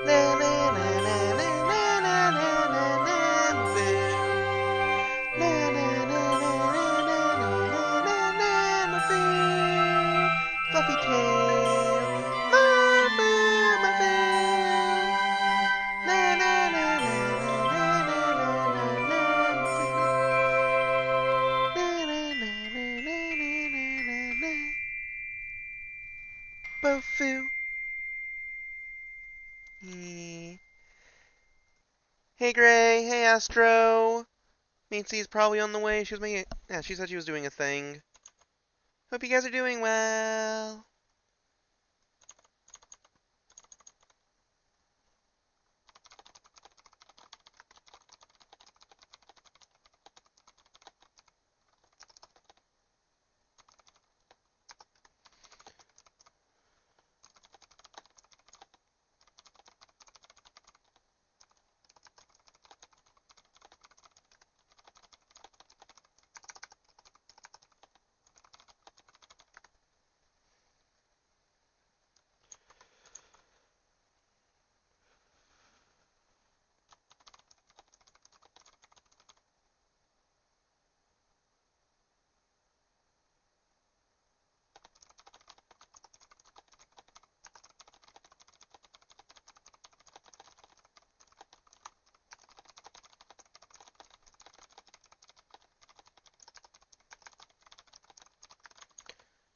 Na na na na na na na na na na boo. Na na na na na na na na na boo. Fluffy tail. My boo, my boo. Na na na na na na na na na boo. Na na na na na na na na. Bofoo. Hey Gray, hey Astro. Meansy's probably on the way. She was making. Yeah, she said she was doing a thing. Hope you guys are doing well.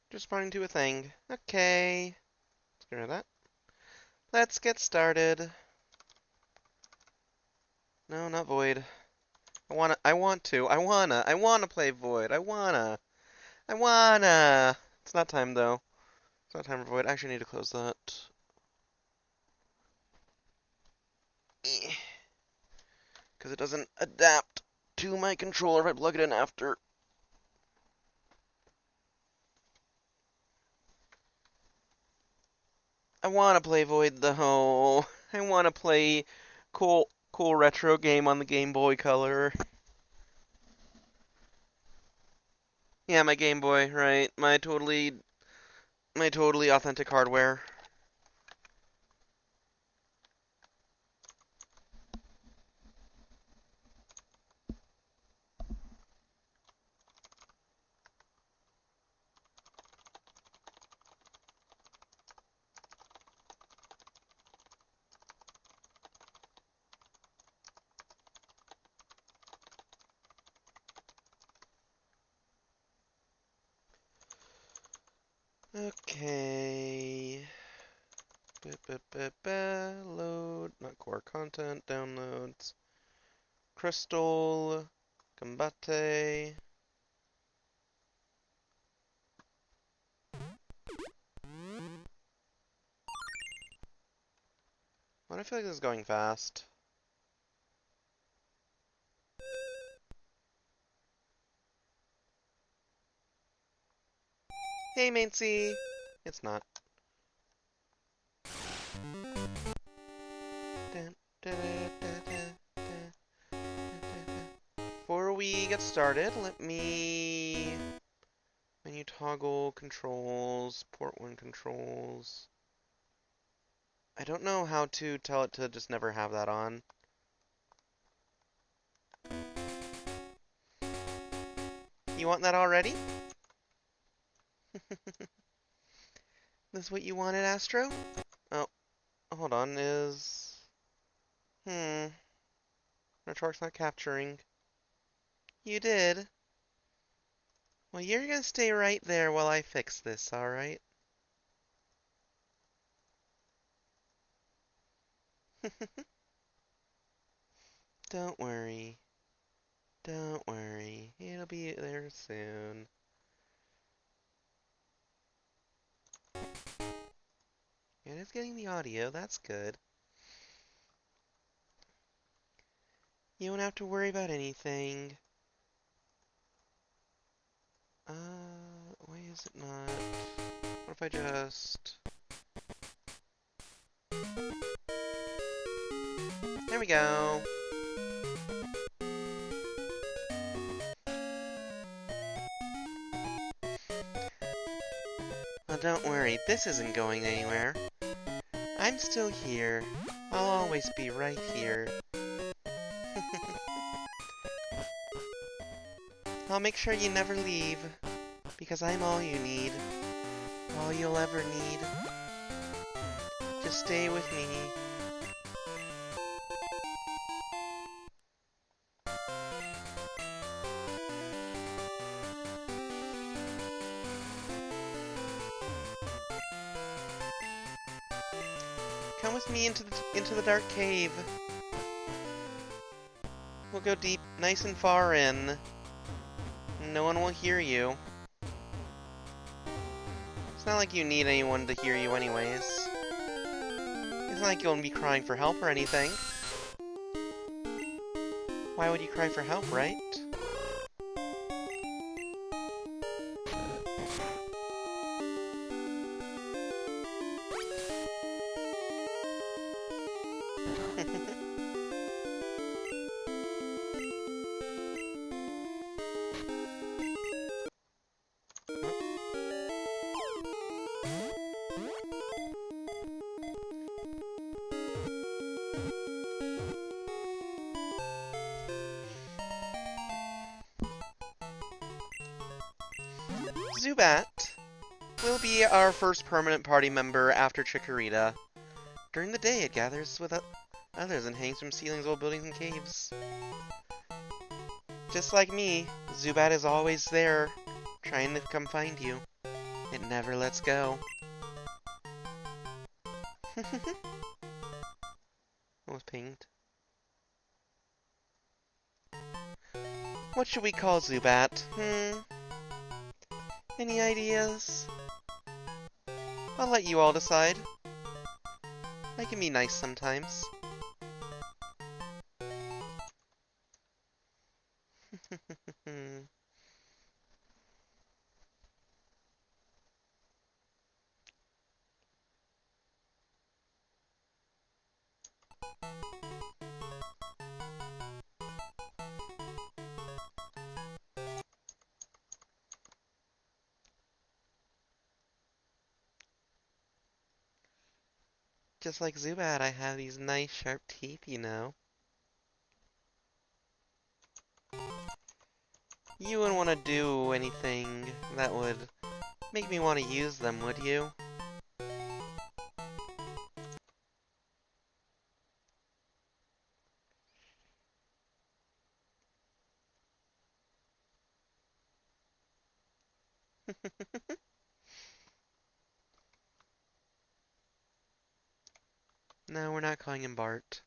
Just responding to a thing. Okay. Let's get rid of that. Let's get started. No, not Void. I wanna play Void. I wanna. It's not time though. It's not time for Void. I actually need to close that. Because it doesn't adapt to my controller if I plug it in after. I wanna play Void though. I wanna play cool retro game on the Game Boy Color. Yeah, my Game Boy, right. My totally authentic hardware. Okay. Load, not core content, downloads. Crystal, Combate. Why do I feel like this is going fast? Hey, Maincy! It's not. Before we get started, let me menu toggle controls, port 1 controls. I don't know how to tell it to just never have that on. You want that already? This what you wanted, Astro? Oh, hold on, Network's not capturing. You did? Well, you're gonna stay right there while I fix this, alright? Don't worry. Don't worry. It'll be there soon. It is getting the audio, that's good. You don't have to worry about anything. Why is it not? What if I just... There we go. Well, don't worry, this isn't going anywhere. I'm still here. I'll always be right here. I'll make sure you never leave, because I'm all you need. All you'll ever need. Just stay with me. Come with me into the dark cave. We'll go deep, nice and far in. No one will hear you. It's not like you need anyone to hear you anyways. It's not like you'll be crying for help or anything. Why would you cry for help, right? Zubat will be our first permanent party member after Chikorita. During the day, it gathers with others and hangs from ceilings, old buildings, and caves. Just like me, Zubat is always there, trying to come find you. It never lets go. Almost pinged. What should we call Zubat? Any ideas? I'll let you all decide. I can be nice sometimes. Just like Zubat, I have these nice sharp teeth, you know. You wouldn't want to do anything that would make me want to use them, would you? No, we're not calling him Bart.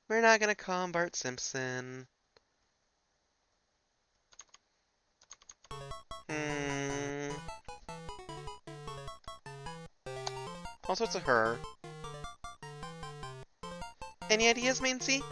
We're not gonna call him Bart Simpson. Also, it's a her. Any ideas, Mancy?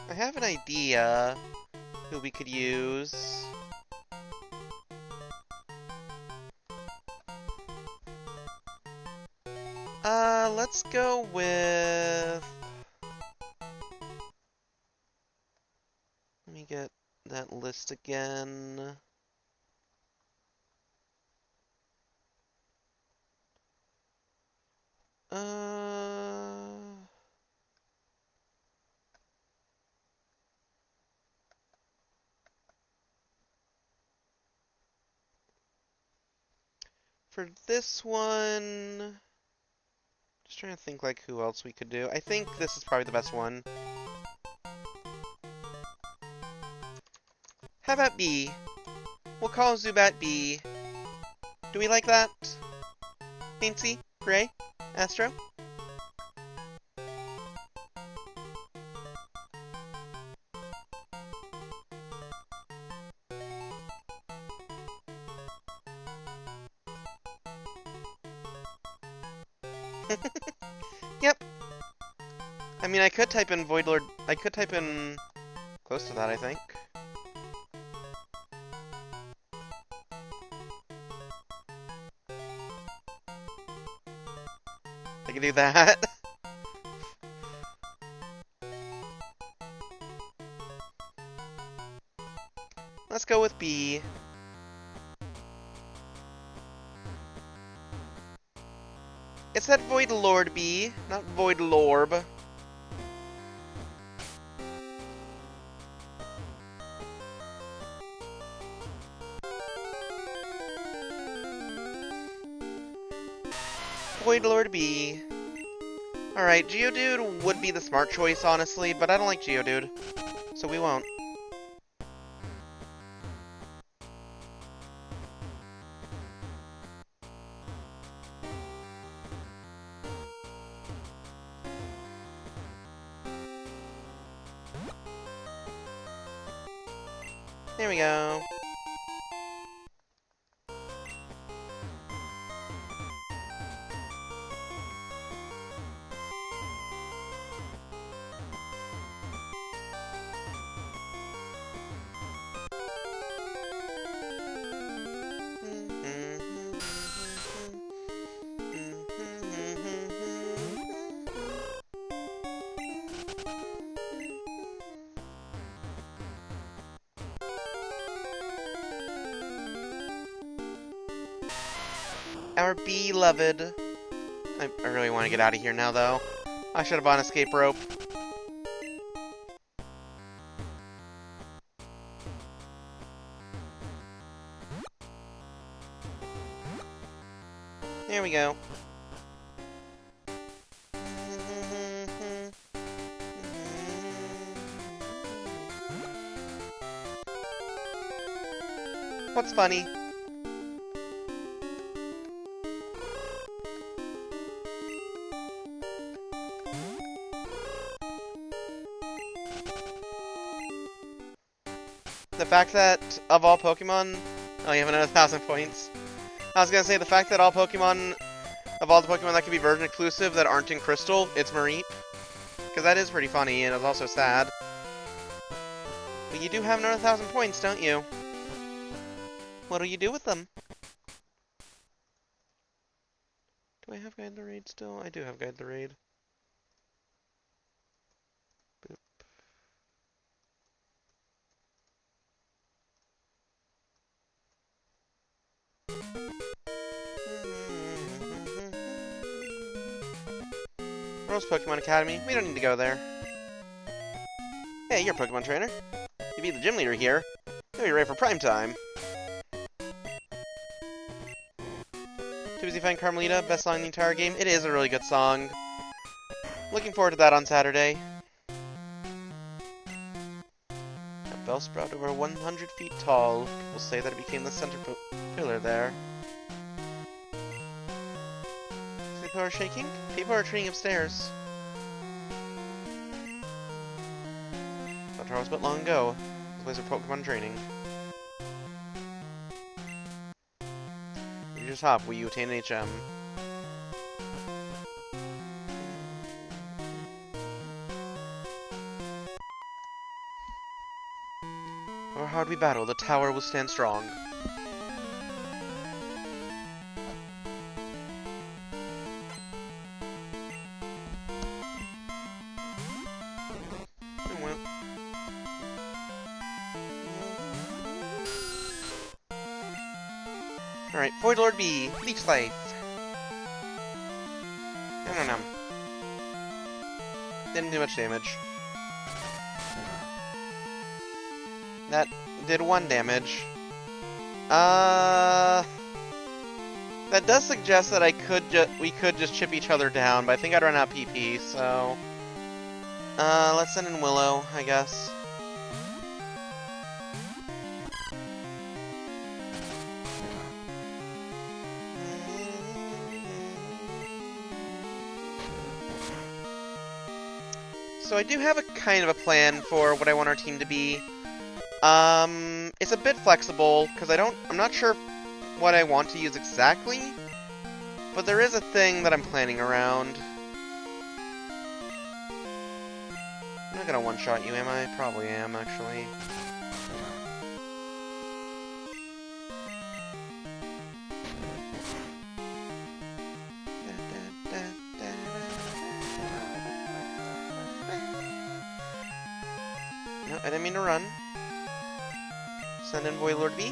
I have an idea who we could use. Let's go with... Let me get that list again. For this one... Just trying to think like who else we could do. I think this is probably the best one. How about B? We'll call Zubat B. Do we like that? Fancy? Gray? Astro? Yep. I mean, I could type in Voidlord. I could type in close to that, I think. I can do that. Let's go with B. It's that Void Lord B, not Void Lorb. Void Lord B. Alright, Geodude would be the smart choice, honestly, but I don't like Geodude, so we won't. There we go. Our beloved. I really want to get out of here now, though. I should have bought an escape rope. There we go. What's funny? The fact that, of all Pokemon... Oh, you have another 1,000 points. I was gonna say, the fact that all Pokemon... Of all the Pokemon that can be version exclusive that aren't in Crystal, it's Mareep. Because that is pretty funny, and it's also sad. But you do have another 1,000 points, don't you? What'll you do with them? Do I have Guide the Raid still? I do have Guide the Raid. Boop. Rose Pokemon Academy. We don't need to go there. Hey, you're a Pokemon trainer. You beat the gym leader here. You'll be ready for prime time. Too busy fighting Carmelita, best song in the entire game. It is a really good song. Looking forward to that on Saturday. A Bellsprout over 100 feet tall. People say that it became the center pillar there. People are shaking? People are retreating upstairs. Thought Charles but long ago. This place of Pokemon training. You just hop, will you attain an HM? However hard we battle, the tower will stand strong. Alright, Void Lord B, Leech Life. Nom. Didn't do much damage. That did 1 damage. That does suggest that we could just chip each other down, but I think I'd run out of PP, so... let's send in Willow, I guess. So I do have a kind of a plan for what I want our team to be. It's a bit flexible, because I'm not sure what I want to use exactly, but there is a thing that I'm planning around. I'm not gonna one-shot you, am I? Probably am, actually. I didn't mean to run. Send in Boy Lord B.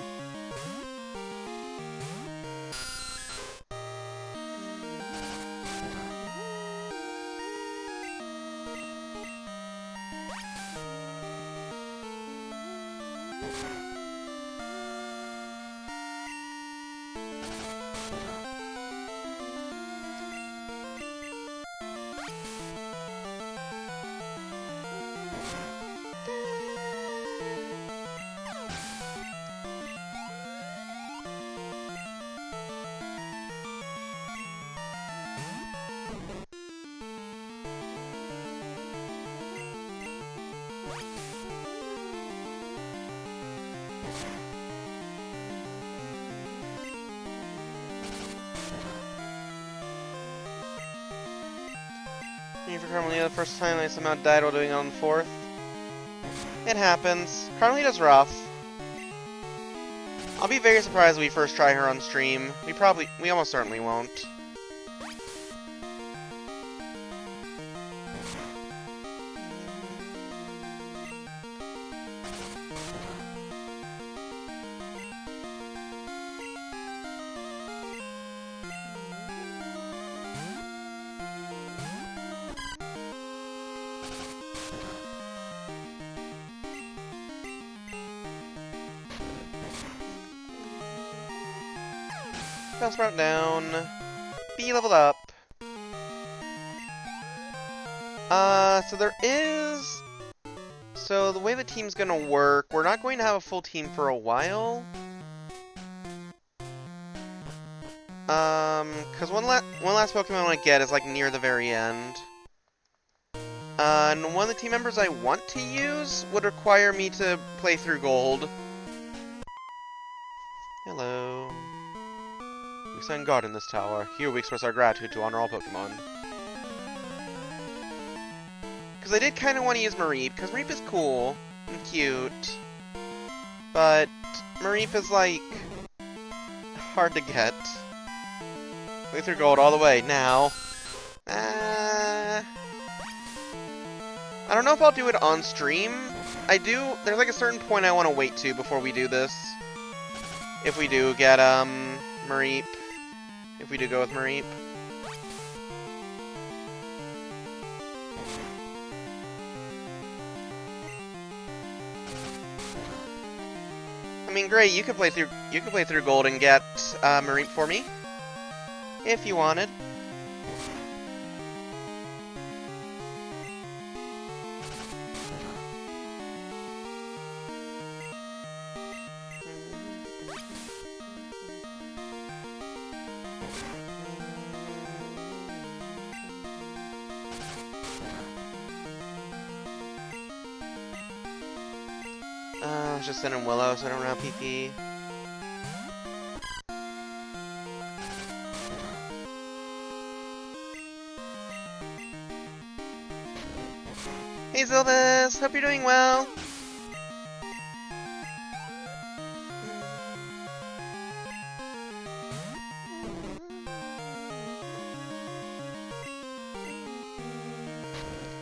For Carmelita, the first time I somehow died while doing it on the 4th. It happens. Carmelita's rough. I'll be very surprised when we first try her on stream. We almost certainly won't. Fast route down. B leveled up. So there is... So the way the team's gonna work, we're not going to have a full team for a while. Cause one last Pokemon I want to get is like near the very end. And one of the team members I want to use would require me to play through Gold. Hello. We send God in this tower. Here we express our gratitude to honor all Pokemon. Because I did kind of want to use Mareep, because Mareep is cool and cute. But Mareep is, like, hard to get. Play through Gold all the way, now. I don't know if I'll do it on stream. There's like a certain point I want to wait to before we do this. If we do get, Mareep. If we do go with Mareep. I mean, great, you could play through Gold and get, Mareep for me. If you wanted. I was just sending Willow, so I don't have PP. Hey Zilvis, hope you're doing well.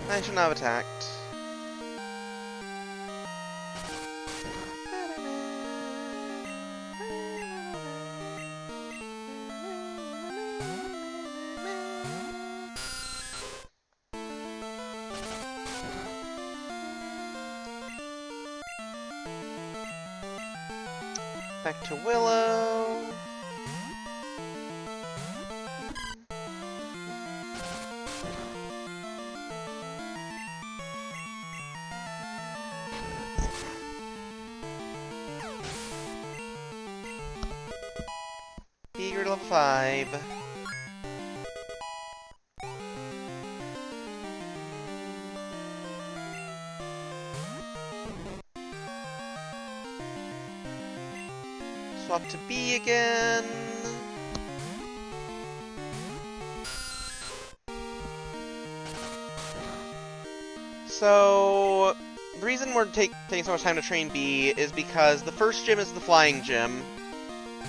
I should not have attacked. Back to Willow. Eager to level 5. Swap to B again. So, the reason we're taking so much time to train B is because the first gym is the flying gym.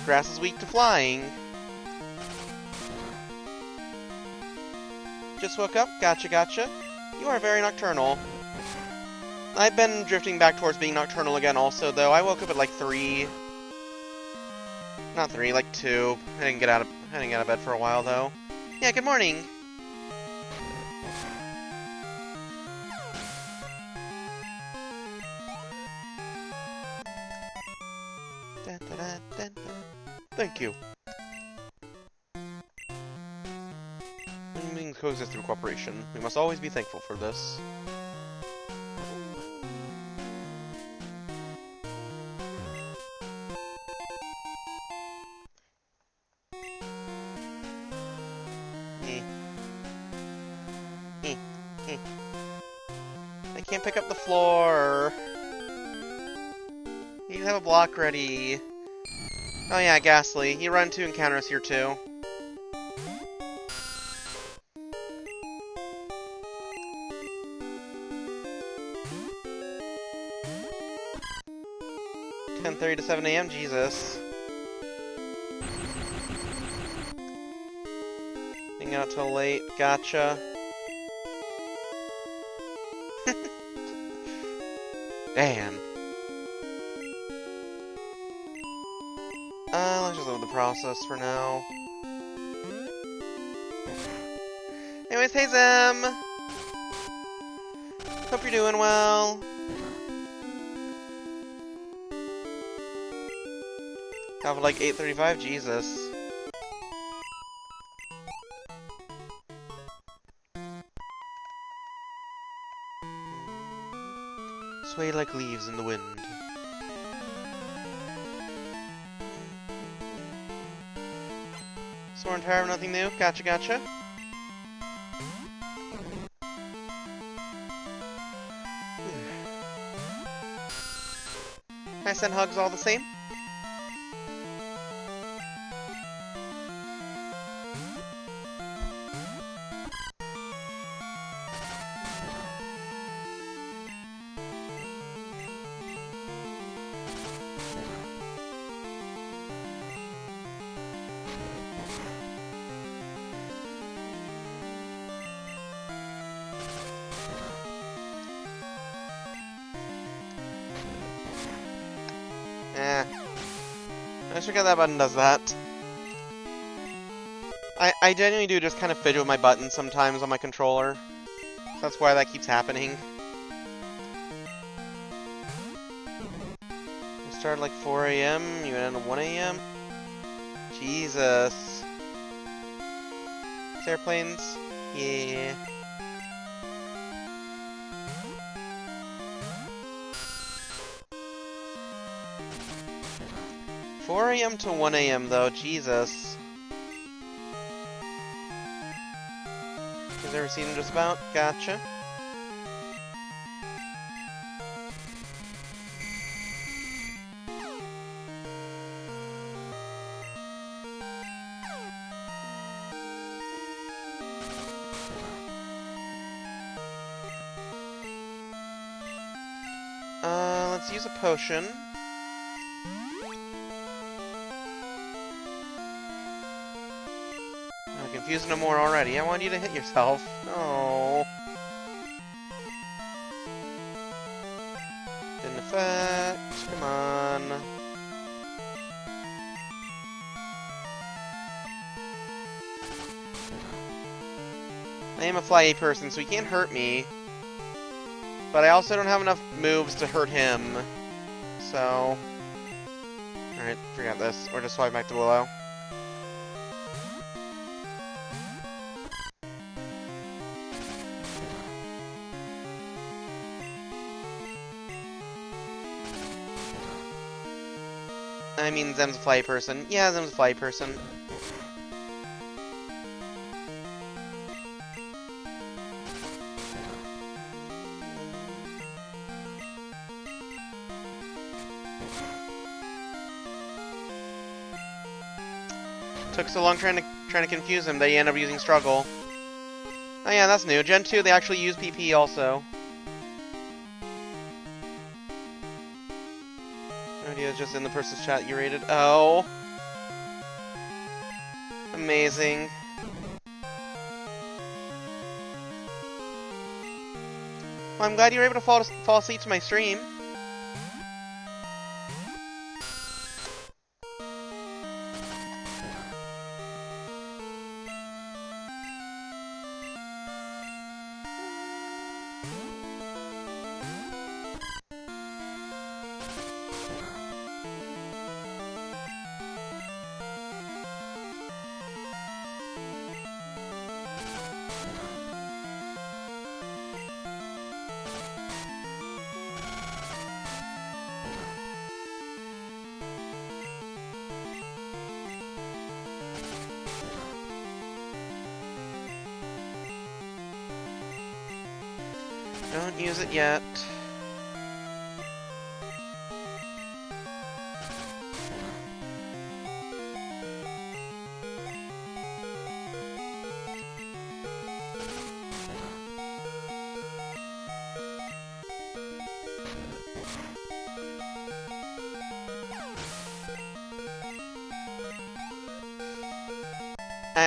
Grass is weak to flying. Just woke up? Gotcha, gotcha. You are very nocturnal. I've been drifting back towards being nocturnal again also, though. I woke up at like 3. Not 3, like 2. I didn't get out of bed for a while, though. Yeah, good morning. Thank you. Means coexist through cooperation. We must always be thankful for this. I can't pick up the floor. You have a block ready. Oh yeah, Ghastly. You run 2 encounters here too. (10:30 to 7 a.m.) Jesus. Hang out till late. Gotcha. Damn. Let's just load the process for now. Anyways, hey Zem! Hope you're doing well. Have like 8:35? Jesus. Sway like leaves in the wind. Sworn Tower, nothing new. Gotcha, gotcha. I send hugs all the same. I just forget that button does that. I genuinely do just kind of fidget with my buttons sometimes on my controller. So that's why that keeps happening. We started like 4 a.m., you went into 1 a.m.? Jesus. Airplanes? Yeah. (4 a.m. to 1 a.m. though, Jesus. Has ever seen him just about? Gotcha. Let's use a potion. Confused no more already. I want you to hit yourself. Oh. Didn't affect. Come on. I am a flyy person, so he can't hurt me. But I also don't have enough moves to hurt him. So... Alright, forget this. We're just swiping back to Willow. I mean, Zem's a fly person. Yeah, Zem's a fly person. Took so long trying to confuse him that he ended up using Struggle. Oh yeah, that's new. Gen 2, they actually use PP also. Idea just in the person's chat you rated. Oh. Amazing. Well, I'm glad you were able to fall asleep to my stream. Don't use it yet.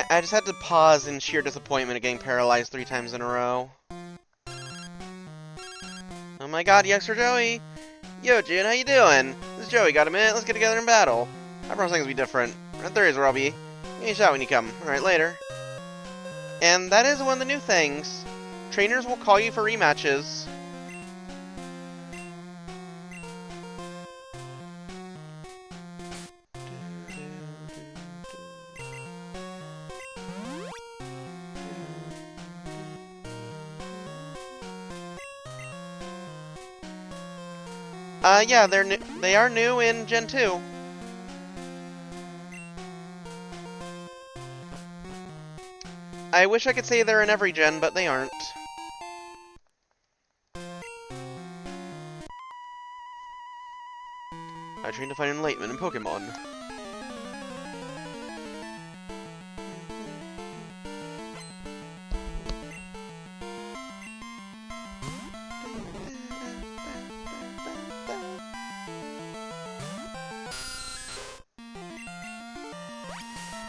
I just had to pause in sheer disappointment at getting paralyzed 3 times in a row. Oh my god, yes, for Joey! Yo, June, how you doing? This is Joey, got a minute? Let's get together and battle. I promise things will be different. On Thursdays where I'll be. Give me a shout when you come. Alright, later. And that is one of the new things. Trainers will call you for rematches. Yeah, they are new in Gen 2. I wish I could say they're in every gen, but they aren't. I trained to find enlightenment in Pokemon.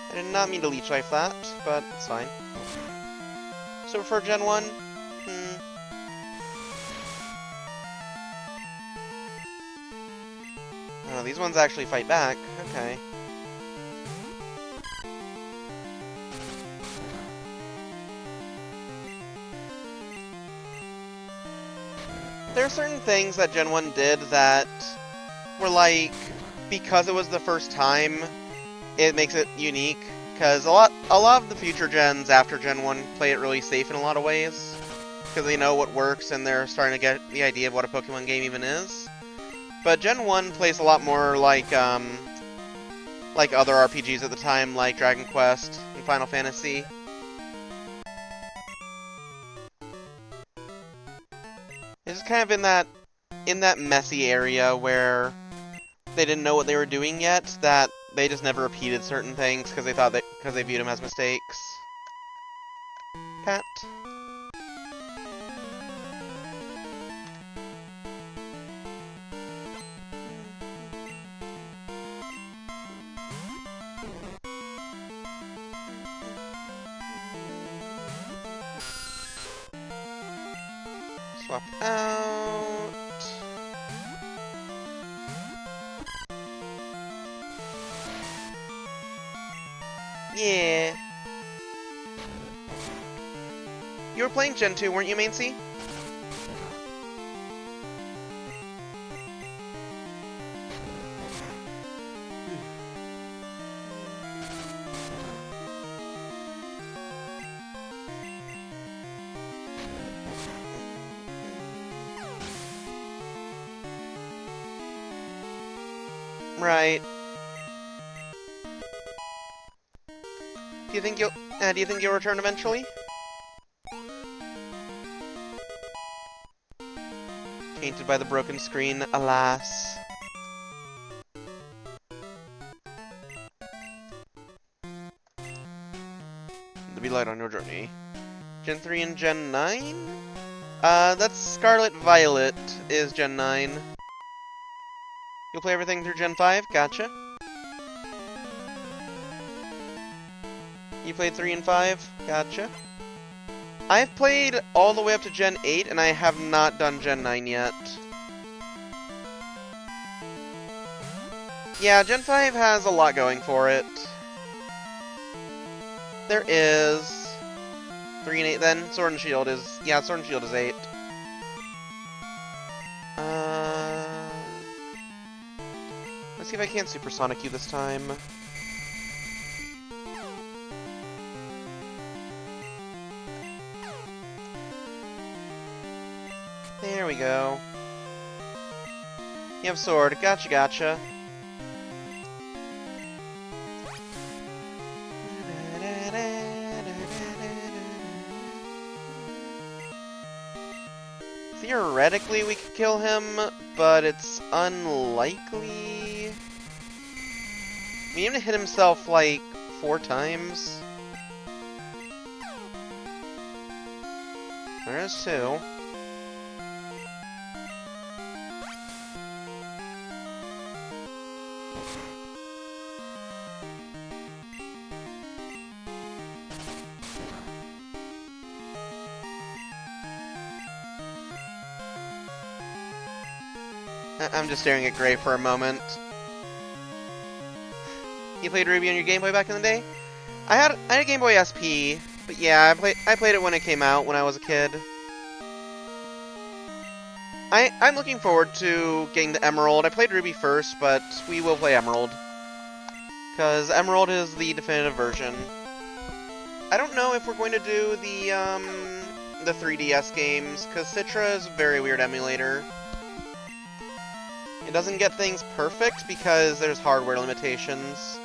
I did not mean to Leech Life that, but it's fine. So for Gen 1, Oh, these ones actually fight back. Okay. There are certain things that Gen 1 did that were like, because it was the first time, it makes it unique. Because a lot of the future gens after Gen 1 play it really safe in a lot of ways. Because they know what works and they're starting to get the idea of what a Pokemon game even is. But Gen 1 plays a lot more like other RPGs at the time, like Dragon Quest and Final Fantasy. It's just kind of in that messy area where they didn't know what they were doing yet, that they just never repeated certain things because they viewed them as mistakes. Pat. Swap out. Yeah. You were playing Gen 2, weren't you, Maincy? Right. Do you think you'll return eventually? Tainted by the broken screen, alas. To be light on your journey. Gen 3 and Gen 9? That's Scarlet Violet is Gen 9. You'll play everything through Gen 5? Gotcha. You played 3 and 5? Gotcha. I've played all the way up to Gen 8, and I have not done Gen 9 yet. Yeah, Gen 5 has a lot going for it. There is 3 and 8 then. Sword and Shield is... Yeah, Sword and Shield is 8. Let's see if I can't Supersonic you this time. There we go. You have Sword. Gotcha, gotcha. Theoretically, we could kill him, but it's unlikely. I mean, even hit himself, like, 4 times. There is 2. I'm just staring at Gray for a moment. You played Ruby on your Game Boy back in the day? I had a Game Boy SP, but yeah, I played it when it came out when I was a kid. I'm looking forward to getting the Emerald. I played Ruby first, but we will play Emerald. Because Emerald is the definitive version. I don't know if we're going to do the 3DS games, because Citra is a very weird emulator. It doesn't get things perfect because there's hardware limitations.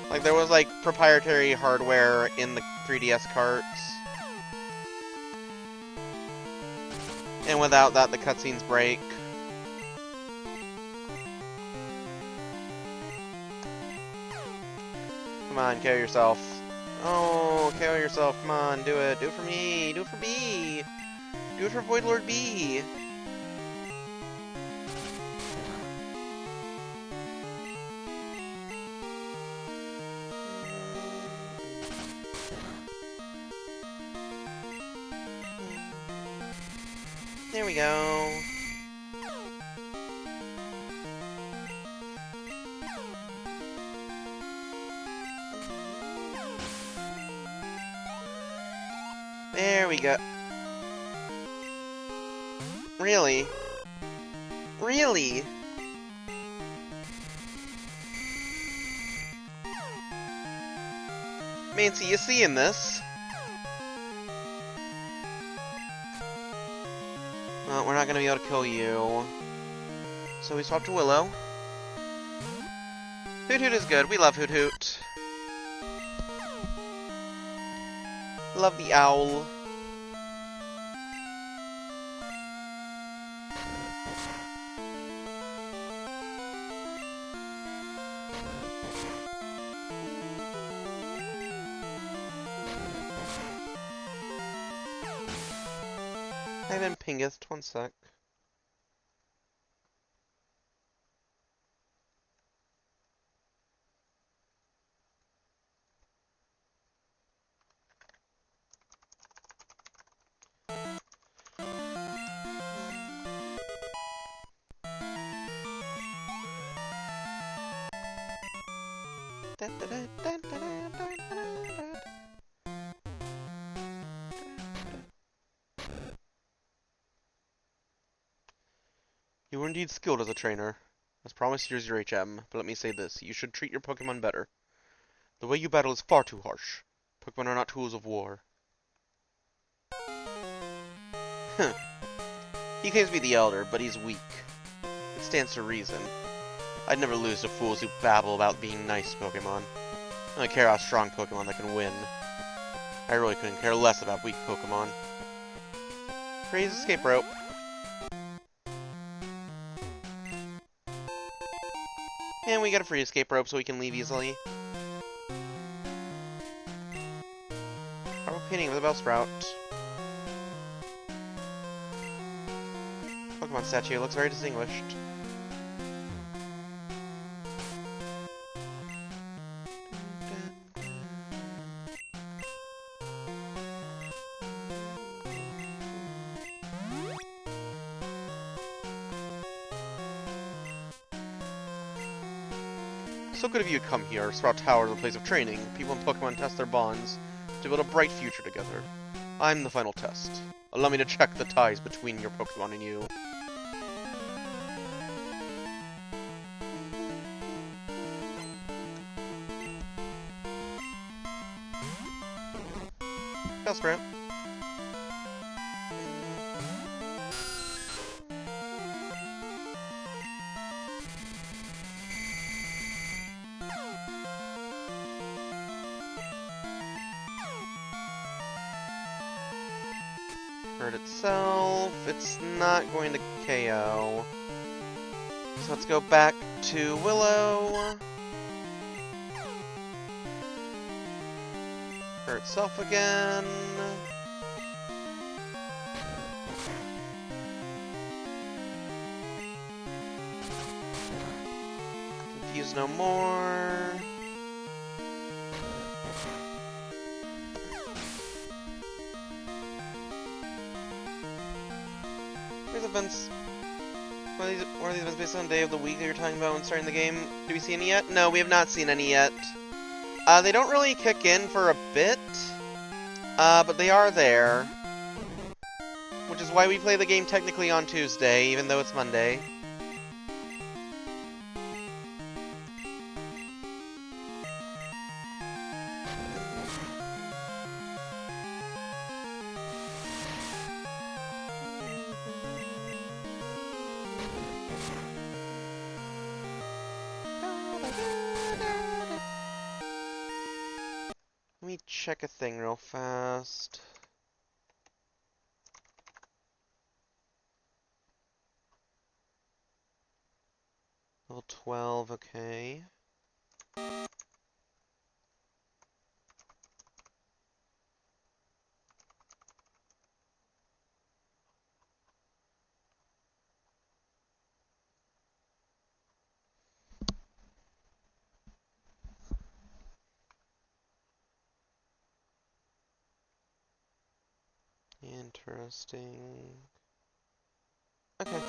Like, there was, like, proprietary hardware in the 3DS carts. And without that, the cutscenes break. Come on, kill yourself. Oh, kill yourself. Come on, do it. Do it for me. Do it for B. Do it for Void Lord B. There we go. There we go. Really? Really? Mancy, you seeing this? Well, we're not gonna be able to kill you. So we swap to Willow. Hoot Hoot is good. We love Hoot Hoot. Love the owl. I haven't pinged. 1 sec. You were indeed skilled as a trainer. As promised, here's your HM, but let me say this, you should treat your Pokemon better. The way you battle is far too harsh. Pokemon are not tools of war. Huh. He claims to be the Elder, but he's weak. It stands to reason. I'd never lose to fools who babble about being nice Pokemon. I don't care how strong Pokemon that can win. I really couldn't care less about weak Pokemon. Praise escape rope. And we get a free escape rope so we can leave easily. Purple painting with a Bellsprout. Pokemon statue looks very distinguished. So good of you to come here. Sprout Tower is a place of training. People in Pokemon test their bonds to build a bright future together. I'm the final test. Allow me to check the ties between your Pokemon and you. Sprout. Hurt itself. It's not going to KO. So let's go back to Willow. Hurt itself again. Confuse no more. These events. What are these events based on the day of the week that you're talking about when starting the game? Do we see any yet? No, we have not seen any yet. They don't really kick in for a bit, but they are there. Which is why we play the game technically on Tuesday, even though it's Monday. Let me check a thing real fast. Level 12, okay. Interesting. Okay.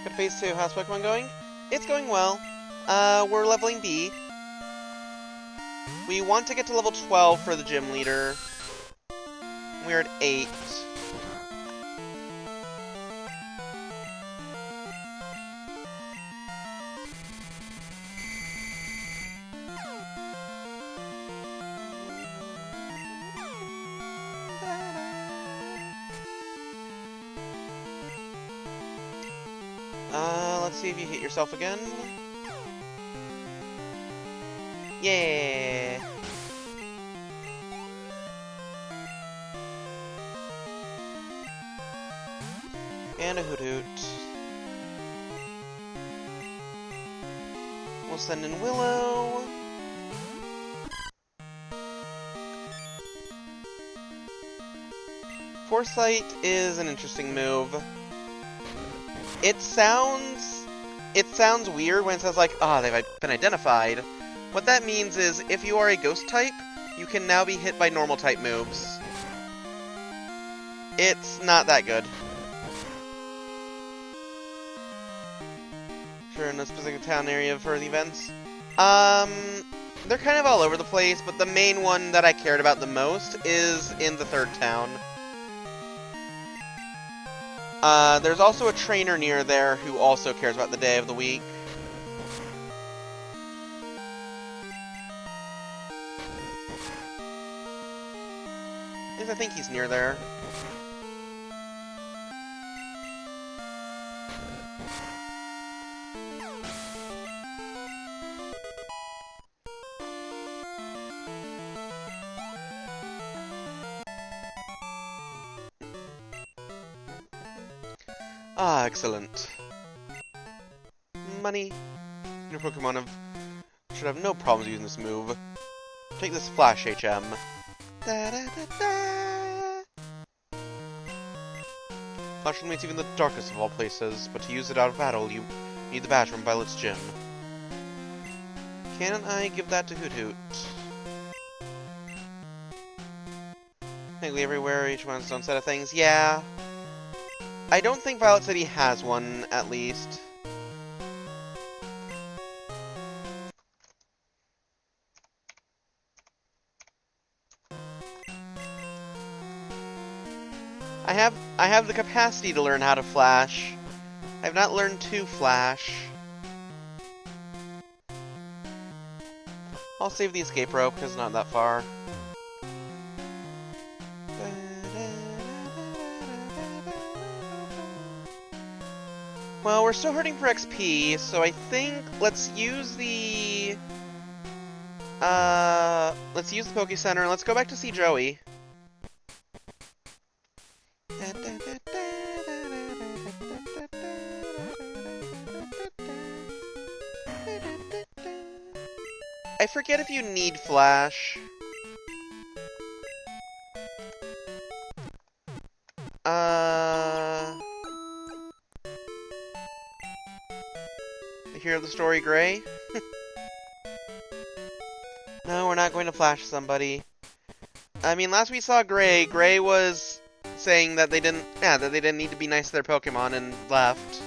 Good phase 2. How's Pokemon going? It's going well. We're leveling B. We want to get to level 12 for the gym leader. We're at 8. Let's see if you hit yourself again. Yeah. And a Hoot Hoot. We'll send in Willow. Foresight is an interesting move. It sounds weird when it says like, they've been identified. What that means is, if you are a ghost type, you can now be hit by normal type moves. It's not that good. Sure, in a specific town area for the events. They're kind of all over the place, but the main one that I cared about the most is in the 3rd town. There's also a trainer near there who also cares about the day of the week. At least I think he's near there. Ah, excellent. Money. Your Pokemon should have no problems using this move. Take this Flash HM. Da, da, da, da. Flash eliminates even the darkest of all places, but to use it out of battle, you need the badge from Violet's gym. Can I give that to Hoot Hoot? Technically everywhere, each one has its own set of things. Yeah. I don't think Violet City has one, at least. I have the capacity to learn how to flash. I've not learned to flash. I'll save the escape rope because it's not that far. Well, we're still hurting for XP, so I think let's use the Poke Center and let's go back to see Joey. I forget if you need flash. The hero of the story, Gray? No, we're not going to flash somebody. I mean, last we saw Gray, Gray was saying that they didn't need to be nice to their Pokemon and left.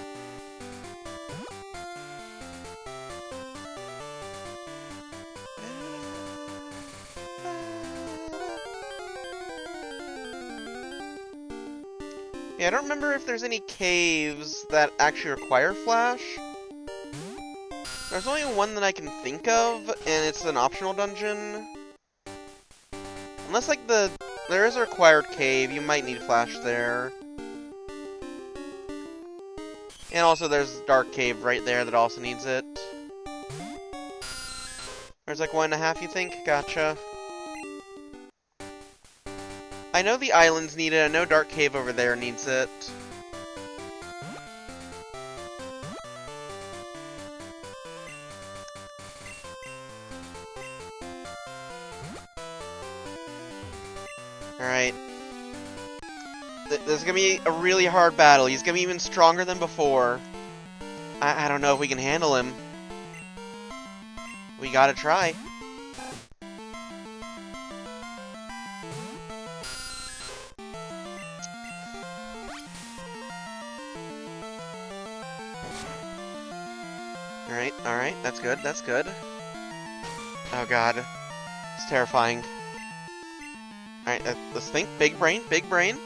Yeah, I don't remember if there's any caves that actually require flash. There's only one that I can think of, and it's an optional dungeon. Unless, like, there is a required cave, you might need flash there. And also there's Dark Cave right there that also needs it. There's like 1.5, you think? Gotcha. I know the islands need it, I know Dark Cave over there needs it. Alright. This is gonna be a really hard battle. He's gonna be even stronger than before. I don't know if we can handle him. We gotta try. Alright, that's good, that's good. Oh god. It's terrifying. Alright, let's think. Big brain, big brain.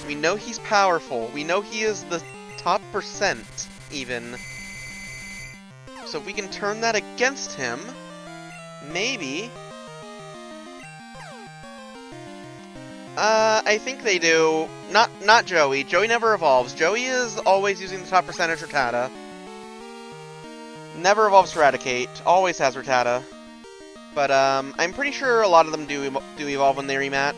We know he's powerful. We know he is the top percent, even. So if we can turn that against him, maybe. I think they do. Not Joey. Joey never evolves. Joey is always using the top percentage Rattata. Never evolves to Eradicate. Always has Rattata. But, I'm pretty sure a lot of them do evolve when they rematch.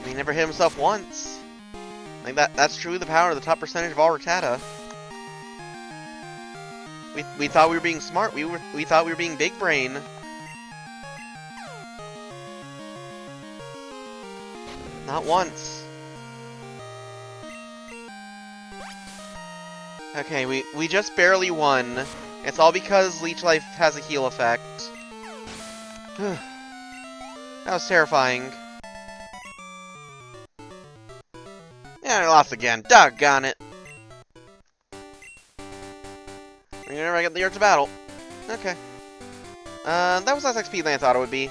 He never hit himself once. Like, that's truly the power of the top percentage of all Rattata. We thought we were being smart. We thought we were being big brain. Not once. Okay, we just barely won. It's all because Leech Life has a heal effect. That was terrifying. Yeah, I lost again. Doggone it. Whenever I get the urge to battle. Okay. That was less XP than I thought it would be.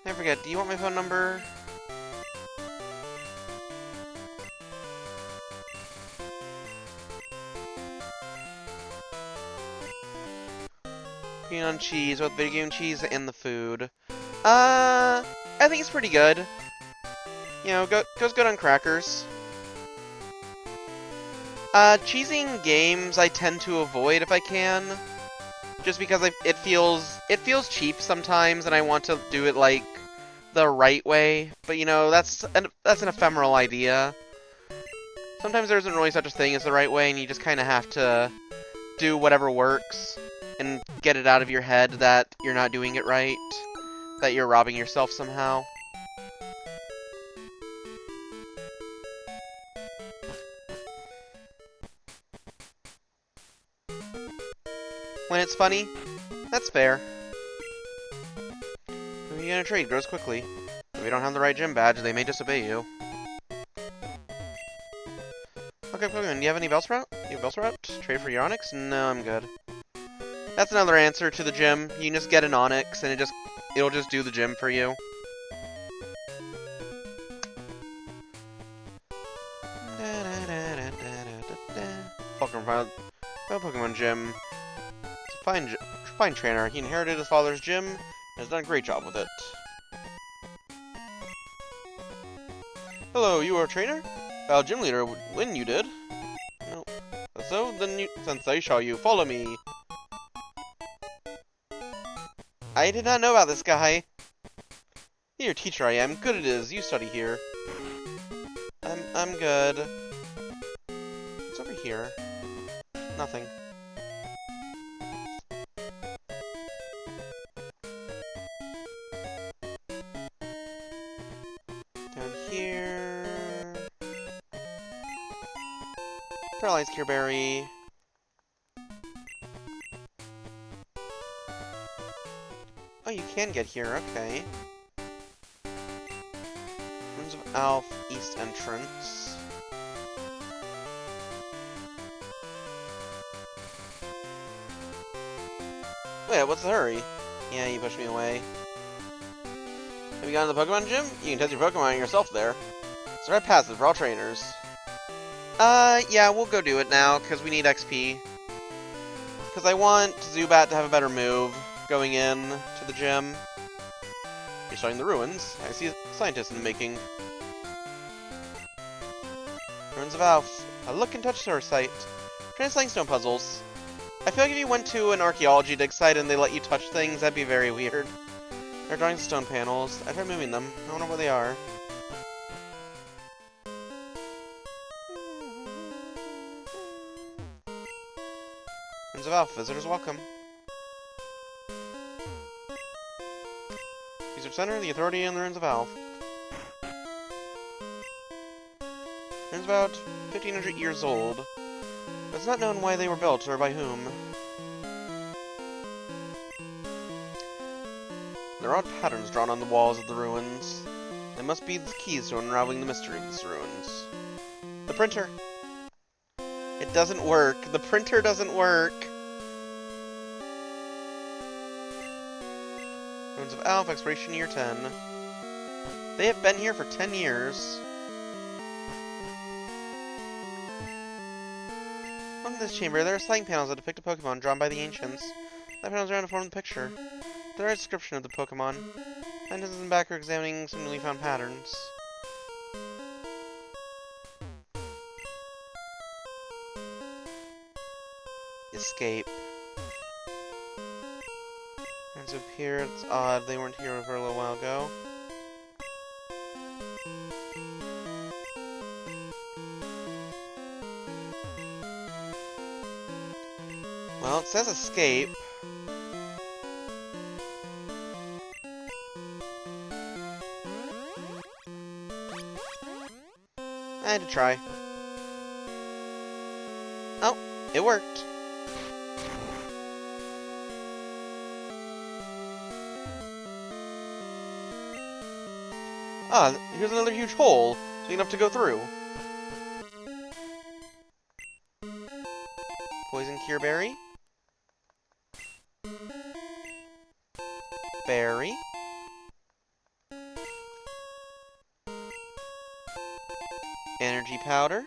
I forget, do you want my phone number? Green on cheese, both video game cheese and the food. I think it's pretty good. You know, goes good on crackers. Cheesing games I tend to avoid if I can. Just because it feels cheap sometimes, and I want to do it like the right way, but you know, that's an ephemeral idea. Sometimes there isn't really such a thing as the right way, and you just kind of have to do whatever works and get it out of your head that you're not doing it right, that you're robbing yourself somehow. When it's funny, that's fair. Who are you gonna trade? Grows quickly. If you don't have the right gym badge, they may disobey you. Okay, Pokemon, do you have any Bellsprout? You have Bellsprout? Trade for your Onix? No, I'm good. That's another answer to the gym. You can just get an Onix, and it'll just do the gym for you. Pokemon Gym. It's a fine trainer. He inherited his father's gym and has done a great job with it. Hello, you are a trainer? Gym leader, when you did? No. So, then since I saw you, follow me. I did not know about this guy. Your teacher I am. Good it is. You study here. I'm good. What's over here? Nothing. Down here. Paralyzed Cure Berry. Oh, you can get here, okay. Rooms of Alph, East Entrance. Wait, what's the hurry? Yeah, you pushed me away. Have you gone to the Pokemon Gym? You can test your Pokemon yourself there. It's the right passive for all trainers. Yeah, we'll go do it now, because we need XP. Because I want Zubat to have a better move going in to the gym. You're studying the ruins. I see a scientist in the making. Ruins of Alph. A look and touch source site. Translating stone puzzles. I feel like if you went to an archaeology dig site and they let you touch things, that'd be very weird. They're drawing stone panels. I tried moving them. I wonder where they are. Ruins of Alph. Visitors welcome. Research Center, the Authority, and the Ruins of Alph. Ruins about 1,500 years old. But it's not known why they were built or by whom. There are odd patterns drawn on the walls of the ruins. They must be the keys to unraveling the mystery of these ruins. The printer! It doesn't work. The printer doesn't work! Ruins of Alph, expiration year 10. They have been here for 10 years. On this chamber, there are sliding panels that depict a Pokemon drawn by the ancients. The panels around to form the picture. There is a description of the Pokemon. Scientists in the back are examining some newly found patterns. Escape. Hands up here, it's odd, they weren't here for a little while ago. Well, it says escape. I had to try. Oh, it worked. Ah, here's another huge hole, so you don't have to go through. Poison Cure Berry. Berry. Energy Powder.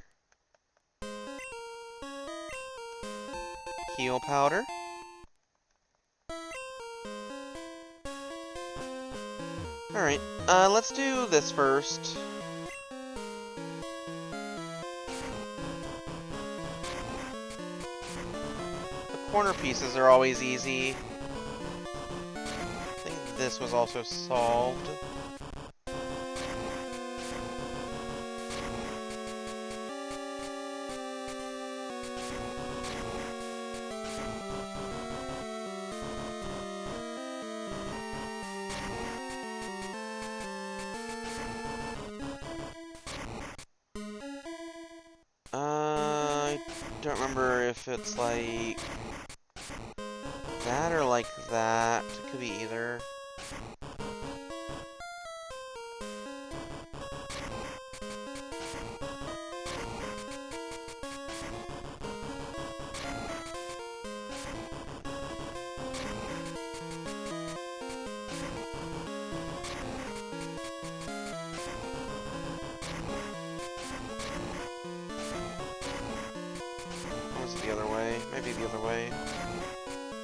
Heal Powder. Alright, let's do this first. The corner pieces are always easy. I think this was also solved. don't remember if it's like that or like that. It could be either. Or was it the other way? Maybe the other way.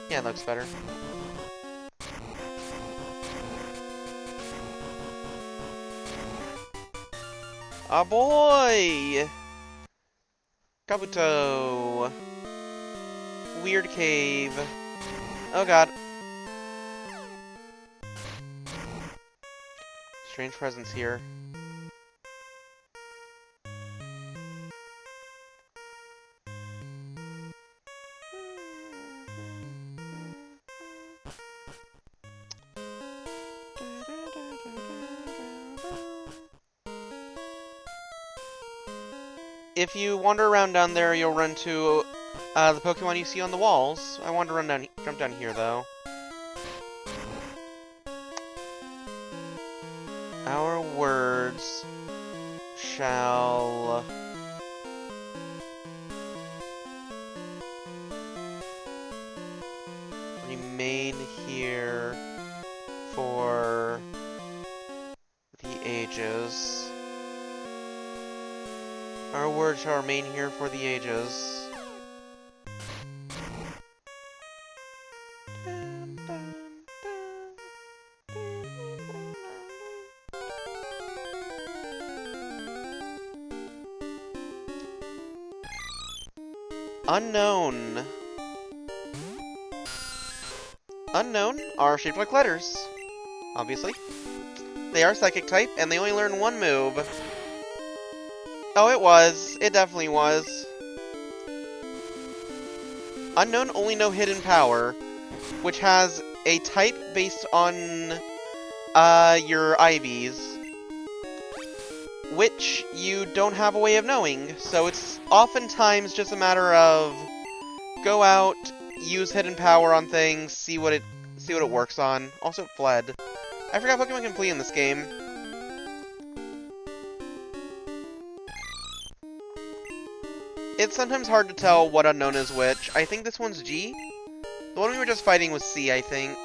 Yeah, it looks better. Ah, boy! Kabuto! Weird cave. Oh god. Strange presence here. If you wander around down there, you'll run to the Pokemon you see on the walls. I want to jump down here, though. Our words shall remain here for the ages. Our words shall remain here for the ages. Unknown. Unknown are shaped like letters. Obviously. They are psychic type, and they only learn one move. Oh, it was. It definitely was. Unknown only know hidden power, which has a type based on your IVs, which you don't have a way of knowing. So it's oftentimes just a matter of go out, use hidden power on things, see what it works on. Also, it fled. I forgot Pokemon can flee in this game. It's sometimes hard to tell what Unknown is which. I think this one's G. The one we were just fighting was C, I think.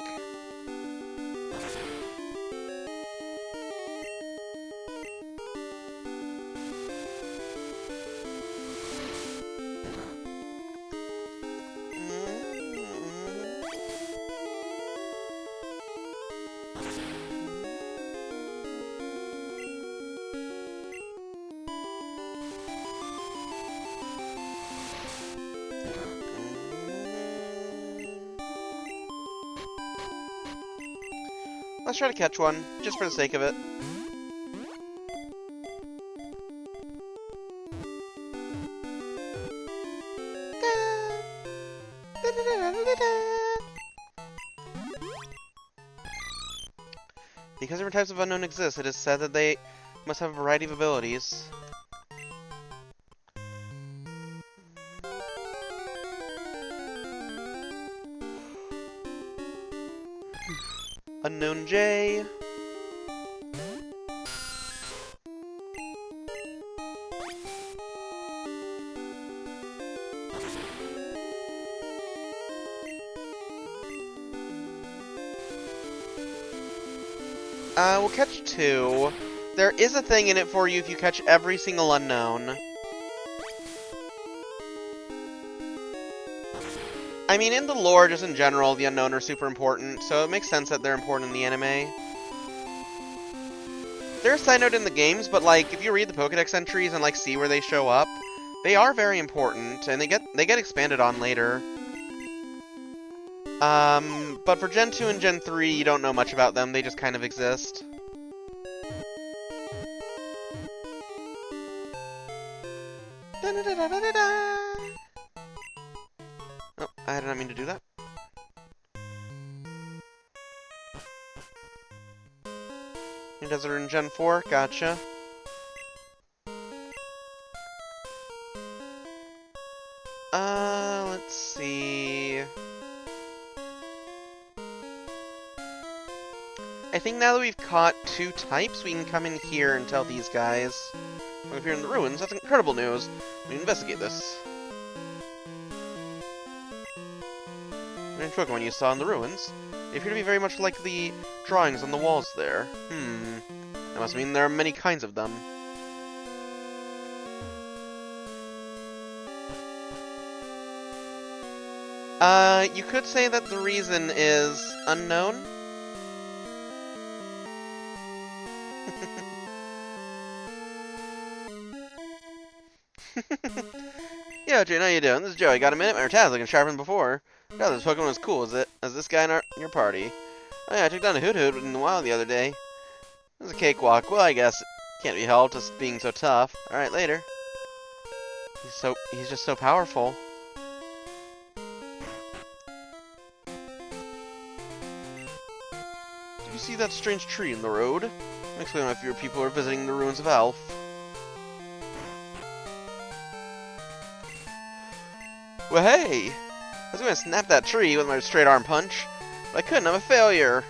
Let's try to catch one, just for the sake of it. Because different types of Unknown exist, it is said that they must have a variety of abilities. Unknown J. We'll catch 2. There is a thing in it for you if you catch every single Unknown. I mean, in the lore, just in general, the Unknown are super important, so it makes sense that they're important in the anime. They're a side note in the games, but, like, if you read the Pokedex entries and, like, see where they show up, they are very important, and they get expanded on later. But for Gen 2 and Gen 3, you don't know much about them, they just kind of exist. Oh, I did not mean to do that. New Desert in Gen 4, gotcha. I think now that we've caught 2 types, we can come in here and tell these guys. If you're in the ruins, that's incredible news. We investigate this. Strange Pokemon you saw in the ruins. They appear to be very much like the drawings on the walls there. That must mean there are many kinds of them. You could say that the reason is unknown. Yo, Jane, how you doing? This is Joey. Got a minute? My Taz looking sharper than before. God, this Pokemon was cool, as this guy in your party. Oh yeah, I took down a Hoot in the wild the other day. It was a cakewalk. Well, I guess it can't be helped, just being so tough. Alright, later. He's just so powerful. Did you see that strange tree in the road? Makes me wonder if your people are visiting the ruins of Elf. Well, hey! I was gonna snap that tree with my straight arm punch, but I couldn't. I'm a failure.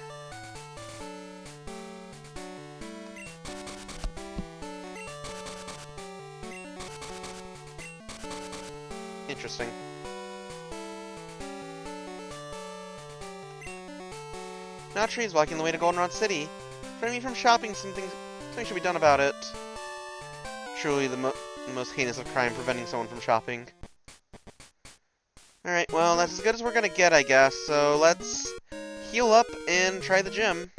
Interesting. Now a tree is blocking the way to Goldenrod City. Preventing me from shopping, something should be done about it. Truly the most heinous of crime, preventing someone from shopping. Alright, well, that's as good as we're gonna get, I guess, so let's heal up and try the gym.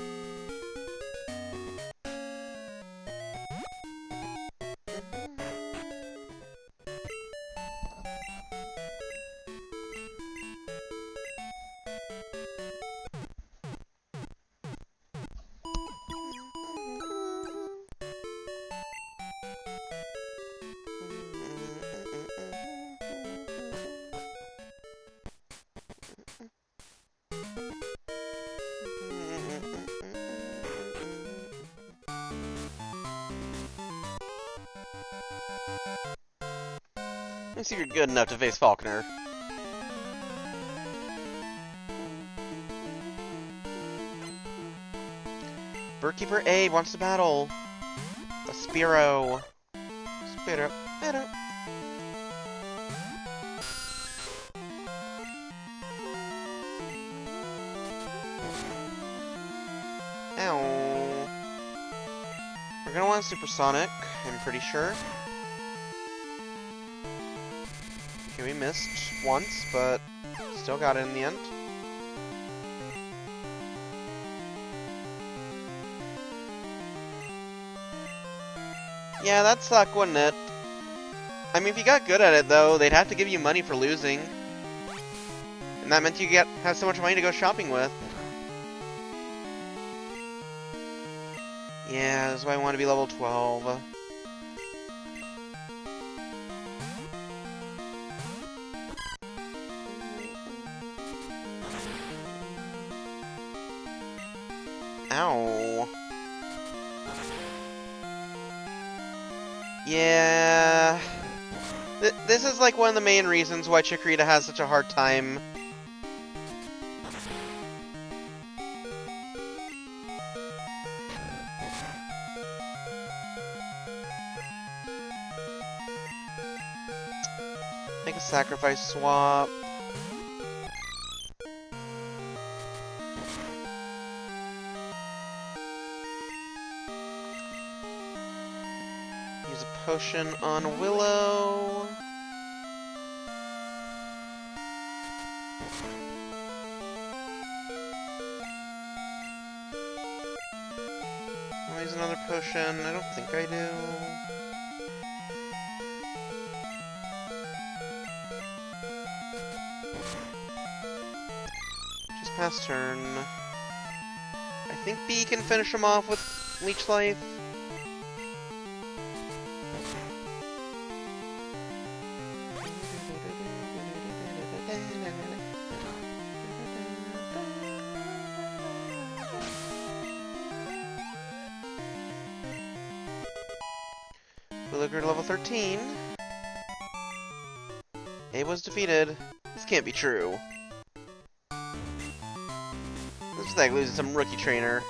Let's see if you're good enough to face Falconer. Birdkeeper A wants to battle. A Spearow. Spearow. Ow. We're gonna want Supersonic, I'm pretty sure. Okay, we missed once, but still got it in the end. Yeah, that'd suck, wouldn't it? I mean, if you got good at it, though, they'd have to give you money for losing. And that meant you have so much money to go shopping with. Yeah, that's why I want to be level 12. Ow. Yeah. This is like one of the main reasons why Chikorita has such a hard time. Make a sacrifice swap. Use a potion on Willow. I'll use another potion. I don't think I do. Just past turn. I think B can finish him off with Leech Life. Williger to level 13. A was defeated. This can't be true. Looks like losing some rookie trainer.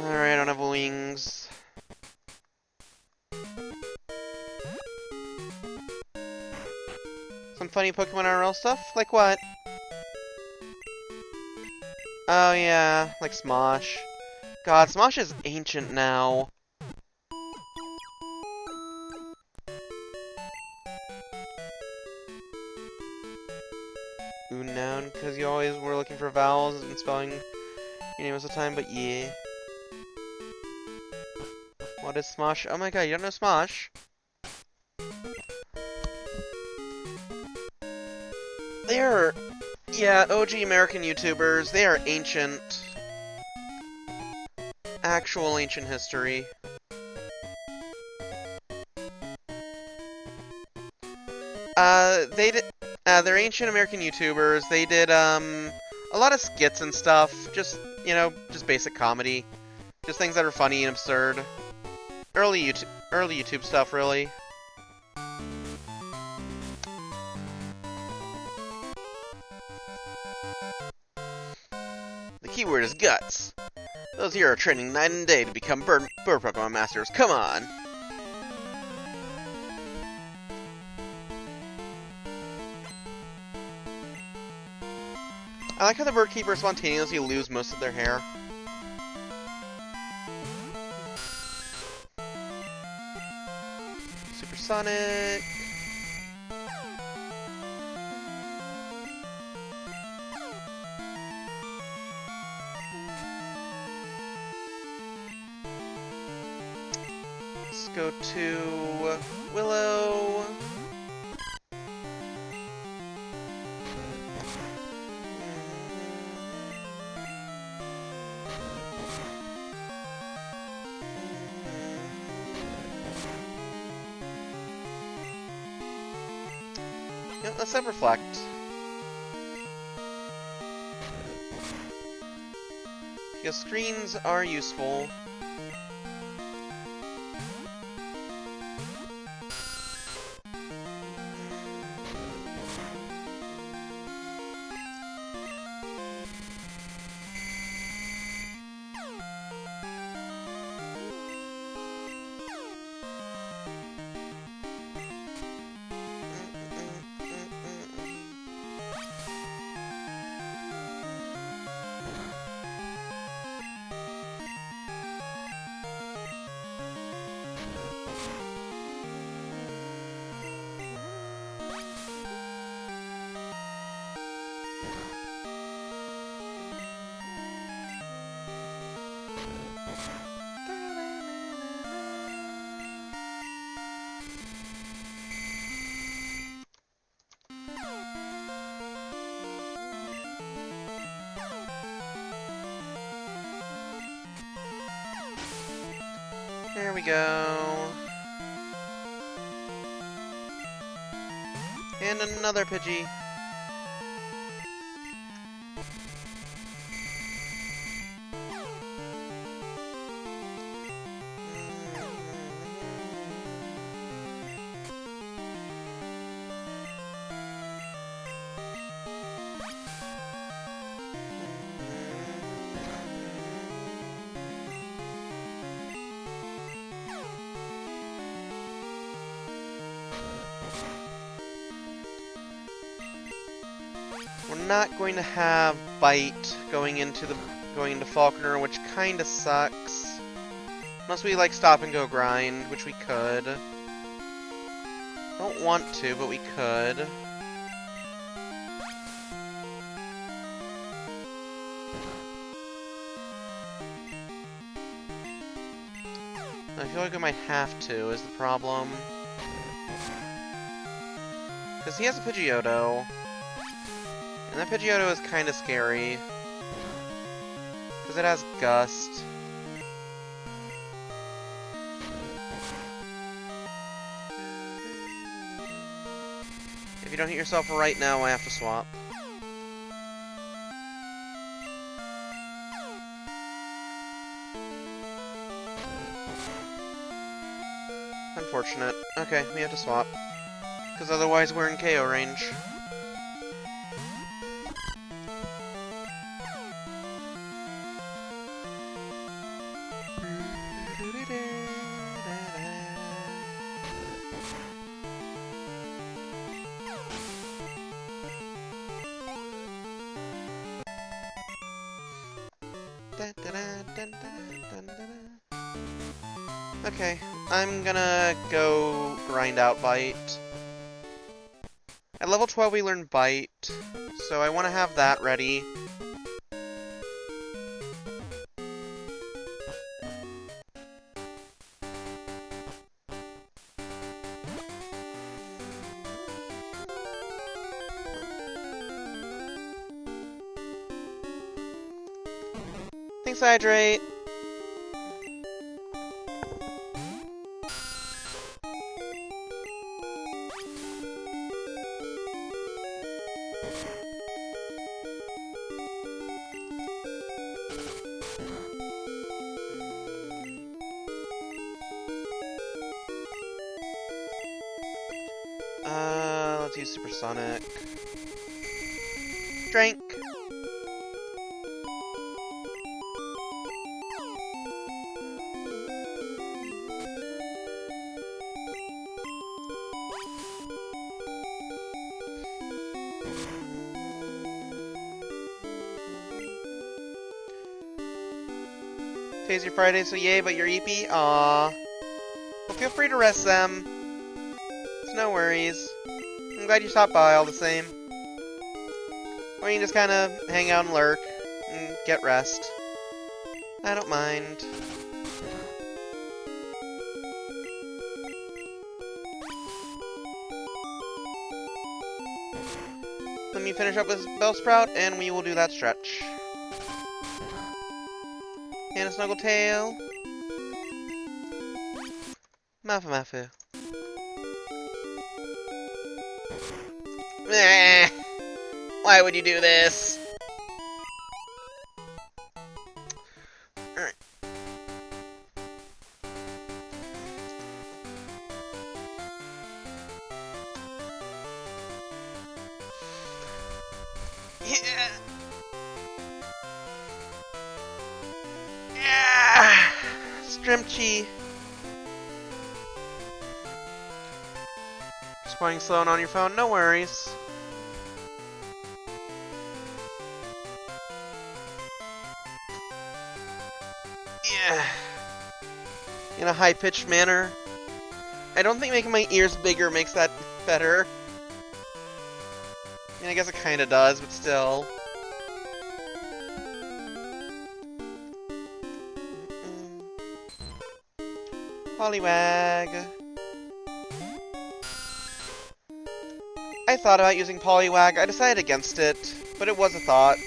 Alright, I don't have wings. Some funny Pokemon IRL stuff? Like what? Oh yeah, like Smosh. God, Smosh is ancient now. Unknown, because you always were looking for vowels and spelling your name most of the time, but yeah. What is Smosh? Oh my god, you don't know Smosh? They're, yeah, OG American YouTubers. They are ancient. Actual ancient history. They're ancient American YouTubers. They did, a lot of skits and stuff. Just, you know, just basic comedy. Just things that are funny and absurd. Early YouTube stuff, really. The keyword is guts. Those here are training night and day to become bird Pokemon masters. Come on! I like how the bird keepers spontaneously lose most of their hair. Supersonic. Let's go to Willow. Yep, let's have Reflect. Because screens are useful. There we go. And another Pidgey. We're not going to have Bite going into Falconer, which kinda sucks. Unless we like stop and go grind, which we could. Don't want to, but we could. I feel like we might have to, is the problem. Because he has a Pidgeotto. And that Pidgeotto is kind of scary. Because it has Gust. If you don't hit yourself right now, I have to swap. Unfortunate. Okay, we have to swap. Because otherwise we're in KO range. Okay, I'm gonna go grind out Bite. At level 12 we learn Bite, so I want to have that ready. Thanks, Hydrate! Let's use Supersonic. Drink! Today's your Friday, so yay, but you're EP? Aww. Well, feel free to rest them. It's no worries. I'm glad you stopped by all the same. Or you can just kind of hang out and lurk and get rest. I don't mind. Let me finish up with Bellsprout, and we will do that stretch. And a Snuggletail. Mafu Mafu. Meh. Why would you do this? Alright. Yeah. Yeah. Strimchi. Responding slow and on your phone, no worries. Yeah. In a high-pitched manner. I don't think making my ears bigger makes that better. I mean, I guess it kinda does, but still. Poliwag. I thought about using Poliwag. I decided against it, but it was a thought.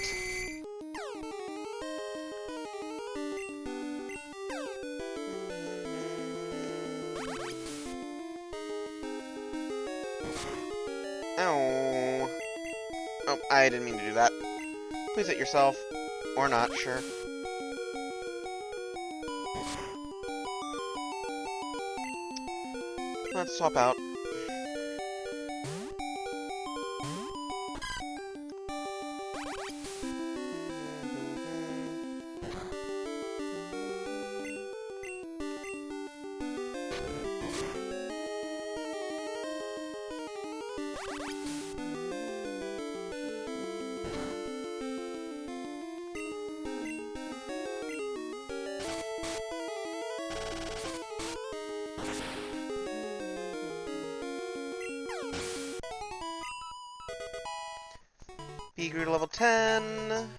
Oh. Oh, I didn't mean to do that. Please hit yourself. Or not, sure. Let's swap out. B grew to level 10.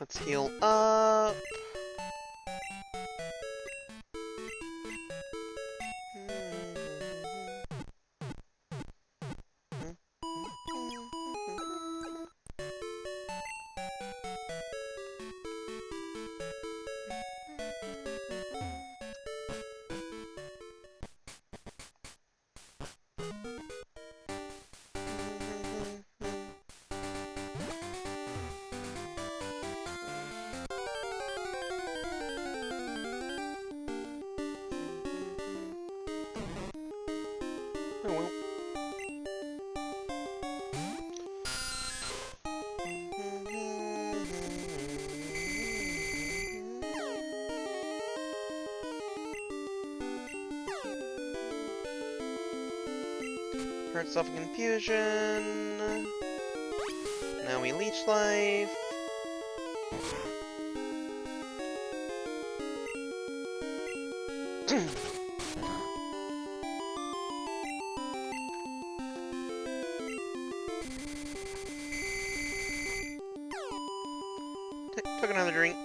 Let's heal up. Hurt self confusion. Now we leech life. Took another drink.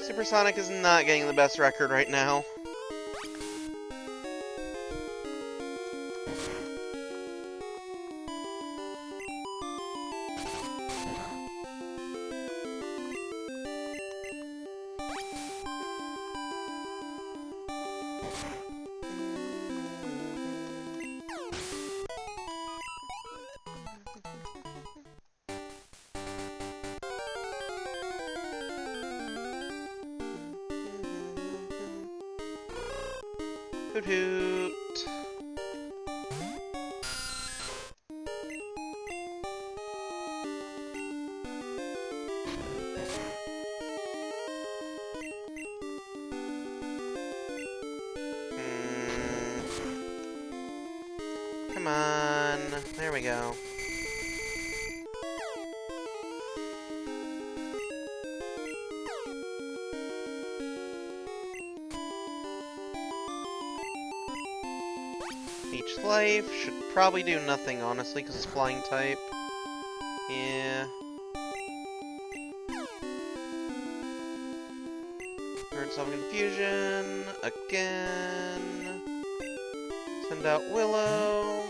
Supersonic is not getting the best record right now. Hoot hoot. Come on. There we go. Each life should probably do nothing, honestly, because it's flying type. Yeah. Hurt self confusion again. Send out Willow.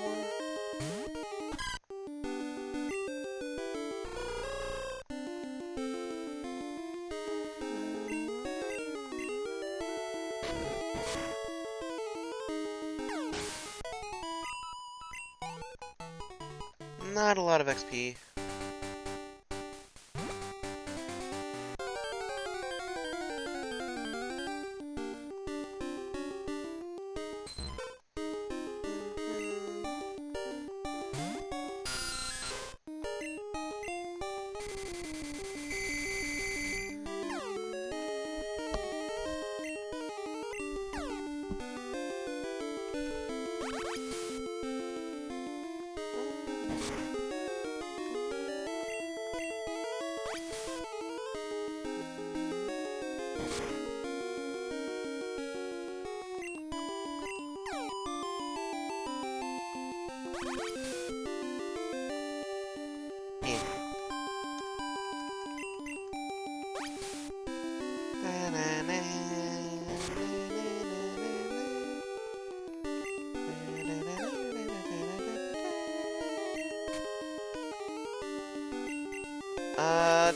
Not a lot of XP.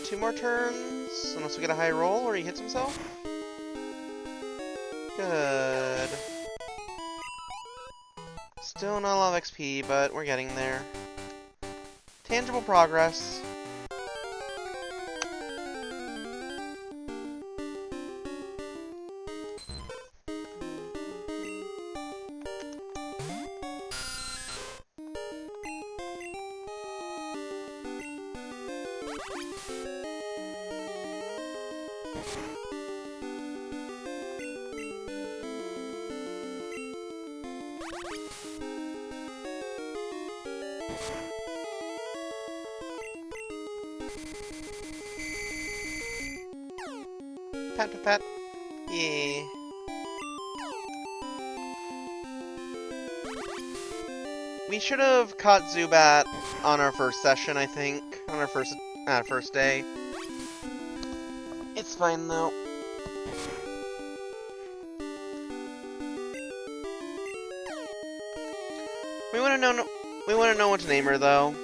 Two more turns, unless we get a high roll or he hits himself. Good. Still not a lot of XP, but we're getting there. Tangible progress. Pat, pat, pat. Yeah. We should have caught Zubat on our first session, I think. On our first day. It's fine, though. We want to know what to name her, though.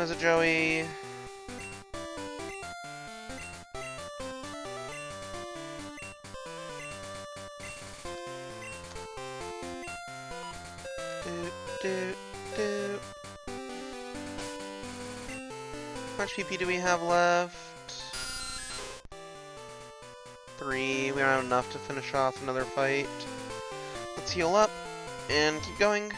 There's a Joey. How much PP do we have left? 3. We don't have enough to finish off another fight. Let's heal up and keep going.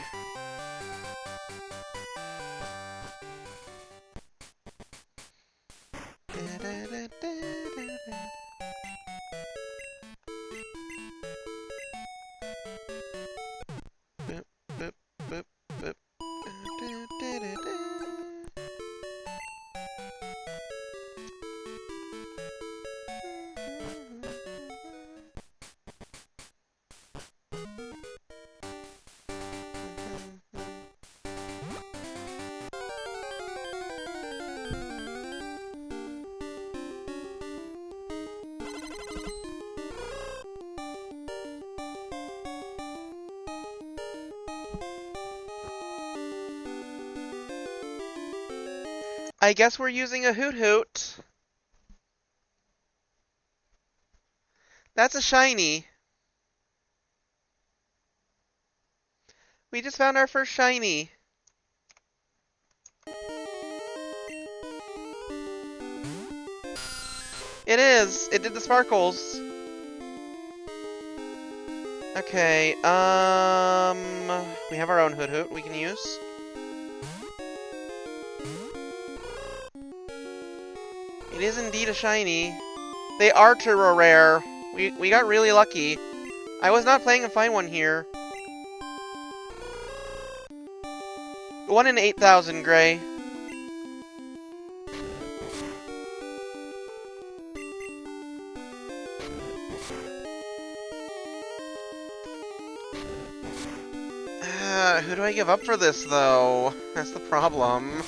I guess we're using a Hoot Hoot. That's a shiny. We just found our first shiny. It is. It did the sparkles. Okay, we have our own Hoot Hoot we can use. It is indeed a shiny. They are turbo rare. We got really lucky. I was not planning to find one here. 1 in 8,000, Gray. Who do I give up for this, though? That's the problem.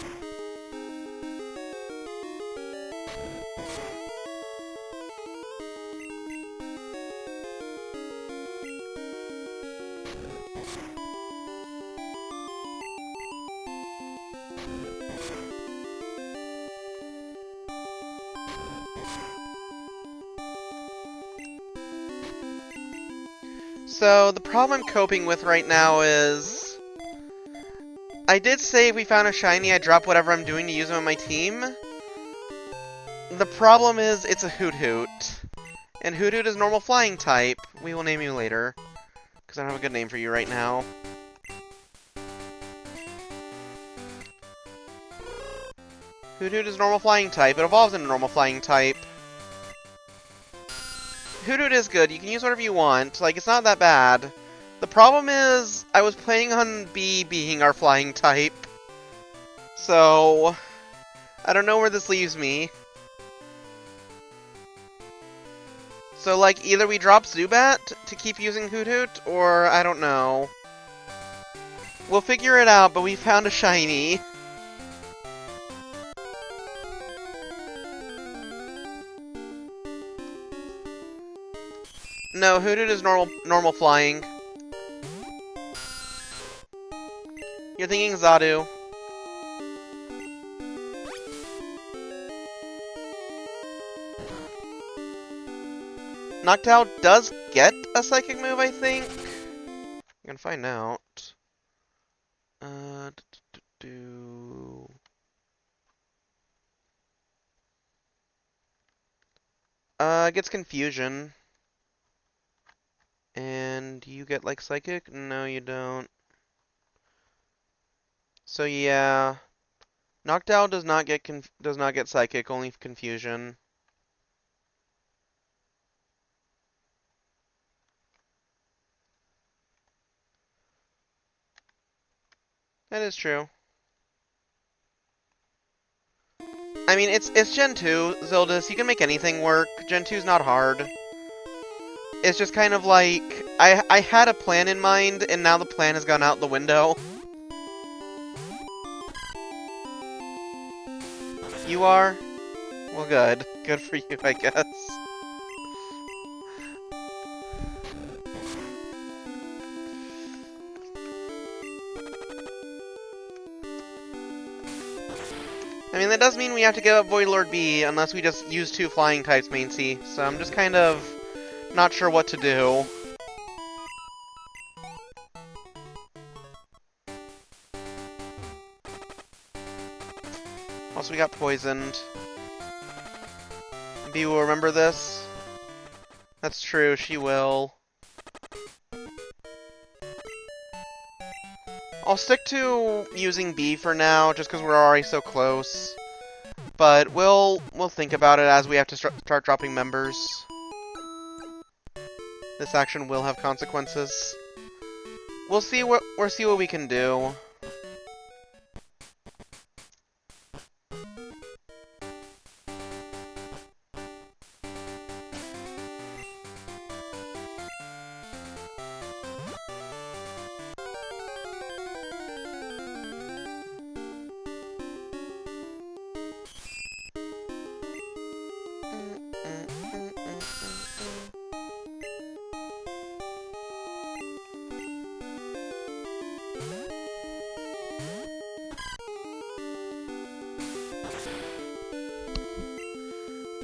So, the problem I'm coping with right now is... I did say if we found a shiny, I'd drop whatever I'm doing to use them on my team. The problem is, it's a Hoot Hoot. And Hoot Hoot is normal flying type. We will name you later. Because I don't have a good name for you right now. Hoot Hoot is normal flying type. It evolves into normal flying type. Hoot Hoot is good. You can use whatever you want. Like, it's not that bad. The problem is, I was planning on B being our flying type. So, I don't know where this leaves me. So, like, either we drop Zubat to keep using Hoot Hoot, or I don't know. We'll figure it out, but we found a shiny. No, Hoot Hoot is normal flying. You're thinking Zadu. Noctowl does get a psychic move, I think. I'm gonna find out. Gets confusion. And you get, like, psychic? No, you don't. So yeah, Noctowl does not get psychic, only confusion. That is true. I mean, it's Gen 2, Zildus. You can make anything work. Gen 2's not hard. It's just kind of like, I had a plan in mind, and now the plan has gone out the window. You are? Well, good. Good for you, I guess. mean, that does mean we have to give up Voidlord B unless we just use 2 flying types main C, so I'm just kind of not sure what to do. Also, we got poisoned. B will remember this. That's true, she will. I'll stick to using B for now, just because we're already so close. But we'll think about it as we have to start dropping members. This action will have consequences. We'll see what we can do.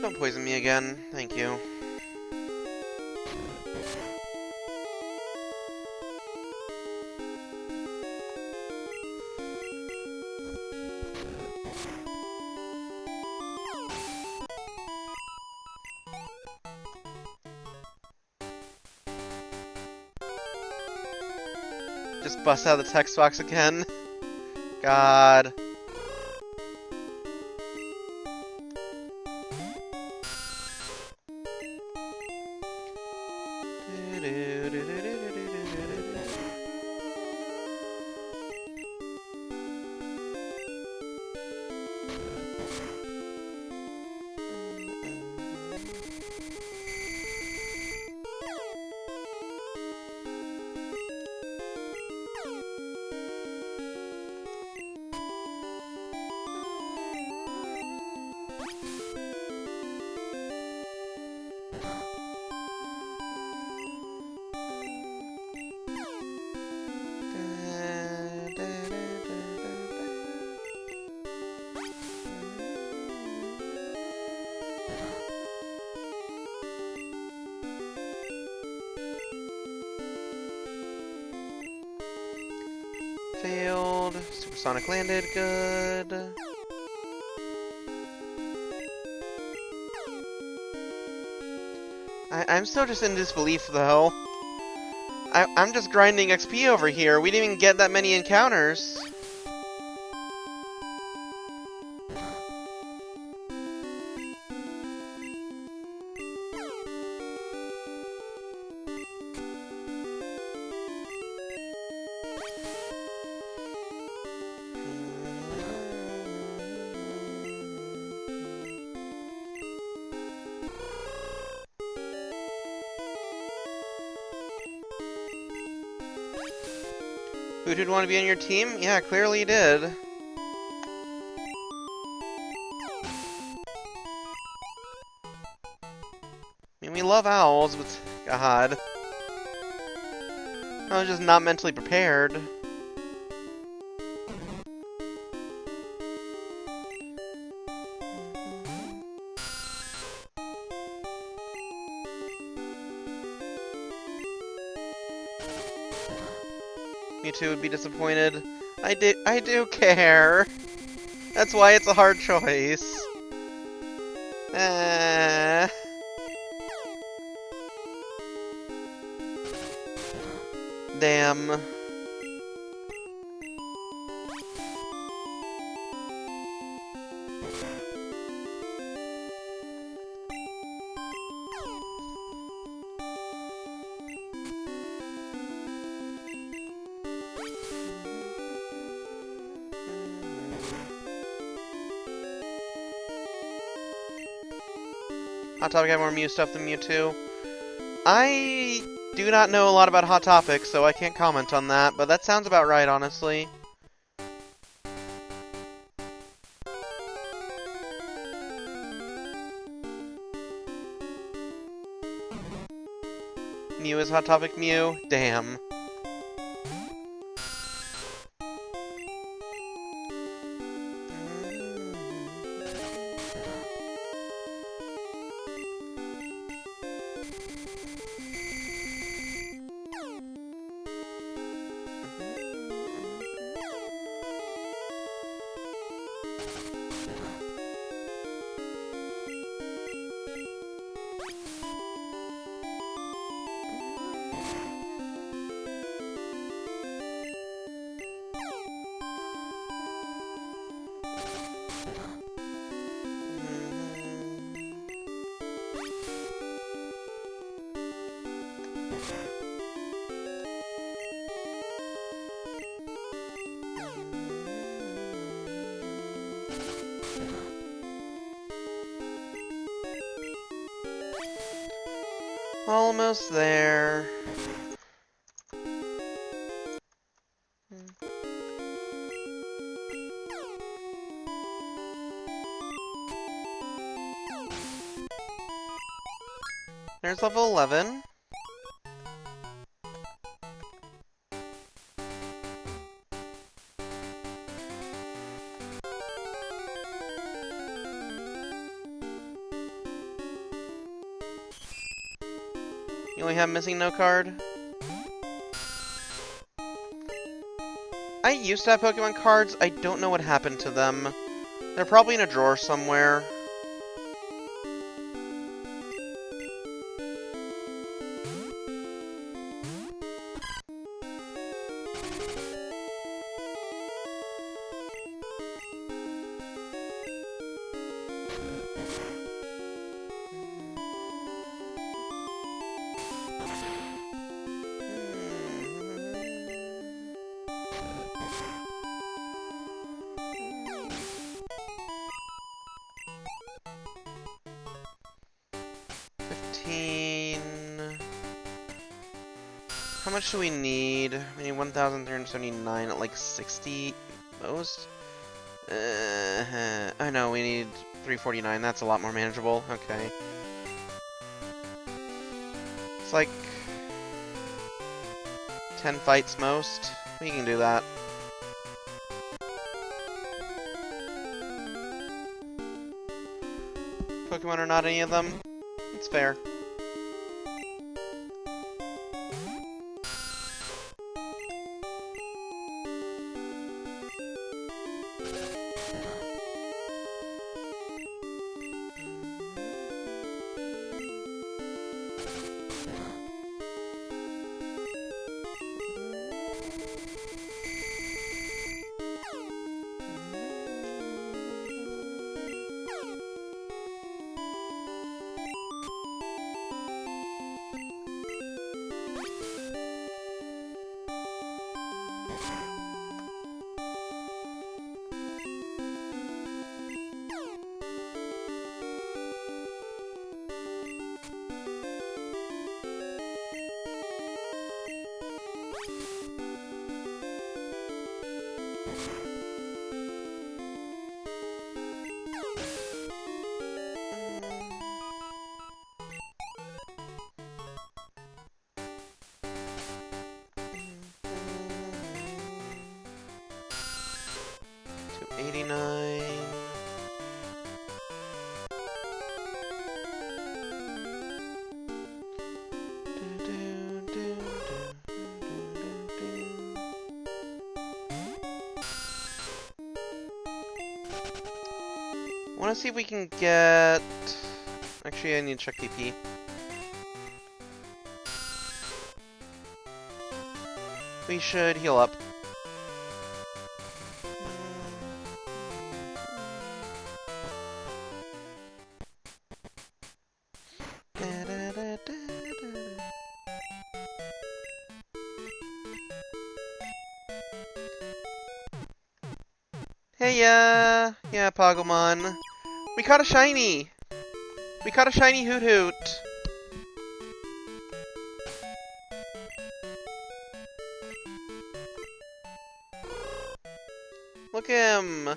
Don't poison me again. Thank you. Just bust out the text box again. God. Failed. Supersonic landed. Good. I'm still just in disbelief, though. I'm just grinding XP over here. We didn't even get that many encounters. Who did want to be on your team? Yeah, clearly you did. I mean, we love owls, but God. I was just not mentally prepared. Mewtwo would be disappointed. I do care. That's why it's a hard choice. Damn. Hot Topic had more Mew stuff than Mewtwo. I do not know a lot about Hot Topic, so I can't comment on that, but that sounds about right, honestly. Mew is Hot Topic Mew? Damn. Almost there. There's level 11. You only have missing no card? I used to have Pokemon cards. I don't know what happened to them. They're probably in a drawer somewhere. How much do we need? We need 1,379 at like 60 most? I know, we need 349. That's a lot more manageable. Okay. It's like 10 fights most. We can do that. Pokemon are not any of them. It's fair. I want to see if we can get... Actually, I need to check PP. We should heal up. Hey, yeah, Pokemon. We caught a shiny! We caught a shiny Hoot Hoot! Look him!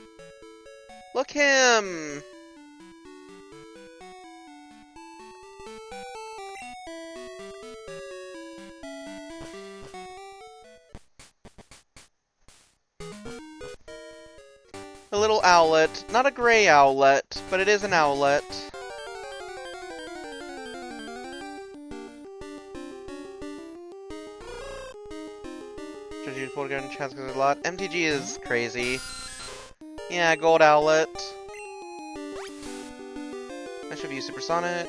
Look him! A little owlet. Not a gray owlet, but it is an owlet. Full gun chance a lot. MTG is crazy. Yeah, gold owlet. I should have used Supersonic.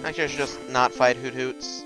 Actually, I should just not fight Hoot Hoots.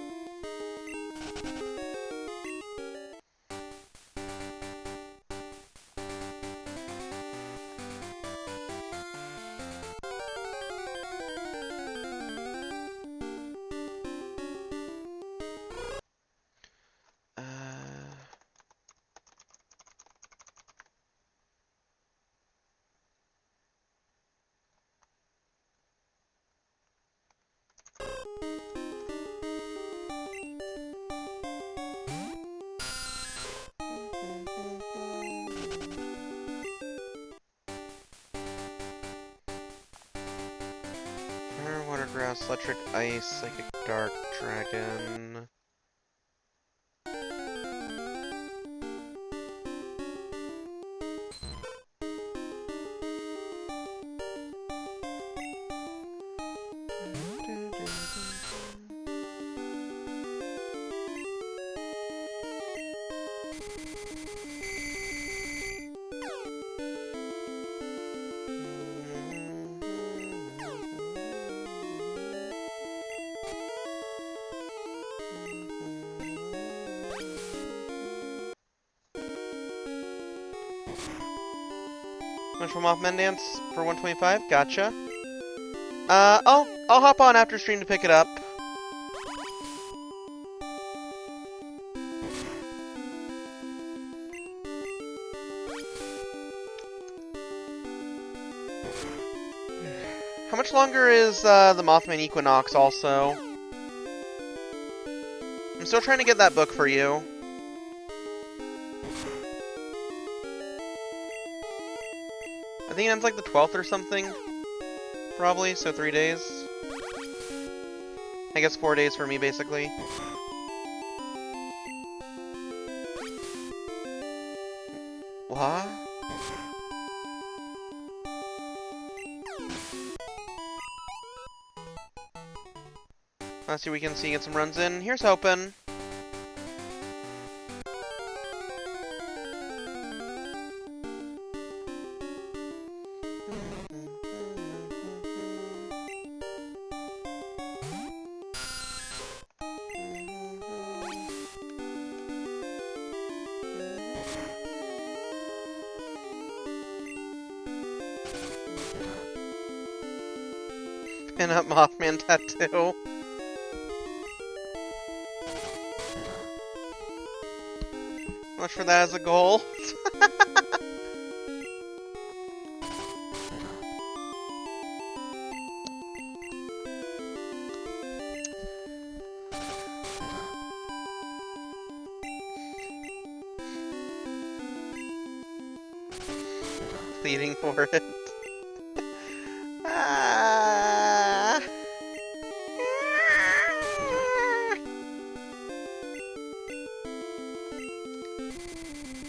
Grass, Electric, Ice, Psychic, Dark, Dragon. Mushroom Mothman Dance for 125. Gotcha. I'll hop on after stream to pick it up. How much longer is the Mothman Equinox also? I'm still trying to get that book for you. I think it ends like the 12th or something. Probably, so 3 days. I guess 4 days for me, basically. What? Let's see, we can see get some runs in. Here's hoping. Pin up Mothman tattoo. Much for that as a goal. Pleading for it.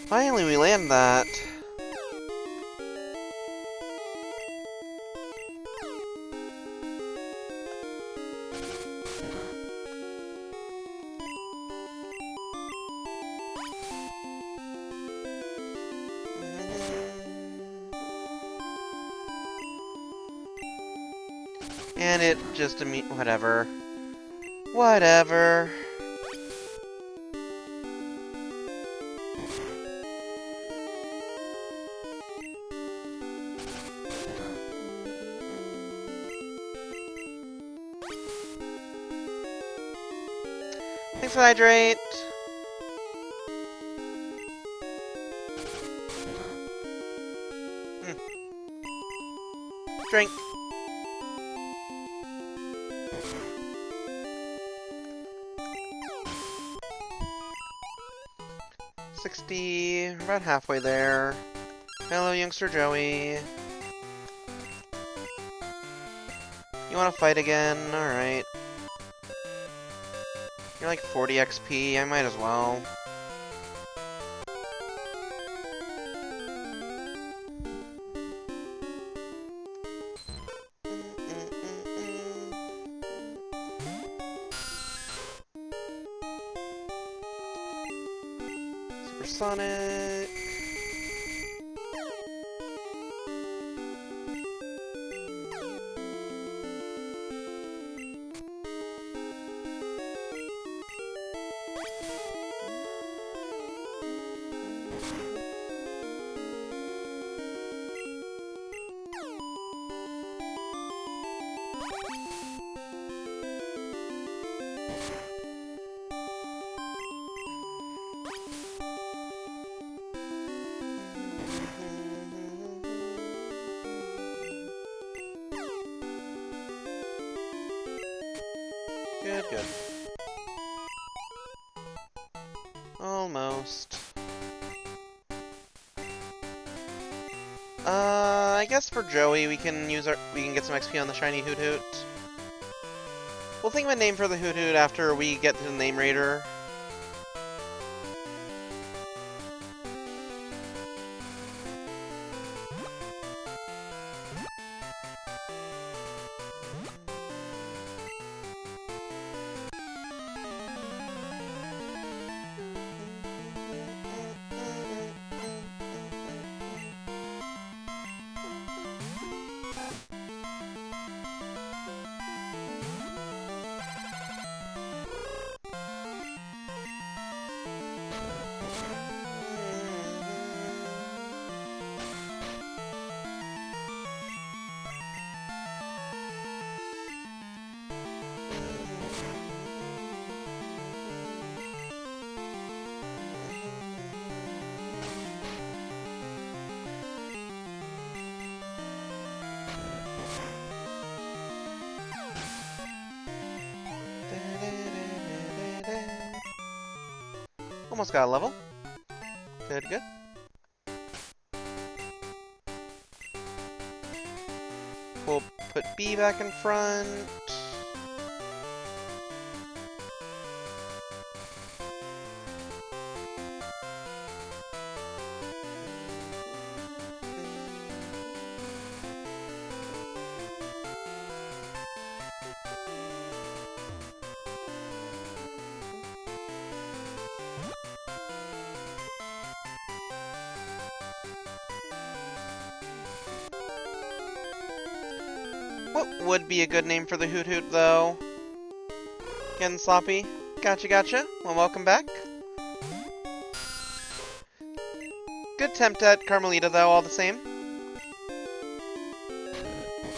Finally, we land that. And it just whatever. Whatever. Thanks for hydrate. Drink. $60, about halfway there. Hello, youngster Joey. You wanna fight again? Alright. You're like 40 XP, I might as well. Supersonic. Good, good. Almost. I guess for Joey we can get some XP on the shiny Hoot Hoot. We'll think of a name for the Hoot Hoot after we get to the name raider. Almost got a level. Good, good. We'll put B back in front. What would be a good name for the Hoot Hoot, though? Getting sloppy? Gotcha, gotcha. Well, welcome back. Good attempt at Carmelita, though, all the same.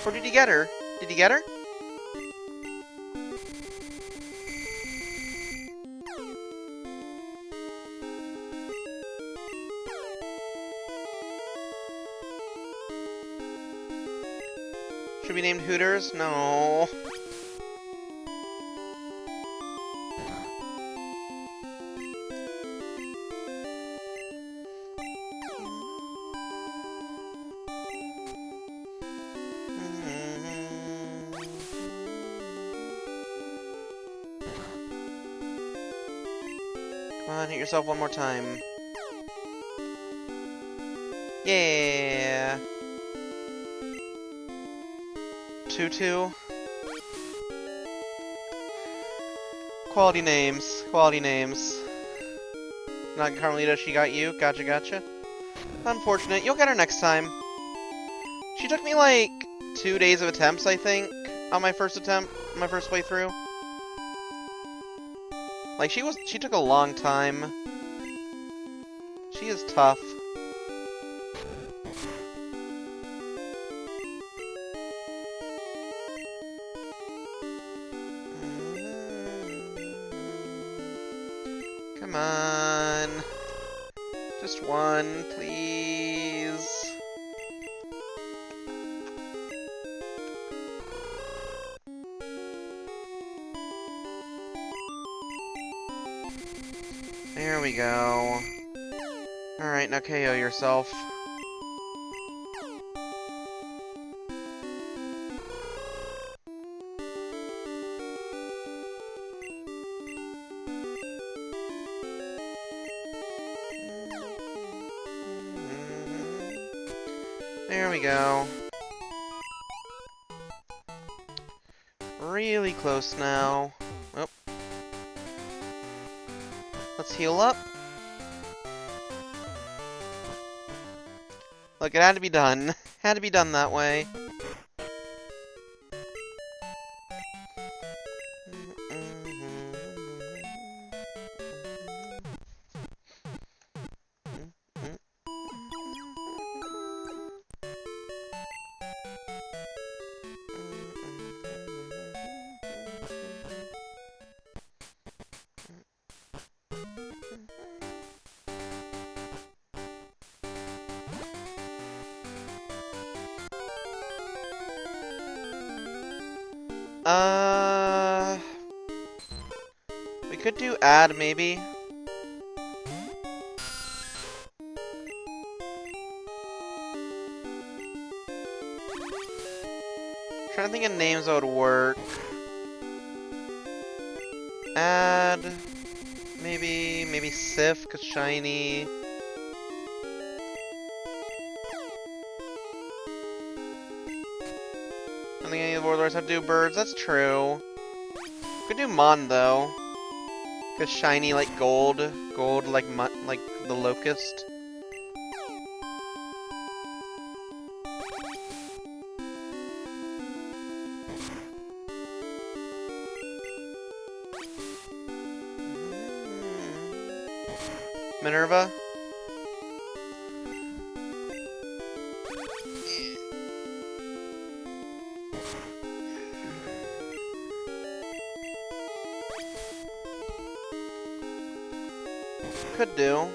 Or did he get her? Did he get her? Should be named Hooters? No. Come on, hit yourself one more time. Yeah. Tutu. Quality names. Quality names. Not Carmelita, she got you. Gotcha, gotcha. Unfortunate. You'll get her next time. She took me like 2 days of attempts, I think, on my first attempt, my first playthrough. Like, she took a long time. She is tough. Come on. Just one, please. There we go. Alright, now KO yourself. There we go. Really close now. Oh. Let's heal up. Look, it had to be done. Had to be done that way. We could do add, maybe. Trying to think of names that would work. add maybe Sif, cause shiny. I don't think any of the warlords have to do birds. That's true. Could do Mon though, cause shiny like gold like the locust. Minerva? Could do.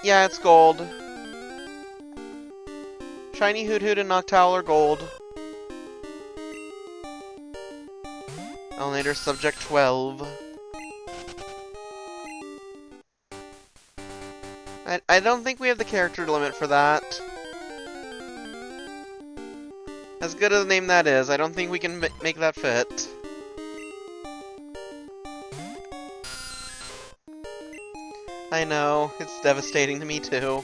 Yeah, it's gold. Shiny Hoot and Noctowl are gold. Elnator subject 12. I don't think we have the character limit for that. As good a name that is, I don't think we can make that fit. I know, it's devastating to me too.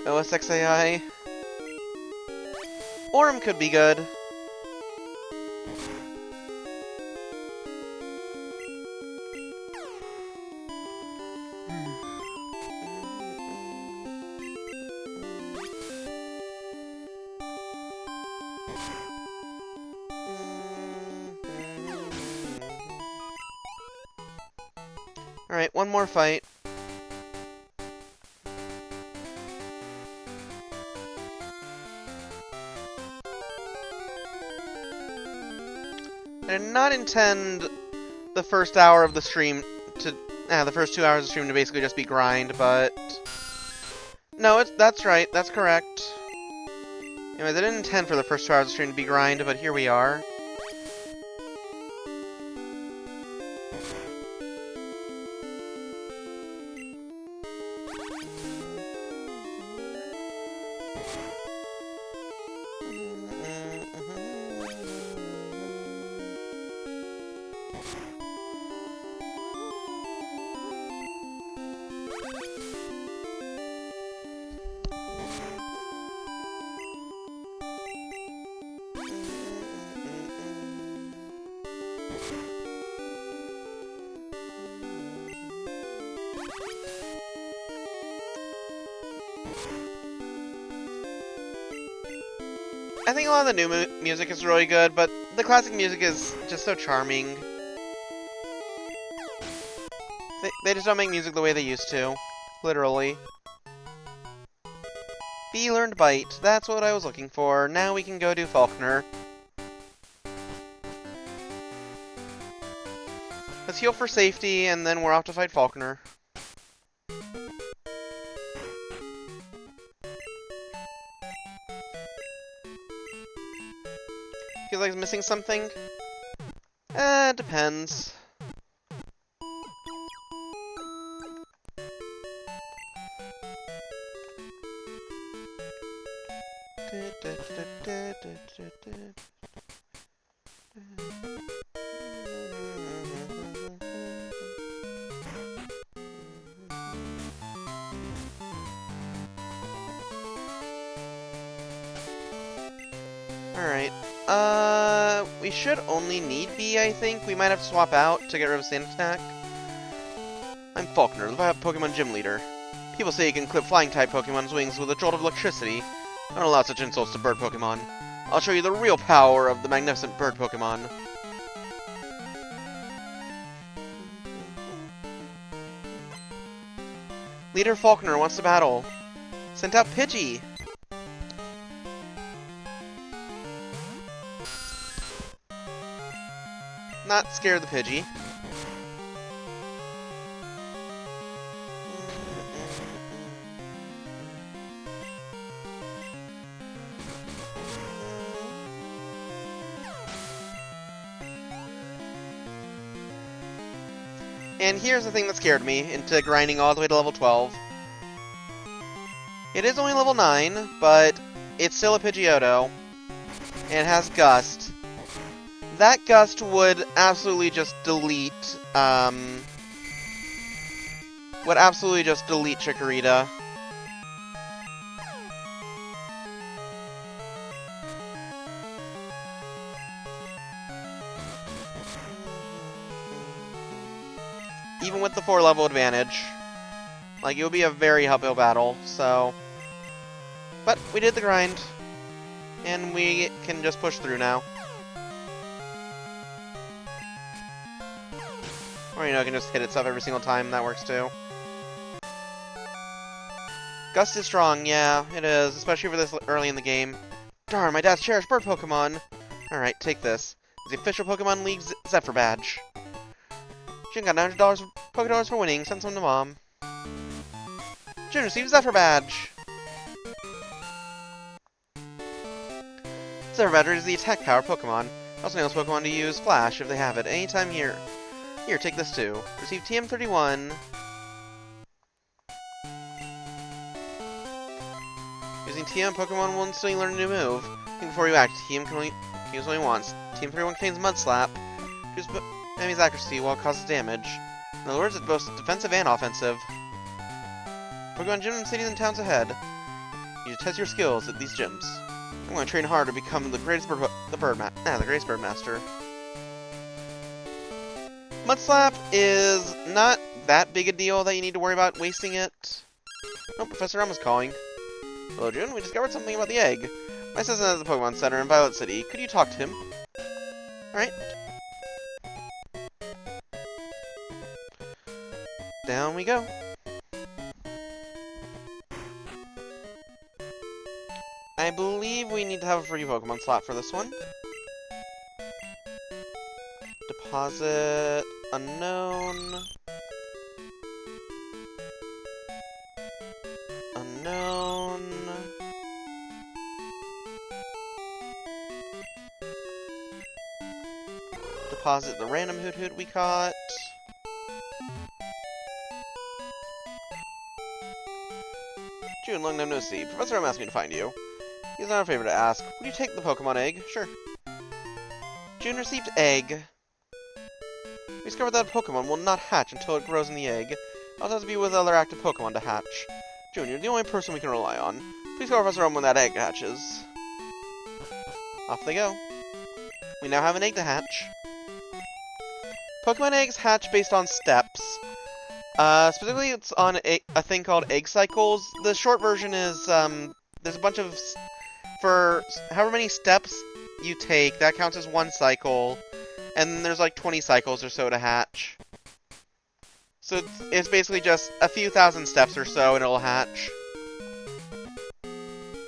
OSXAI. Orm could be good. Alright, one more fight. I did not intend the first hour of the stream to... the first 2 hours of the stream to basically just be grind, but... No, that's right, that's correct. Anyways, I didn't intend for the first 2 hours of the stream to be grind, but here we are. I think a lot of the new music is really good, but the classic music is just so charming. They just don't make music the way they used to. Literally. Bee learned Bite. That's what I was looking for. Now we can go do Faulkner. Let's heal for safety, and then we're off to fight Faulkner. Feel like I'm missing something? Depends. Alright. We should only need B, I think. We might have to swap out to get rid of Sand Attack. I'm Faulkner, the Pokemon Gym Leader. People say you can clip flying-type Pokemon's wings with a jolt of electricity. Don't allow such insults to bird Pokemon. I'll show you the real power of the magnificent bird Pokemon. Leader Faulkner wants to battle. Sent out Pidgey! not scare the Pidgey. And here's the thing that scared me into grinding all the way to level 12. It is only level 9, but it's still a Pidgeotto, and it has Gust. That Gust would absolutely just delete, Chikorita. Even with the 4-level advantage. Like, it would be a very uphill battle, so... But we did the grind, and we can just push through now. Or, you know, I can just hit itself every single time, that works too. Gust is strong, yeah, it is, especially for this early in the game. Darn, my dad's cherished bird Pokemon! Alright, take this. It's the official Pokemon League's Zephyr badge. June got $900 Pokédollars for winning, send some to Mom. June received Zephyr badge! Zephyr badge is the attack power Pokemon. Also enables Pokemon to use Flash if they have it anytime here. Here, take this too. Receive TM31. Using TM, Pokemon will instantly learn a new move. Think before you act, TM can only use only once. TM31 contains Mud Slap. Choose enemy's accuracy while it causes damage. In other words, it boasts defensive and offensive. Pokemon gym cities and towns ahead. You test your skills at these gyms. I'm going to train hard to become the greatest the greatest bird master. Mud Slap is not that big a deal that you need to worry about wasting it. Oh, Professor Rama's calling. Hello, June. We discovered something about the egg. My cousin is at the Pokemon Center in Violet City. Could you talk to him? Alright. Down we go. I believe we need to have a free Pokemon slot for this one. Deposit unknown. Unknown. Deposit the random Hoot we caught. June, long time no see. Professor M asked me to find you. He's not a favor to ask. Would you take the Pokemon egg? Sure. June received egg. We discovered that a Pokemon will not hatch until it grows in the egg. It also has to be with other active Pokemon to hatch. June, you're the only person we can rely on. Please call Professor M when that egg hatches. Off they go. We now have an egg to hatch. Pokemon eggs hatch based on steps. Specifically, it's on a thing called egg cycles. The short version is, there's a bunch of... For however many steps you take, that counts as one cycle. And then there's like 20 cycles or so to hatch. So it's basically just a few thousand steps or so and it'll hatch.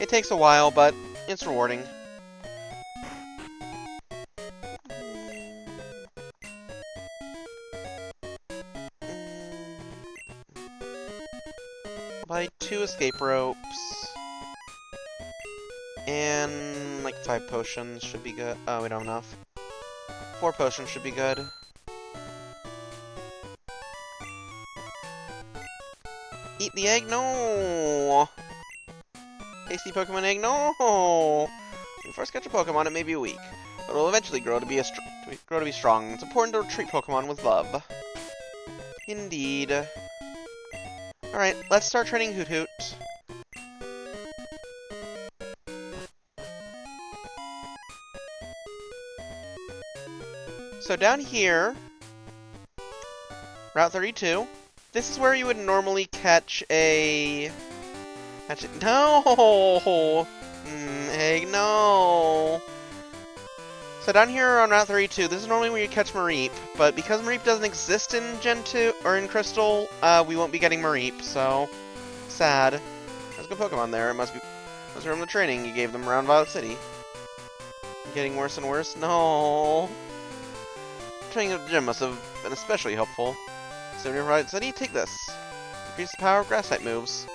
It takes a while, but it's rewarding. Buy 2 escape ropes. And like 5 potions should be good. Oh, we don't have enough. 4 potions should be good. Eat the egg? No! Tasty Pokemon egg? No! When you first catch a Pokemon, it may be weak, but it will eventually grow to be strong. It's important to treat Pokemon with love. Indeed. Alright, let's start training Hoot. So down here, Route 32, this is where you would normally catch a... No! Egg, no! So down here on Route 32, this is normally where you catch Mareep, but because Mareep doesn't exist in Gen 2, or in Crystal, we won't be getting Mareep, so... Sad. There's a good Pokemon there, it must be from the training you gave them around Violet City. Getting worse and worse? No! training at the gym must have been especially helpful. So nearby, so take this. Increase the power of grass type moves.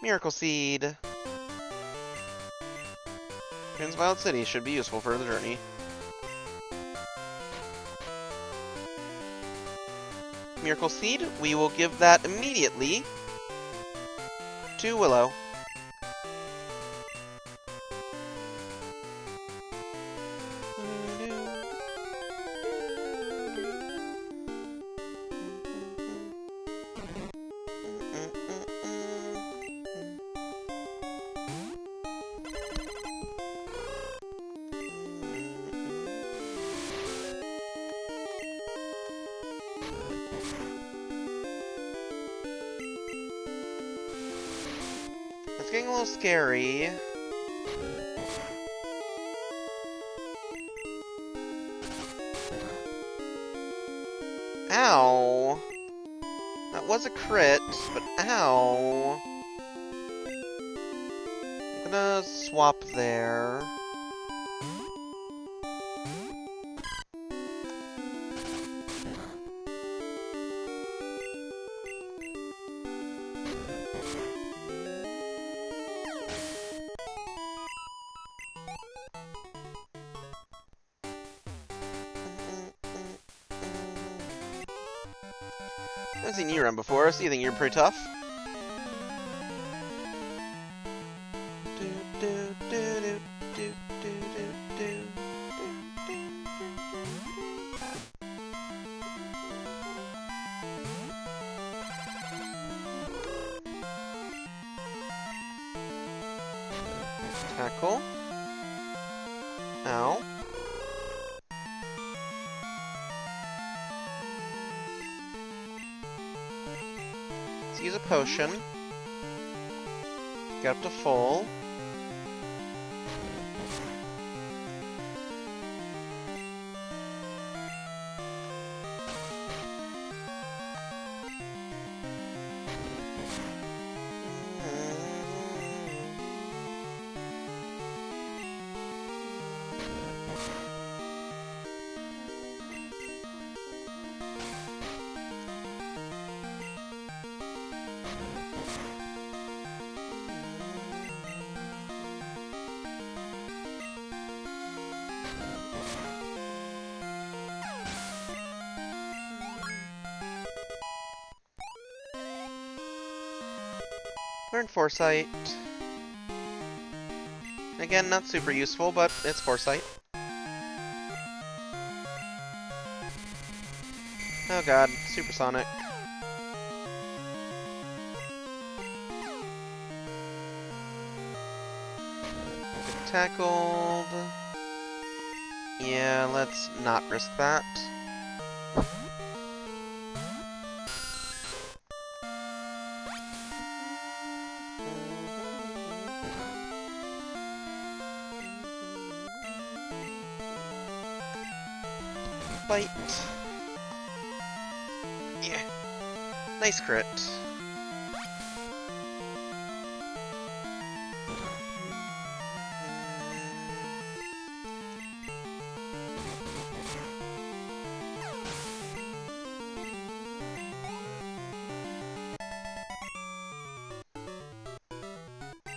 Miracle Seed. Prince Wild City should be useful for the journey. Miracle Seed, we will give that immediately to Willow. It's getting a little scary. Ow! That was a crit, but ow! I'm gonna swap there. I've seen you run before, so you think you're pretty tough. Tackle. Ow. Let's use a potion. Get up to full. Learn Foresight. Again, not super useful, but it's Foresight. Oh god, Supersonic. Get tackled. Yeah, let's not risk that. Bite. Yeah. Nice crit.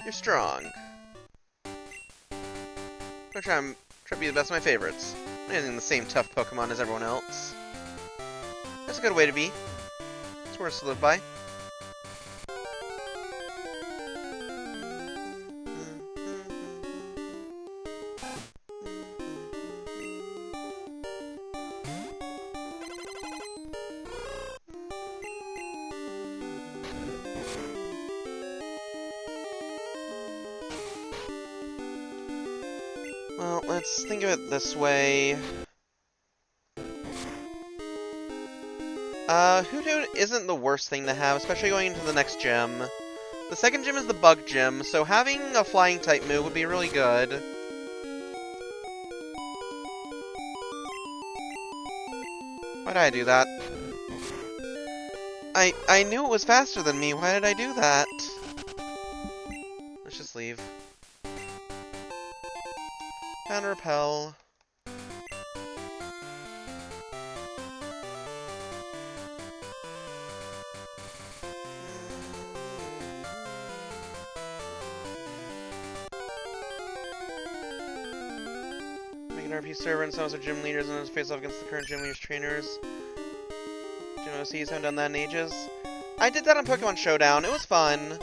You're strong. I'll try to be the best of my favorites. I'm using the same tough Pokemon as everyone else. That's a good way to be. It's worth to live by. Well, let's think of it this way. Hoothoot isn't the worst thing to have, especially going into the next gym. The second gym is the Bug Gym, so having a flying type move would be really good. Why did I do that? I knew it was faster than me, why did I do that? Let's just leave. Counter repel. RP server and some of our gym leaders and face off against the current gym leaders trainers. Gym OCs, haven't done that in ages. I did that on Pokemon Showdown. It was fun.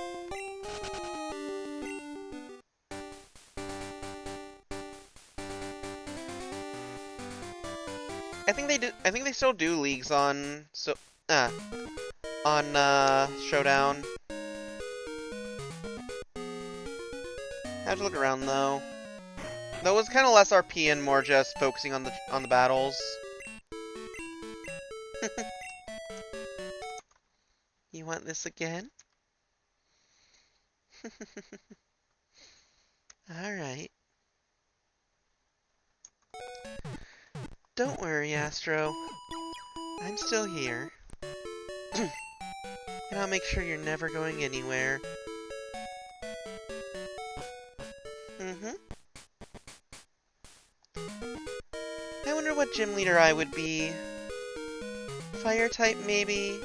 I think they do. I think they still do leagues on Showdown. I have to look around though. That was kind of less RP and more just focusing on the battles. You want this again? Alright. Don't worry, Astro. I'm still here. And I'll make sure you're never going anywhere. I wonder what gym leader I would be. Fire type, maybe?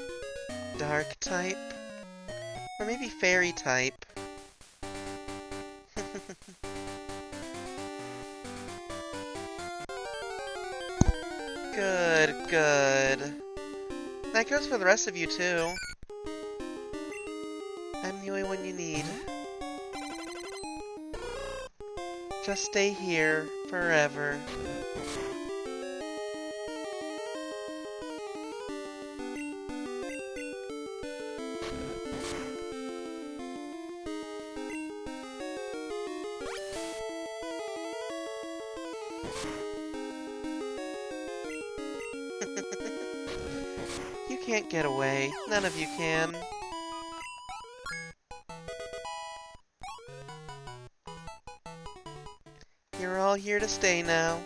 Dark type? Or maybe fairy type? Good, good. That goes for the rest of you, too. I'm the only one you need. Just stay here forever. You can't get away. None of you can. You're all here to stay now.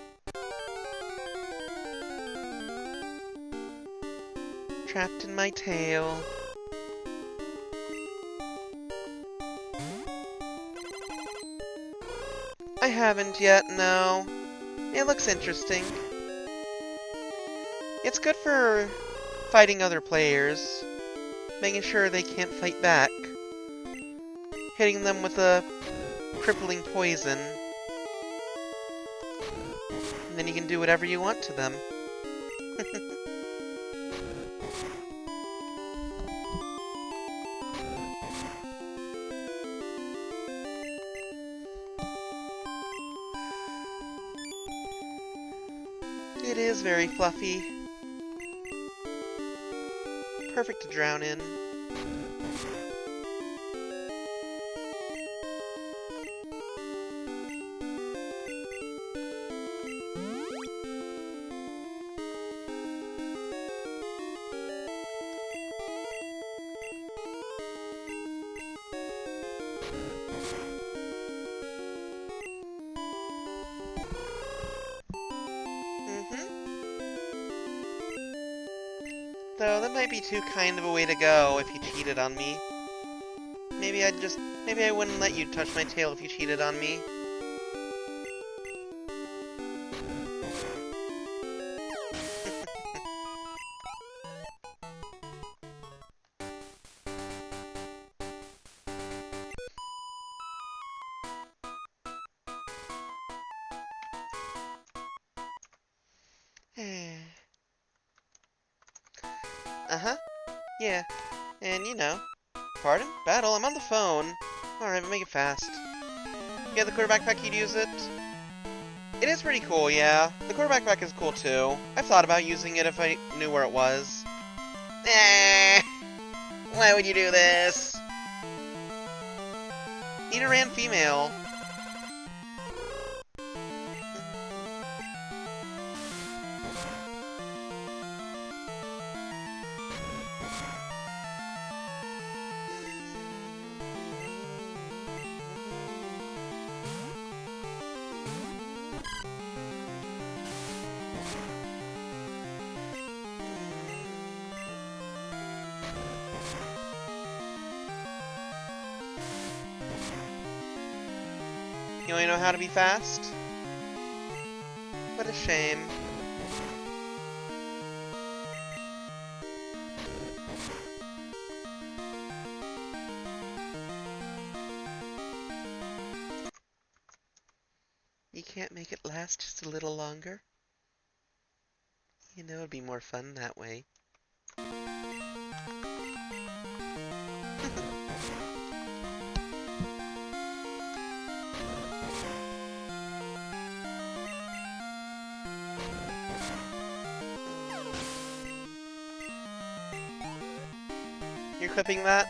Trapped in my tail. I haven't yet, no. It looks interesting. It's good for fighting other players, making sure they can't fight back, hitting them with a crippling poison, and then you can do whatever you want to them. It is very fluffy. Perfect to drown in. Though that might be too kind of a way to go if you cheated on me. Maybe I wouldn't let you touch my tail if you cheated on me. Uh-huh. Yeah. And you know. Pardon? Battle? I'm on the phone. Alright, but make it fast. Yeah, the quarterback pack, you'd use it? It is pretty cool, yeah. The quarterback pack is cool, too. I've thought about using it if I knew where it was. Eh! Why would you do this? Nidoran female. You only know how to be fast? What a shame. You can't make it last just a little longer? You know, it'd be more fun that way. You're clipping that?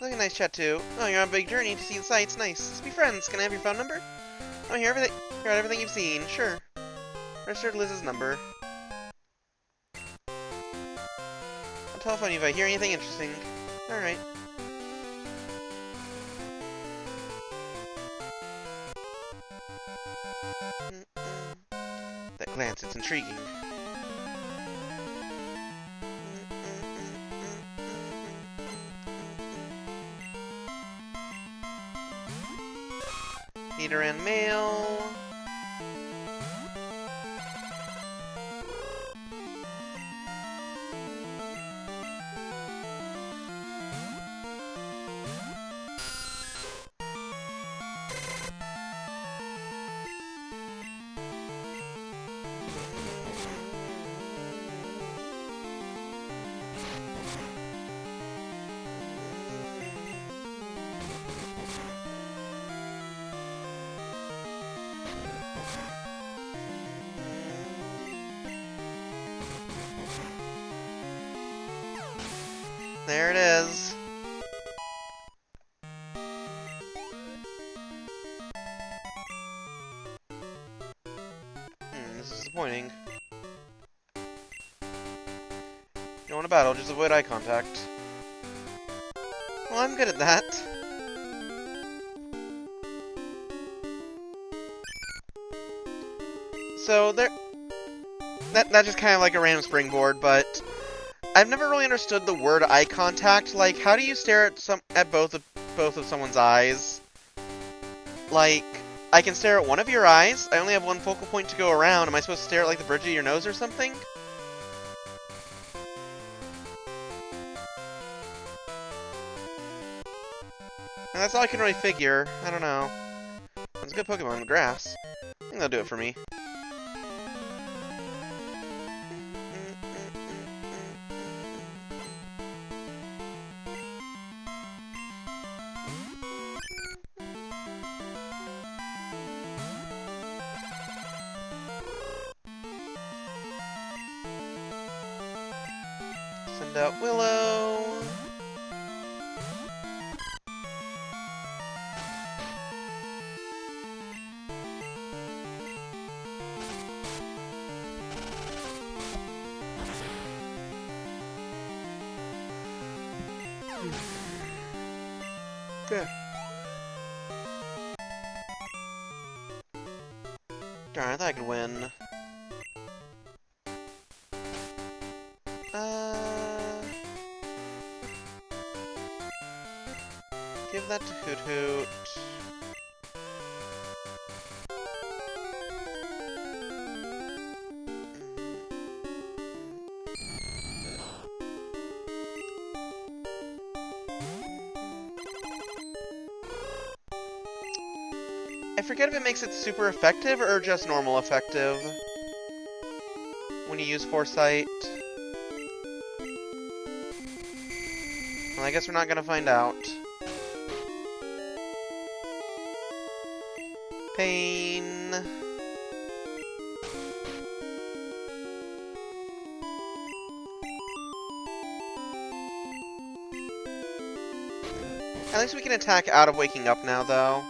Look, a nice chat too. Oh, you're on a big journey to see the sights. Nice. Let's be friends. Can I have your phone number? Oh, hear everything you've seen. Sure. Registered Liz's number. I'll telephone you if I hear anything interesting. Alright. That glance, it's intriguing. Meter and mail. There it is. This is disappointing. You don't want to battle, just avoid eye contact. Well, I'm good at that. So there, that's just kind of like a random springboard, but I've never really understood the word eye contact. Like, how do you stare at both of someone's eyes? Like, I can stare at one of your eyes. I only have one focal point to go around. Am I supposed to stare at like the bridge of your nose or something? And that's all I can really figure. I don't know. That's a good Pokemon, the grass. I think that'll do it for me. Send out Willow. Yeah. Darn, I thought I could win. Give that to Hoot Hoot. I forget if it makes it super effective or just normal effective when you use Foresight. Well, I guess we're not gonna find out. Pain. At least we can attack out of waking up now, though.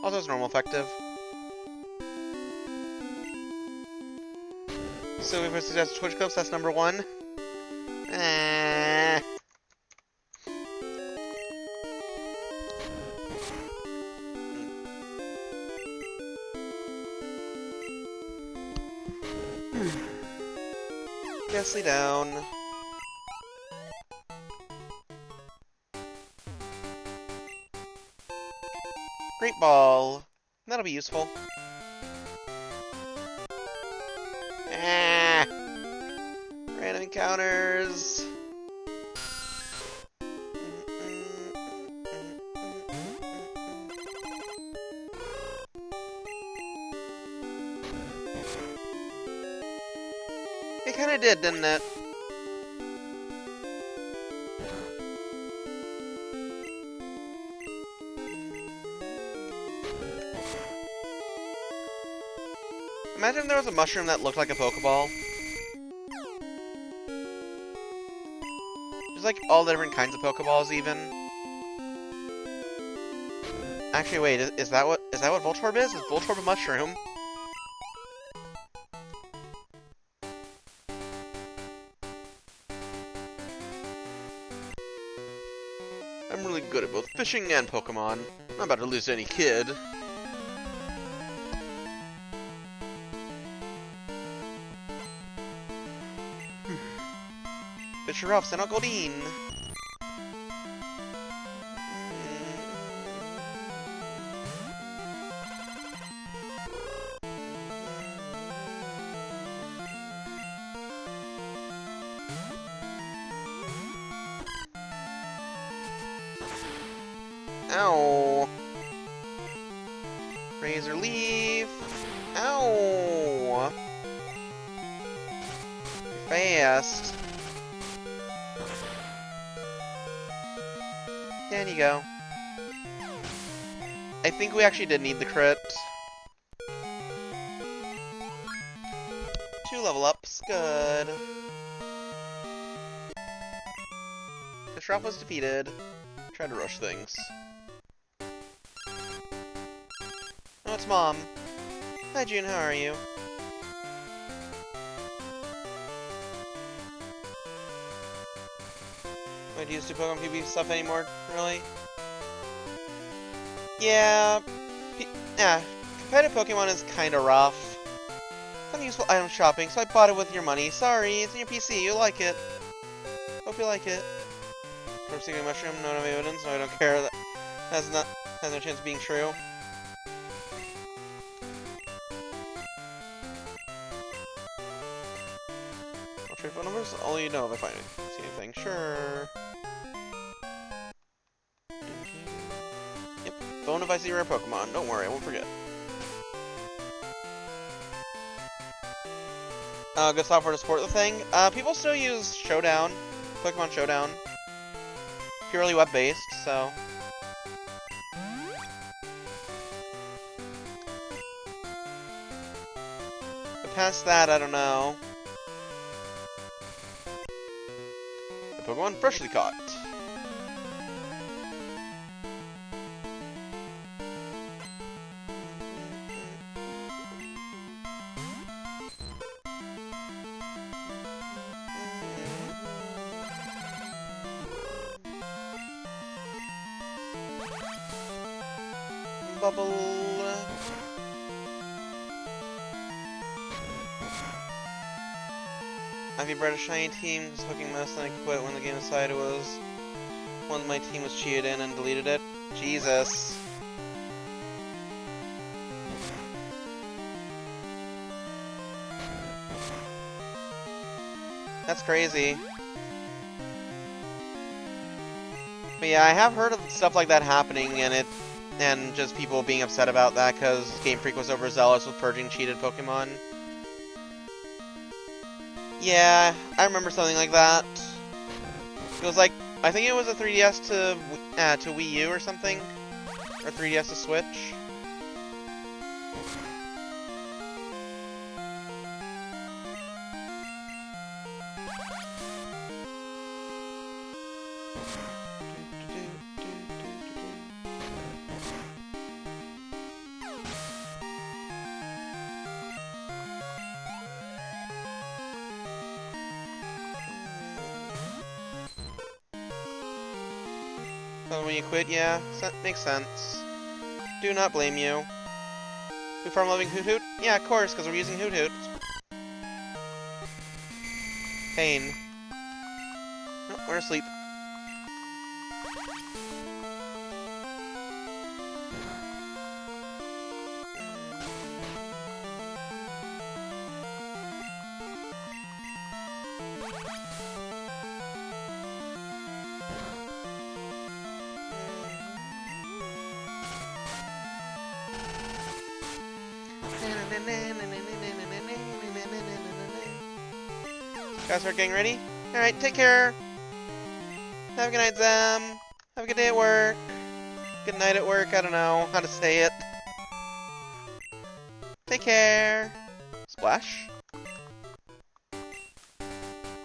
Also, it's normal effective. So we suggest Twitch clips, that's number 1. Ghastly down. Great ball. That'll be useful. Random encounters. kinda did, didn't it? Imagine if there was a mushroom that looked like a Pokeball. There's like all the different kinds of Pokeballs, even. Actually, wait, is that what Voltorb is? Is Voltorb a mushroom? I'm really good at both fishing and Pokemon. I'm not about to lose to any kid. Fisher off, Sen Goldeen. Ow. Razor Leaf. Ow. You're fast. There you go. I think we actually did need the crit. 2 level ups, good. Fishrop was defeated. Tried to rush things. Oh, it's Mom. Hi, June, how are you? Wait, do you use Pokemon PvP stuff anymore? Really? Yeah. Competitive Pokemon is kinda rough. Some useful item shopping, so I bought it with your money. Sorry, it's in your PC, you like it. Hope you like it. From Secret Mushroom, no evidence, no I don't care. That has no chance of being true. I'll trade phone numbers, all you know if I find it. See anything? Sure. Yep. Phone if I see a rare Pokemon. Don't worry, I won't forget. Good software to support the thing. People still use Showdown, Pokemon Showdown. Purely web-based, so. But past that, I don't know. The Pokemon freshly caught. Bubble. Ivy bred a shiny team, was hooking most, and I quit when the game decided it was one my team was cheated in and deleted it. Jesus. That's crazy. But yeah, I have heard of stuff like that happening, and just people being upset about that because Game Freak was overzealous with purging cheated Pokemon. Yeah, I remember something like that. It was like, I think it was a 3DS to Wii U or something, or 3DS to Switch. Oh, when you quit, yeah, makes sense. Do not blame you. We farm loving Hoot Hoot? Yeah, of course, because we're using Hoot Hoot. Pain. Oh, we're asleep. Guys, start getting ready? Alright, take care! Have a good night, Zem! Have a good day at work! Good night at work, I don't know how to say it. Take care! Splash?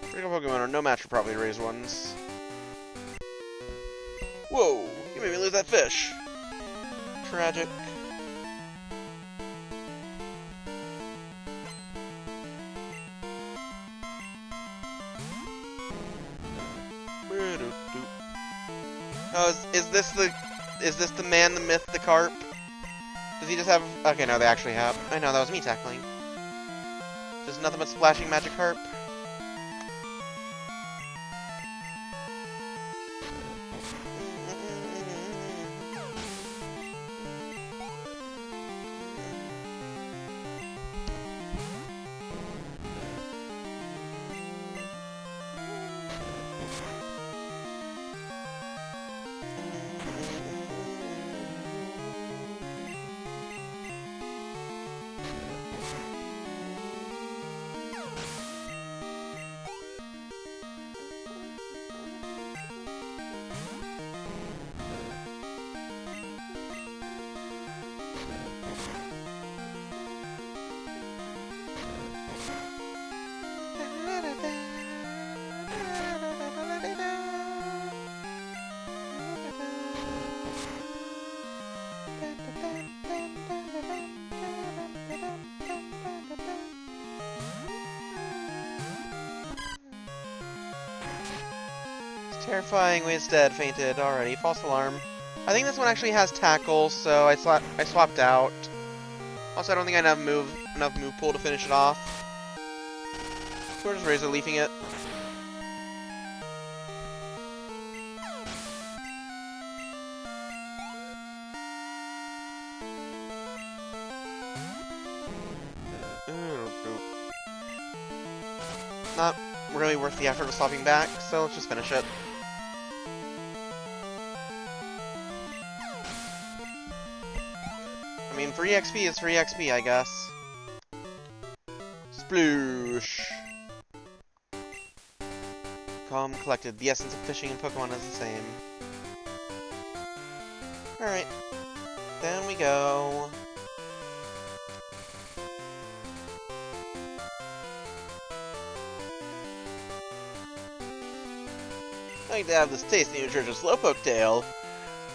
Critical Pokemon are no match for properly raised ones. Whoa! You made me lose that fish! Tragic. Oh, is this the man, the myth, the carp? Does he just have... Okay, no, they actually have... I know, that was me tackling. Just nothing but splashing magic harp. Terrifying, Wiz dead, fainted already. False alarm. I think this one actually has tackle, so I swapped out. Also, I don't think I have enough move pool to finish it off. So we're just Razor Leafing it. Not really worth the effort of swapping back, so let's just finish it. I mean, free XP is free XP, I guess. Sploosh! Calm, collected. The essence of fishing and Pokemon is the same. Alright. Down we go. I like to have this tasty nutritious Slowpoke tail.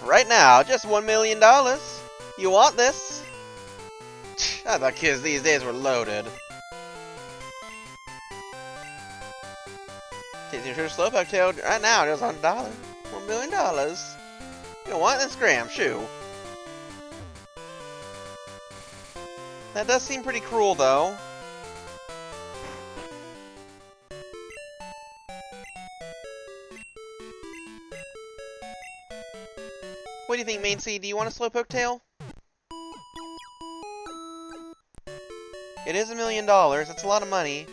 Right now, just $1 million. You want this? I thought kids these days were loaded. Tasty nutritious Slowpoke tail right now, just $100. $1 million. You don't want this, Scram? Shoo. That does seem pretty cruel, though. What do you think, Main C? Do you want a Slowpoke tail? It is $1 million. That's a lot of money.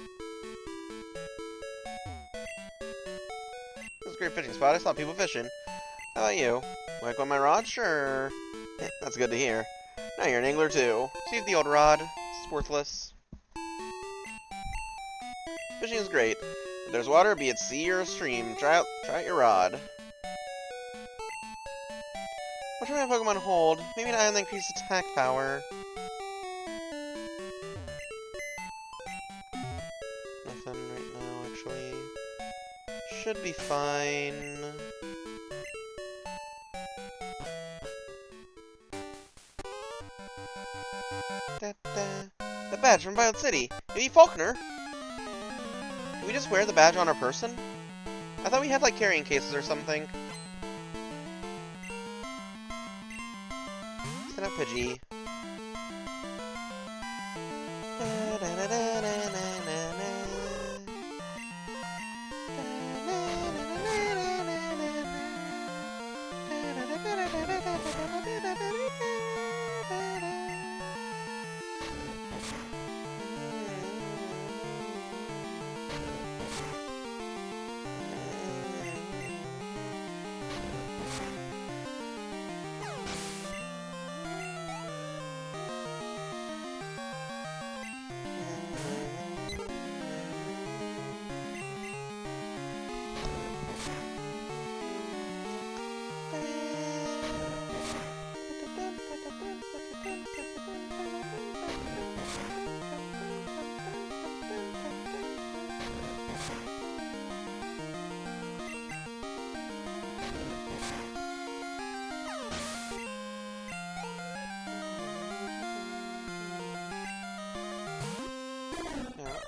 This is a great fishing spot. I saw people fishing. How about you? Like on my rod? Sure. Yeah, that's good to hear. Now you're an angler too. Save the old rod. It's worthless. Fishing is great. If there's water, be it sea or a stream, try out your rod. What should my Pokemon hold? Maybe an item that increases attack power. Nothing right now, actually. Should be fine. The badge from Violet City. Maybe Faulkner? Do we just wear the badge on our person? I thought we had, like, carrying cases or something. Set up Pidgey.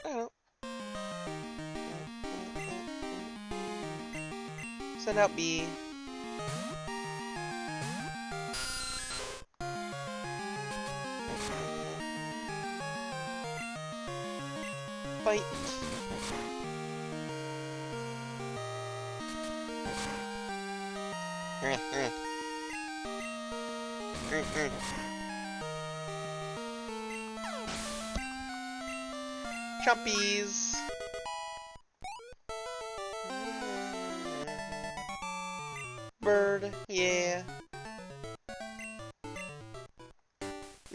Oh. Send out B. Fight. Chompies. Bird, yeah.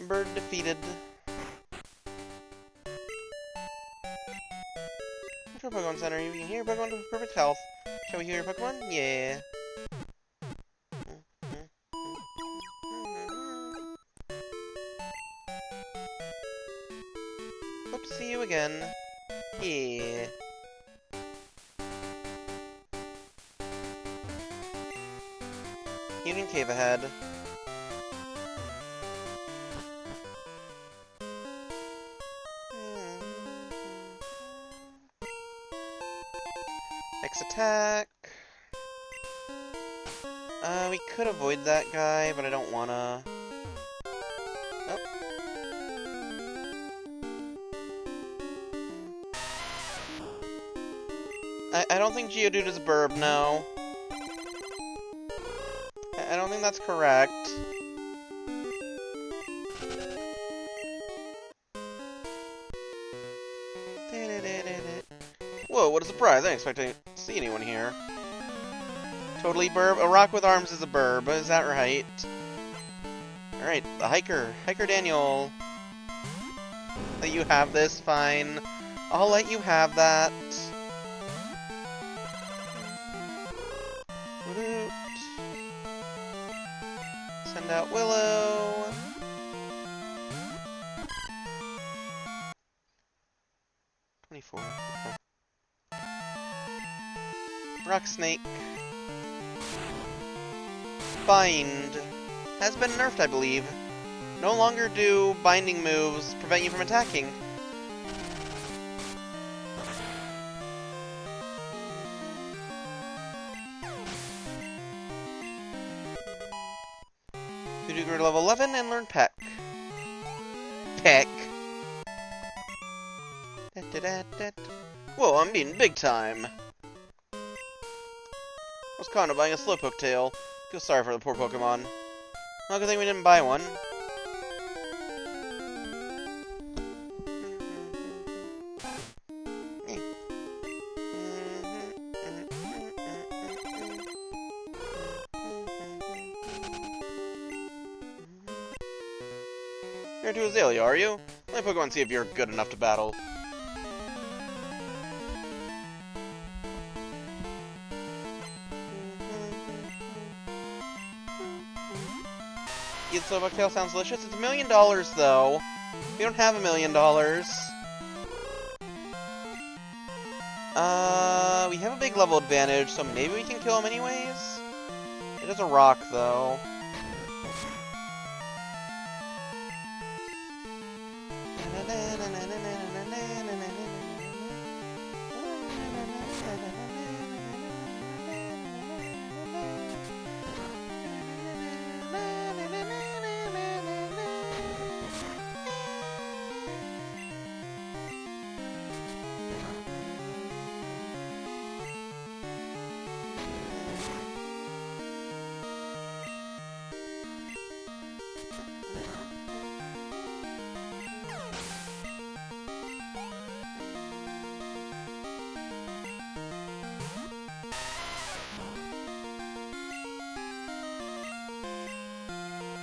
Bird defeated. Intro Pokemon Center, you can hear Pokemon with perfect health. Shall we hear your Pokemon? Yeah. Hope to see you again. Yeah. Union Cave ahead. Next attack. We could avoid that guy, but I don't wanna. Nope. I don't think Geodude is a burb, no. I don't think that's correct. Whoa, what a surprise. I didn't expect to see anyone here. Totally burb. A rock with arms is a burb, is that right? Alright, the hiker. Hiker Daniel. Let you have this, fine. I'll let you have that. Woot. Send out Willow. Okay. Rock Snake. Bind. Has been nerfed, I believe. No longer do binding moves prevent you from attacking. You grew to level 11 and learn Peck. Peck. Whoa, I'm beating big time. I was caught up buying a Slowpoke tail. Feel sorry for the poor Pokemon. Well, good thing we didn't buy one. You're into Azalea, are you? Let me Pokemon see if you're good enough to battle. Eat Slowpoke tail sounds delicious. It's $1 million, though. We don't have $1 million. We have a big level advantage, so maybe we can kill him anyways? It is a rock, though.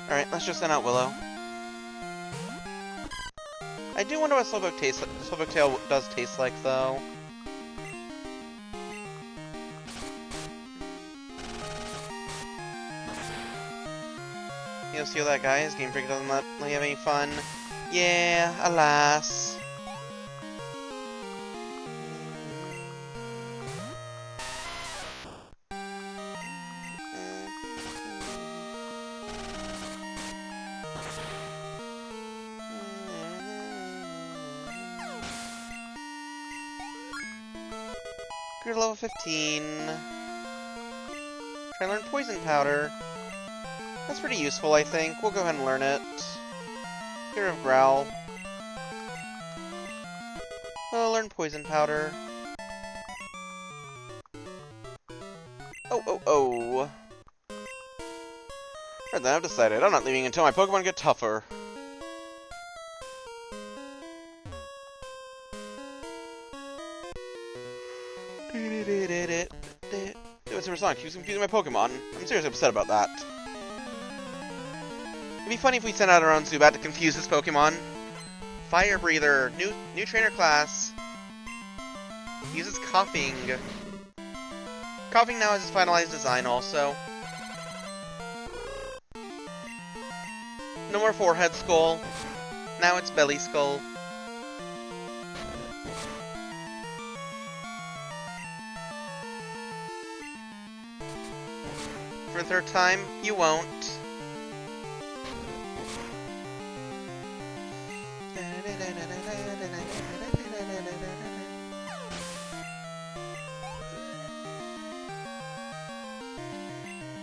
Alright, let's just send out Willow. I do wonder what Slowpoke tail does taste like, though. You know, see that guy? His Game Freak doesn't let me have any fun. Yeah, alas. Grew to level 15. Try to learn Poison Powder. That's pretty useful, I think. We'll go ahead and learn it. Fear of Growl. We'll learn Poison Powder. Oh. Alright then, I've decided. I'm not leaving until my Pokemon get tougher. It's a Sonic. He was confusing my Pokemon. I'm seriously upset about that. It'd be funny if we sent out our own Zubat to confuse his Pokemon. Fire Breather. New trainer class. Uses Coughing. Coughing now has its finalized design also. No more Forehead Skull. Now it's Belly Skull. For the third time, you won't.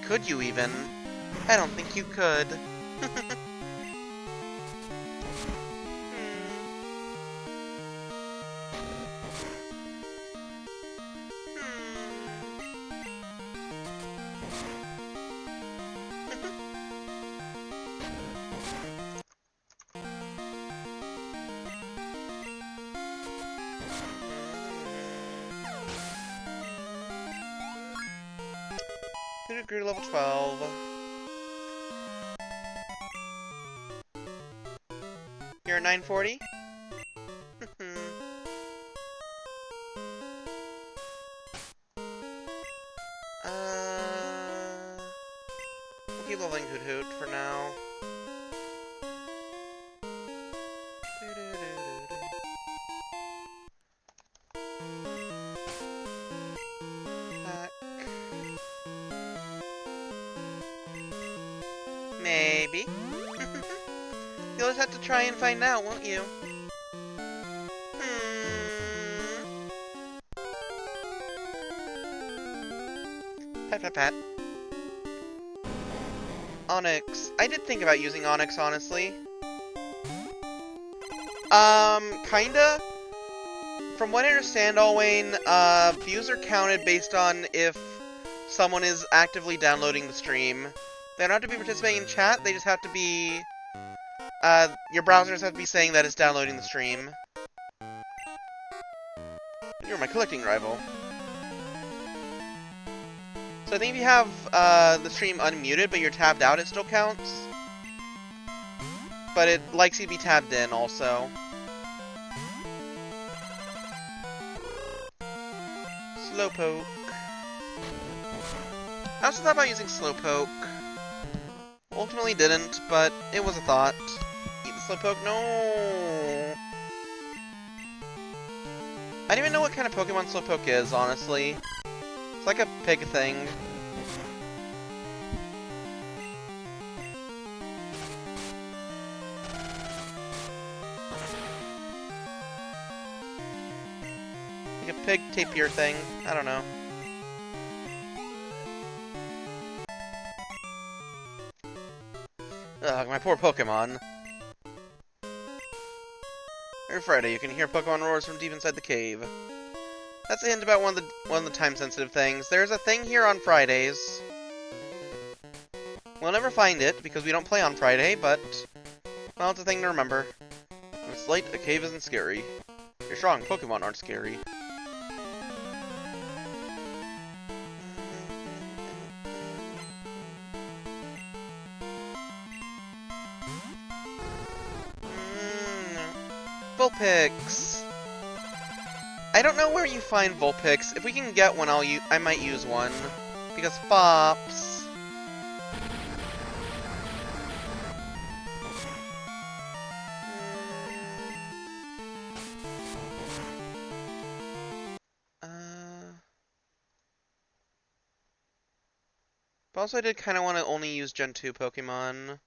Could you even? I don't think you could. Grew to level 12. You're at 940? We'll keep leveling Hoot Hoot for now. Maybe. You'll just have to try and find out, won't you? Pat, pat, pat. Onyx. I did think about using Onyx, honestly. Kinda. From what I understand, Alwayne, views are counted based on if someone is actively downloading the stream. They don't have to be participating in chat, they just have to be... your browsers have to be saying that it's downloading the stream. You're my collecting rival. So I think if you have, the stream unmuted, but you're tabbed out, it still counts. But it likes you to be tabbed in, also. Slowpoke. I also thought about using Slowpoke. Ultimately didn't, but it was a thought. Eat the Slowpoke? No! I don't even know what kind of Pokemon Slowpoke is, honestly. It's like a pig thing. Like a pig tapir thing. I don't know. Ugh, my poor Pokemon. Every Friday, you can hear Pokemon roars from deep inside the cave. That's a hint about one of the time-sensitive things. There's a thing here on Fridays. We'll never find it, because we don't play on Friday, but... well, it's a thing to remember. When it's light, a cave isn't scary. If you're strong, Pokemon aren't scary. Vulpix! I don't know where you find Vulpix. If we can get one, I might use one. Because Fops. But also I did kind of want to only use Gen 2 Pokemon.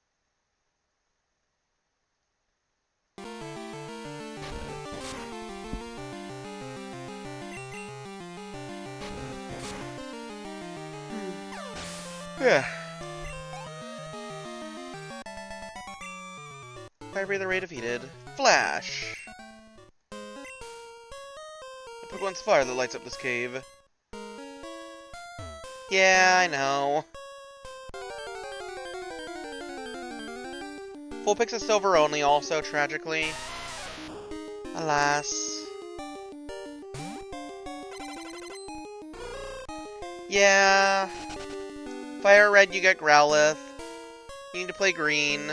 Yeah. Fire Breather Ray defeated. Flash! The Pokemon's fire that lights up this cave. Yeah, I know. Full picks of silver only, also, tragically. Alas. Yeah. Fire red, you get Growlithe. You need to play green.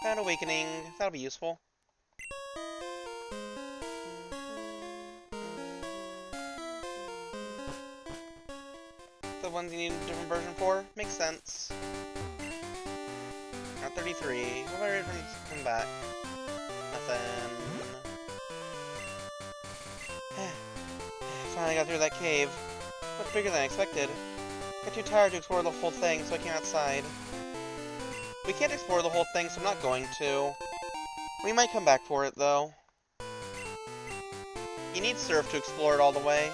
That awakening, that'll be useful. The ones you need a different version for? Makes sense. Not 33. What have I read from come back? Nothing. Finally got through that cave. Much bigger than I expected. Got too tired to explore the whole thing, so I came outside. We can't explore the whole thing, so I'm not going to. We might come back for it, though. You need Surf to explore it all the way.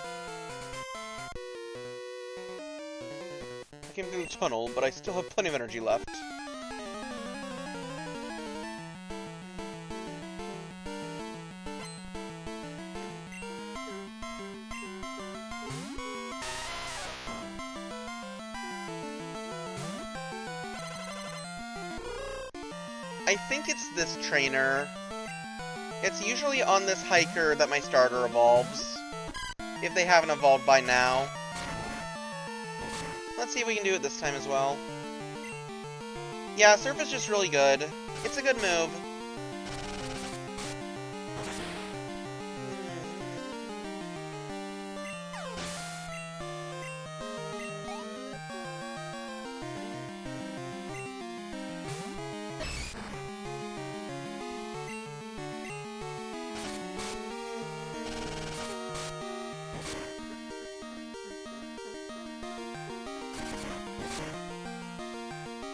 I came through the tunnel, but I still have plenty of energy left. I think it's this trainer. It's usually on this hiker that my starter evolves. If they haven't evolved by now. Let's see if we can do it this time as well. Yeah, Surf is just really good. It's a good move.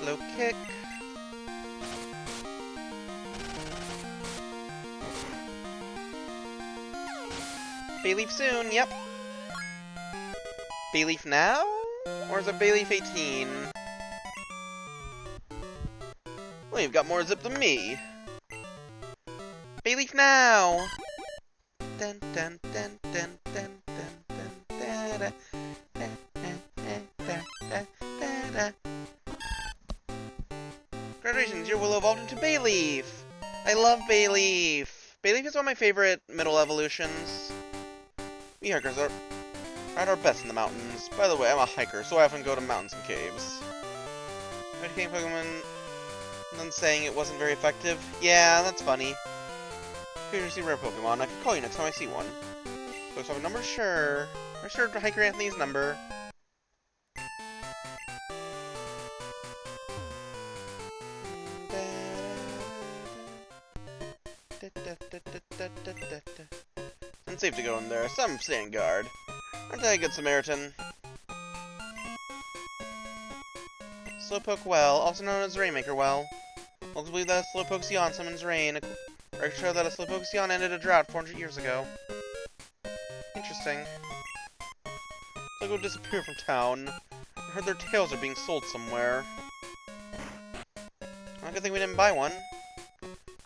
Low kick. Bayleaf soon, yep. Bayleaf now? Or is it Bayleaf 18? Well, you've got more zip than me. Bayleaf now! Dun dun dun dun dun dun dun da da. Congratulations, you will evolve into Bayleaf! I love Bayleaf! Bayleaf is one of my favorite middle evolutions. We hikers are at our best in the mountains. By the way, I'm a hiker, so I often go to mountains and caves. Educating Pokemon and then saying it wasn't very effective? Yeah, that's funny. Could you see rare Pokemon? I could call you next time I see one. Post office number? Sure. I sure Hiker Anthony's number. Unsafe to go in there. Some stand guard. Aren't I a good Samaritan? Slowpoke Well, also known as Rainmaker Well. Locals believe that a Slowpoke's yawn summons rain. Records show that a Slowpoke's yawn ended a drought 400 years ago. Interesting. Slowpoke disappeared from town. I heard their tails are being sold somewhere. I good thing we didn't buy one.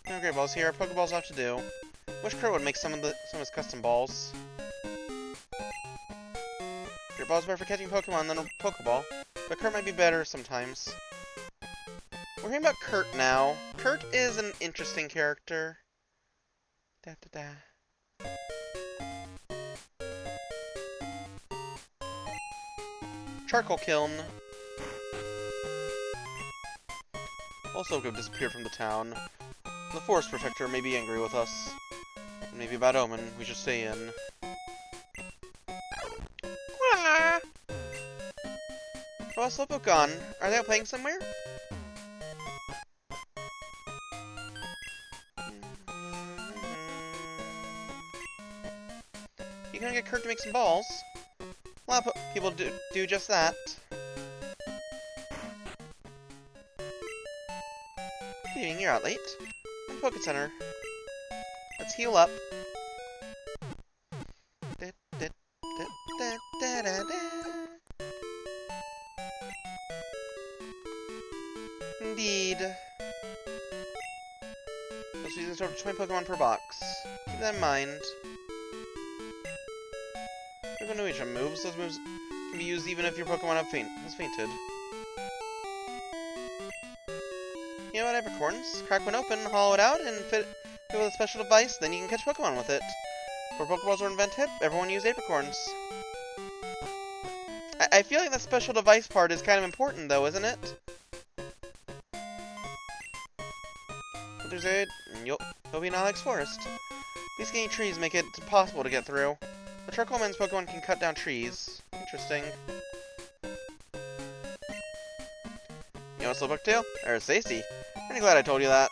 No great balls here. Pokeballs have to do. Wish Kurt would make some of his custom balls. Great balls better for catching Pokemon than a Pokeball, but Kurt might be better sometimes. We're hearing about Kurt now. Kurt is an interesting character. Da da da. Charcoal Kiln. Also could disappear from the town. The Forest Protector may be angry with us. Maybe a bad omen. We should stay in. Ah! Oh, Slowpoke gone. Are they out playing somewhere? You can get Kurt to make some balls. A lot of people do just that. Good evening, you're out late. I'm Poke Center. Let's heal up. Indeed. Let's use this 20 Pokemon per box. Keep that in mind. We're going to each moves. Those moves can be used even if your Pokemon has fainted. You know what, Apricorns? Crack one open, hollow it out, and fit it with a special device, then you can catch Pokemon with it. Before Pokeballs were invented, everyone used Apricorns. I feel like that special device part is kind of important, though, isn't it? But there's a... Yup, it'll be an Alex Forest. These skinny trees make it impossible to get through. The Charcoal Man's Pokemon can cut down trees. Interesting. You know what Slowpoke too? Or Stacy. Pretty glad I told you that.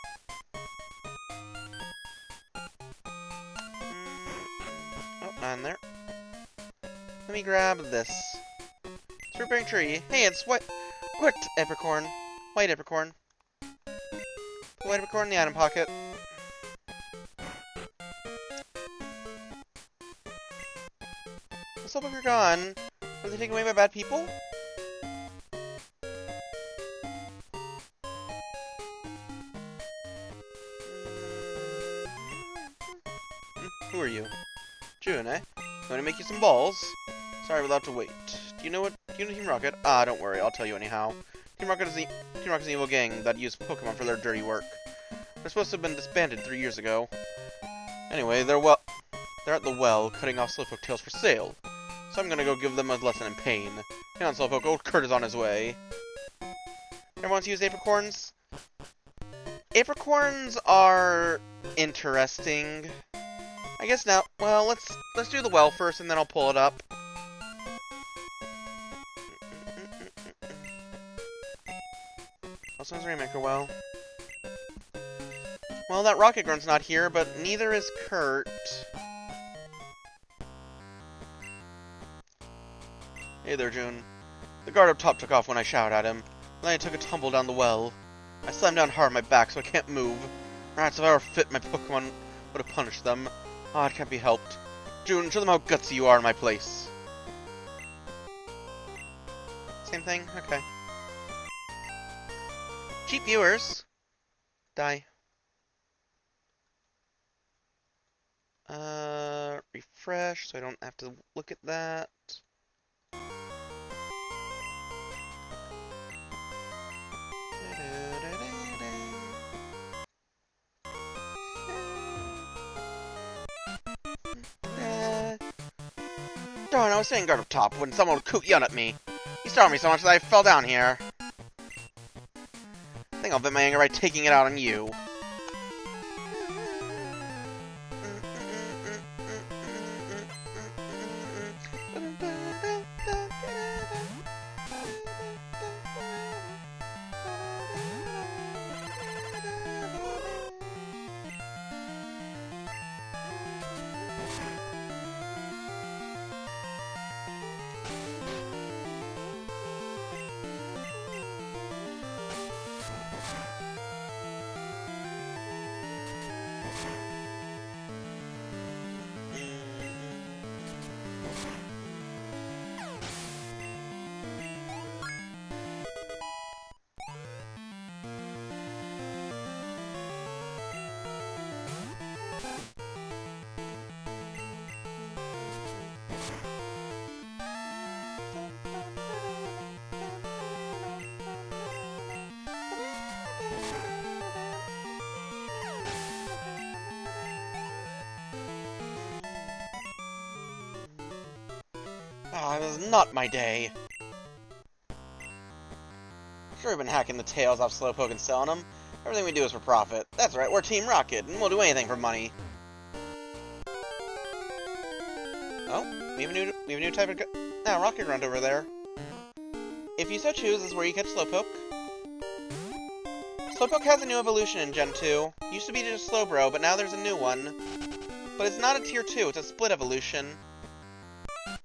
Oh, not in there. Let me grab this. It's a fruit-bearing tree. Hey, it's what Apricorn. White Apricorn. Put White Apricorn in the item pocket. The Slowpoke are gone. Were they taken away by bad people? Who are you? June, eh? Going to make you some balls? Sorry, we'll have to wait. Do you know Team Rocket? Ah, don't worry, I'll tell you anyhow. Team Rocket is an evil gang that used Pokemon for their dirty work. They're supposed to have been disbanded 3 years ago. Anyway, they're at the well, cutting off Slowpoke tails for sale. So I'm gonna go give them a lesson in pain. Hang on, Slowpoke, old Kurt is on his way. Everyone's used Apricorns? Apricorns are interesting. I guess now, well, let's do the well first, and then I'll pull it up. Also, is Rainmaker well? Well, that Rocket Grunt's not here, but neither is Kurt. Hey there, June. The guard up top took off when I shouted at him. Then I took a tumble down the well. I slammed down hard on my back so I can't move. Rats, if I were fit, my Pokemon would have punished them. Ah, it can't be helped. June, show them how gutsy you are in my place. Same thing? Okay. Cheap viewers. Die. Refresh, so I don't have to look at that. Darn, I was sitting guard up top when someone yelled at me. He startled me so much that I fell down here. I think I'll vent my anger by taking it out on you. Ah, this is not my day. Sure, we've been hacking the tails off Slowpoke and selling them. Everything we do is for profit. That's right, we're Team Rocket, and we'll do anything for money. Oh, we have a new type of Rocket Grunt over there. If you so choose, this is where you catch Slowpoke. Slowpoke has a new evolution in Gen 2. Used to be just Slowbro, but now there's a new one. But it's not a Tier 2, it's a split evolution.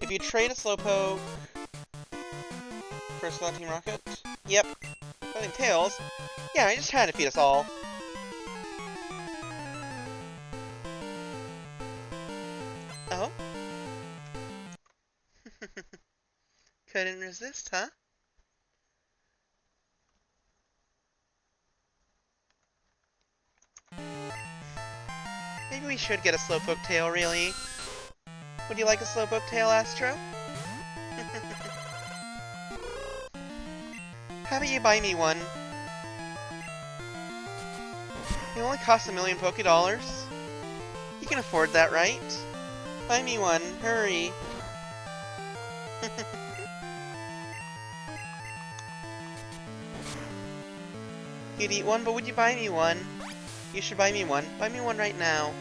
If you trade a Slowpoke for a Slot Team Rocket, yep. I think Tails. Yeah, I just had to defeat us all. Oh? Couldn't resist, huh? Maybe we should get a Slowpoke tail, really. Would you like a Slowpoke tail, Astro? How about you buy me one? It only costs $1,000,000 Poké-Dollars. You can afford that, right? Buy me one, hurry. You'd eat one, but would you buy me one? You should buy me one. Buy me one right now.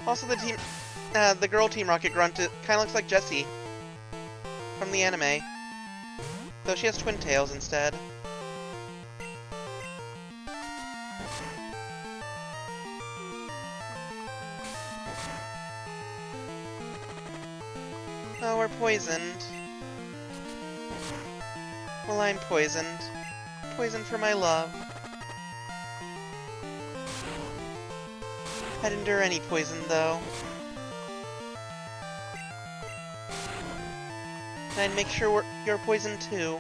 Also, the girl Team Rocket grunt kind of looks like Jessie from the anime, though she has twin tails instead. Oh, we're poisoned. Well, I'm poisoned. Poisoned for my love. I'd endure any poison, though. And I'd make sure you're poisoned too,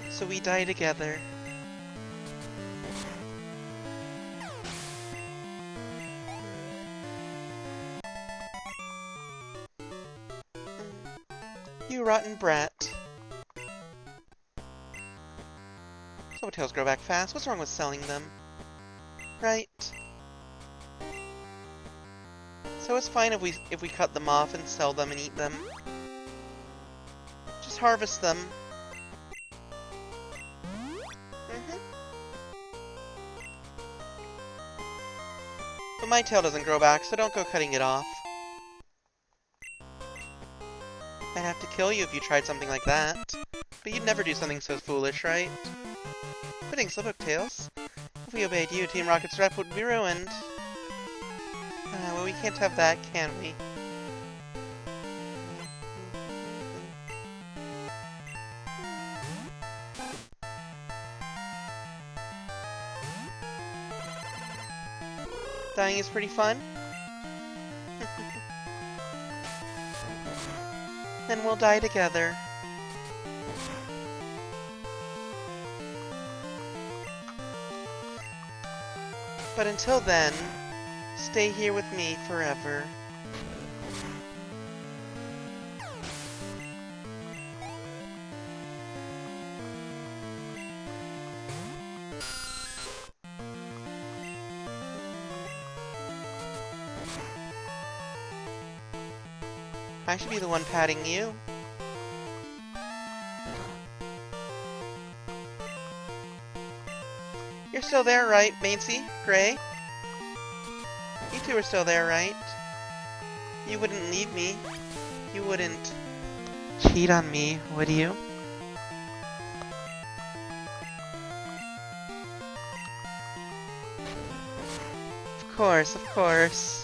so we die together. You rotten brat. Slowtails grow back fast. What's wrong with selling them? Right. So it's fine if we cut them off and sell them and eat them. Just harvest them. But my tail doesn't grow back, so don't go cutting it off. I'd have to kill you if you tried something like that. But you'd never do something so foolish, right? Quitting Slowpoke Tails? If we obeyed you, Team Rocket's rep would be ruined. Well, we can't have that, can we? Dying is pretty fun. Then we'll die together. But until then, stay here with me forever. I should be the one patting you. You're still there, right, Mainsy? Gray? You two are still there, right? You wouldn't leave me. You wouldn't cheat on me, would you? Of course, of course.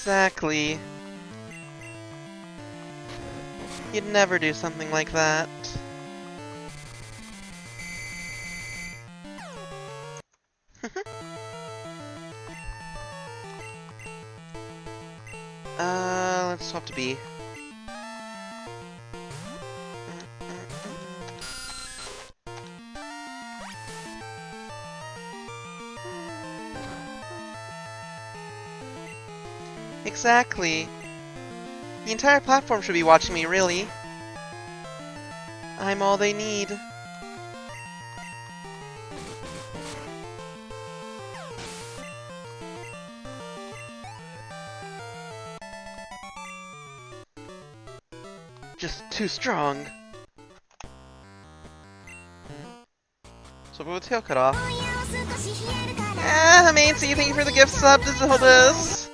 Exactly. You'd never do something like that. Let's swap to B. Exactly. The entire platform should be watching me, really. I'm all they need. Just too strong. So with tail cut off. Amazing, thank you for the gift sub to Zelda's.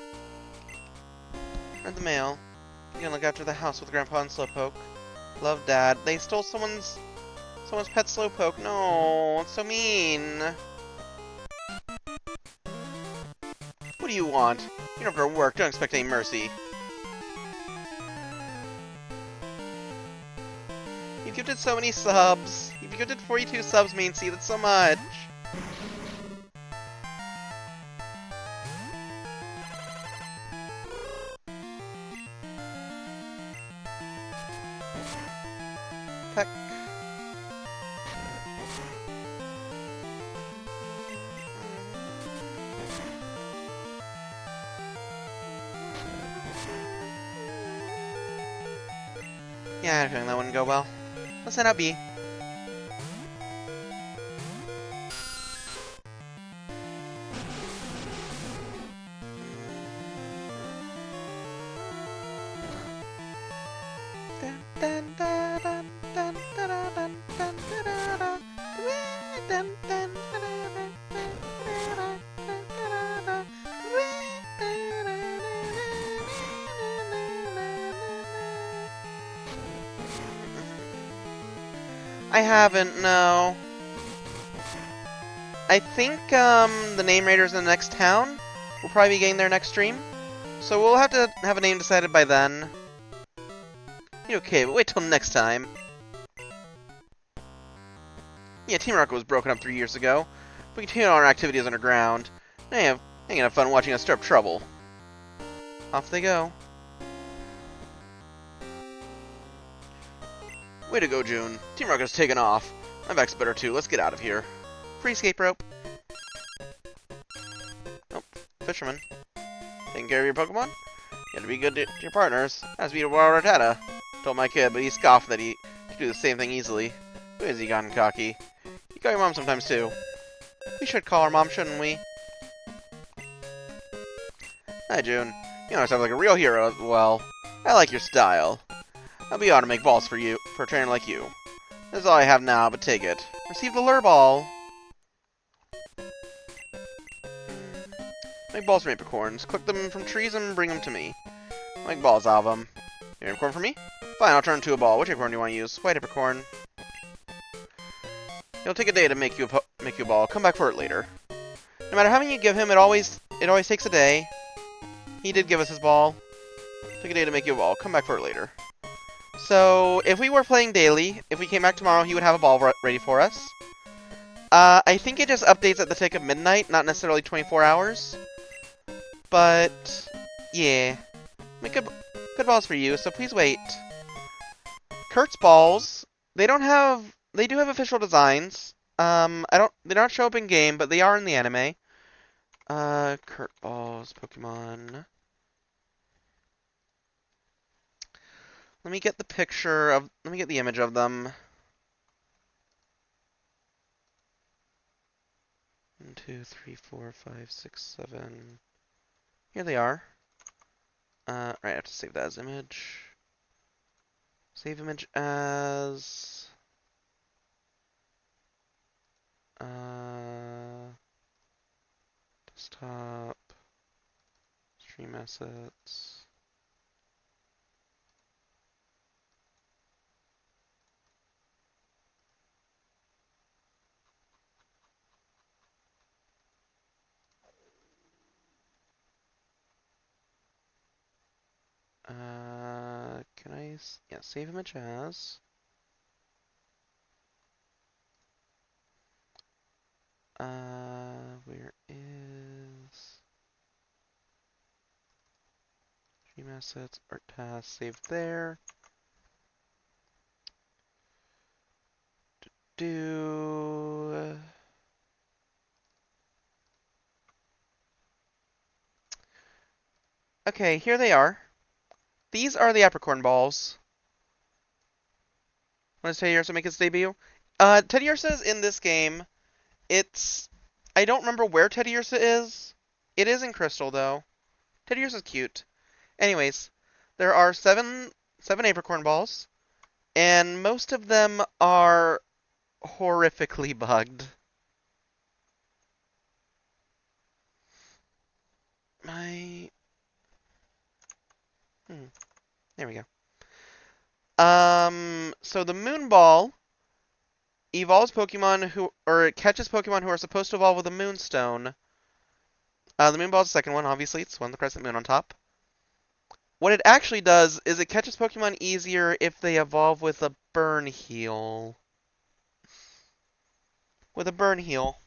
Read the mail. You can look after the house with Grandpa and Slowpoke. Love, Dad. They stole someone's pet Slowpoke. No, it's so mean. What do you want? You're here for work. Don't expect any mercy. You've gifted so many subs. You've gifted 42 subs, Maincy. That's so much. Peck. Yeah, I had a feeling that wouldn't go well. Let's head out B. I haven't, no. I think the name raiders in the next town will probably be getting their next stream. So we'll have to have a name decided by then. Okay, but wait till next time. Yeah, Team Rocket was broken up 3 years ago. We continue our activities underground. They ain't gonna have fun watching us stir up trouble. Off they go. Way to go, June. Team Rocket's taken off. My back's better too. Let's get out of here. Free escape rope. Oh, fisherman. Taking care of your Pokemon? You have to be good to your partners. As beat a wild Rattata. Told my kid, but he scoffed that he could do the same thing easily. Who has he gotten cocky? You call your mom sometimes too. We should call our mom, shouldn't we? Hi, June. You know, I sound like a real hero. Well, I like your style. I'll be on to make balls for you, for a trainer like you. That's all I have now, but take it. Receive the lure ball. Make balls from apricorns. Collect them from trees and bring them to me. Make balls out of them. You have an apricorn for me? Fine, I'll turn into a ball. Which apricorn do you want to use? White apricorn. It'll take a day to make you a ball. Come back for it later. No matter how many you give him, it always takes a day. He did give us his ball. Took a day to make you a ball. Come back for it later. So, if we were playing daily, if we came back tomorrow, he would have a ball ready for us. I think it just updates at the tick of midnight, not necessarily 24 hours. But, yeah. Make good balls for you, so please wait. Kurt's balls, they do have official designs. They don't show up in game, but they are in the anime. Kurt balls, Pokemon. Let me get the image of them. 1, 2, 3, 4, 5, 6, 7. Here they are. Right, I have to save that as image. Save image as... desktop. Stream assets. Can I... Yeah, save image as... where is... Stream assets, art task, save there. Okay, here they are. These are the apricorn balls. When does Teddiursa make its debut? Teddiursa is in this game. I don't remember where Teddiursa is. It is in Crystal, though. Teddiursa's cute. Anyways, there are seven apricorn balls, and most of them are horrifically bugged. My... There we go. So the Moonball evolves Pokemon or it catches Pokemon who are supposed to evolve with a Moonstone. The Moonball is the second one, obviously. It's one with the crescent moon on top. What it actually does is it catches Pokemon easier if they evolve with a Burn Heal. With a Burn Heal.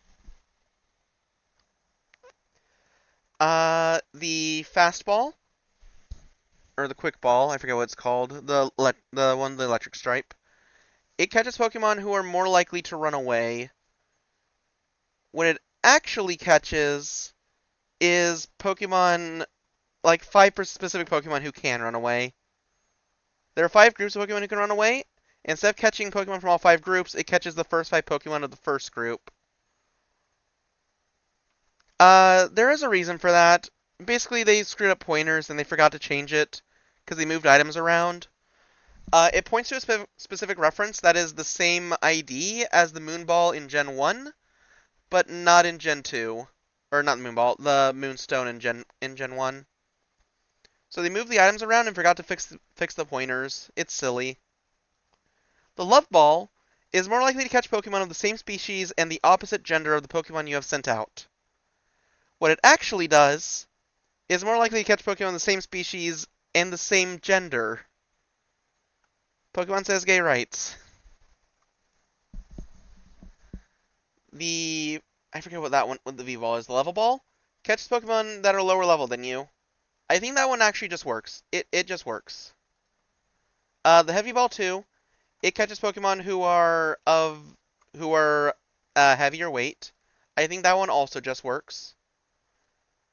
The Fastball, or the Quick Ball, I forget what it's called, the one, the Electric Stripe. It catches Pokemon who are more likely to run away. What it actually catches is Pokemon, like 5 specific Pokemon who can run away. There are 5 groups of Pokemon who can run away. Instead of catching Pokemon from all 5 groups, it catches the first 5 Pokemon of the first group. There is a reason for that. Basically, they screwed up pointers and they forgot to change it because they moved items around. It points to a specific reference that is the same ID as the Moonball in Gen 1, but not in Gen 2. Or not the Moonball, the Moonstone in Gen 1. So they moved the items around and forgot to fix the pointers. It's silly. The Love Ball is more likely to catch Pokemon of the same species and the opposite gender of the Pokemon you have sent out. What it actually does is more likely to catch Pokemon of the same species and the same gender. Pokemon says gay rights. I forget what that one, what the V-Ball is. The Level Ball catches Pokemon that are lower level than you. I think that one actually just works. It just works. The Heavy Ball too. It catches Pokemon who are heavier weight. I think that one also just works.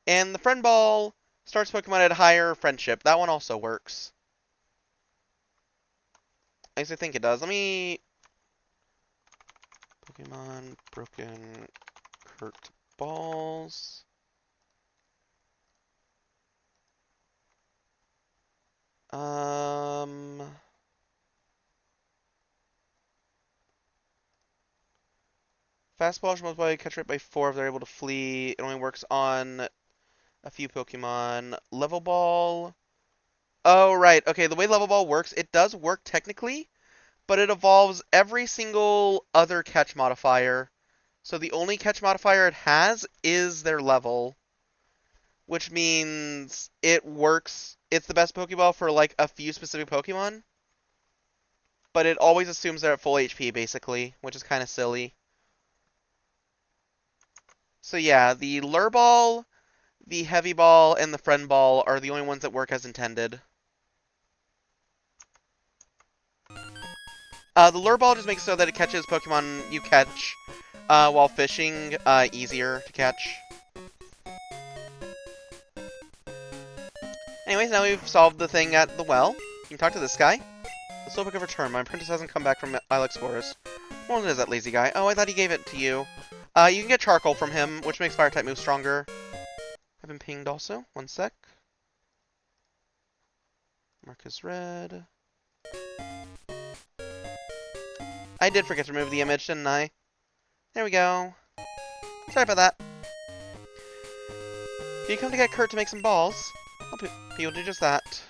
And the Friend Ball starts Pokemon at higher friendship. That one also works. At least I think it does. Let me... Pokemon Broken Kurt Balls. Fastball is multiplied by catch rate by 4 if they're able to flee. It only works on a few Pokemon. Level Ball. Oh, right. Okay, the way Level Ball works, it does work technically, but it evolves every single other catch modifier. So the only catch modifier it has is their level, which means it works. It's the best Pokeball for like a few specific Pokemon, but it always assumes they're at full HP basically, which is kind of silly. So yeah, the Lure Ball, the Heavy Ball, and the Friend Ball are the only ones that work as intended. The Lure Ball just makes it so that it catches Pokemon you catch while fishing easier to catch. Anyways, now we've solved the thing at the well. You can talk to this guy. The Slowpoke have returned. My apprentice hasn't come back from Isle Explorers. What is that lazy guy? Oh, I thought he gave it to you. You can get Charcoal from him, which makes Fire-type moves stronger. I've been pinged also. One sec. Mark is red. I did forget to remove the image, didn't I? There we go. Sorry about that. If you come to get Kurt to make some balls, he'll do just that.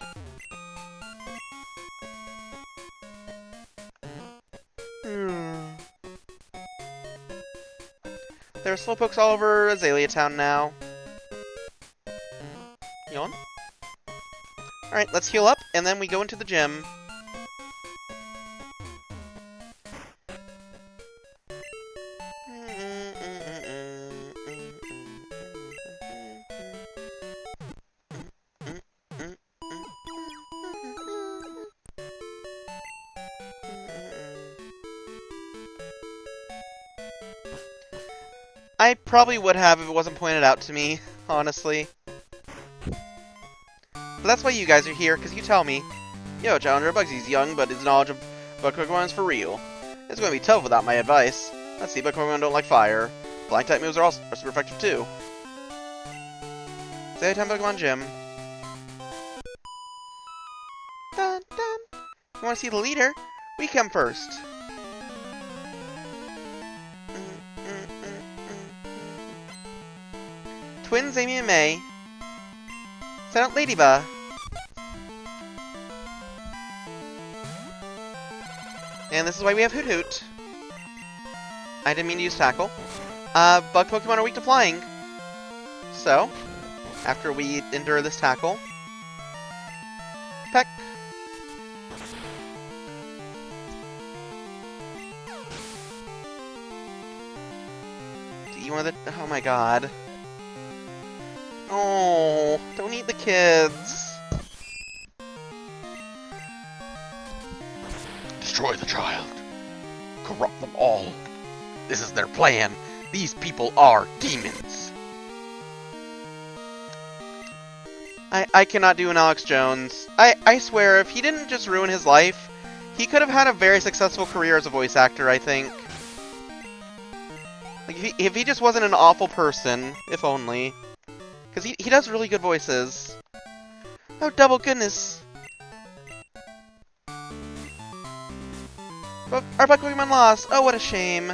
There are Slowpokes all over Azalea Town now. Yawn? Alright, let's heal up, and then we go into the gym. I probably would have if it wasn't pointed out to me, honestly. But that's why you guys are here, because you tell me, yo, Challenger, Bugsy's young, but his knowledge of bug Pokemon is for real. It's going to be tough without my advice. Let's see, bug Pokemon don't like fire. Blank-type moves are super effective, too. Say time Pokemon Gym. Dun, dun. You want to see the leader? We come first. Twins Amy and May. Send out Ladybug. And this is why we have Hoot Hoot. I didn't mean to use Tackle. Bug Pokemon are weak to flying. So, after we endure this Tackle, Peck. Do you want the... Oh my god. Oh, don't eat the kids. Destroy the child. Corrupt them all. This is their plan. These people are demons. I cannot do an Alex Jones. I swear, if he didn't just ruin his life, he could have had a very successful career as a voice actor, I think. Like, if he just wasn't an awful person, if only. Because he does really good voices. Oh, double goodness. But our Pokemon lost. Oh, what a shame.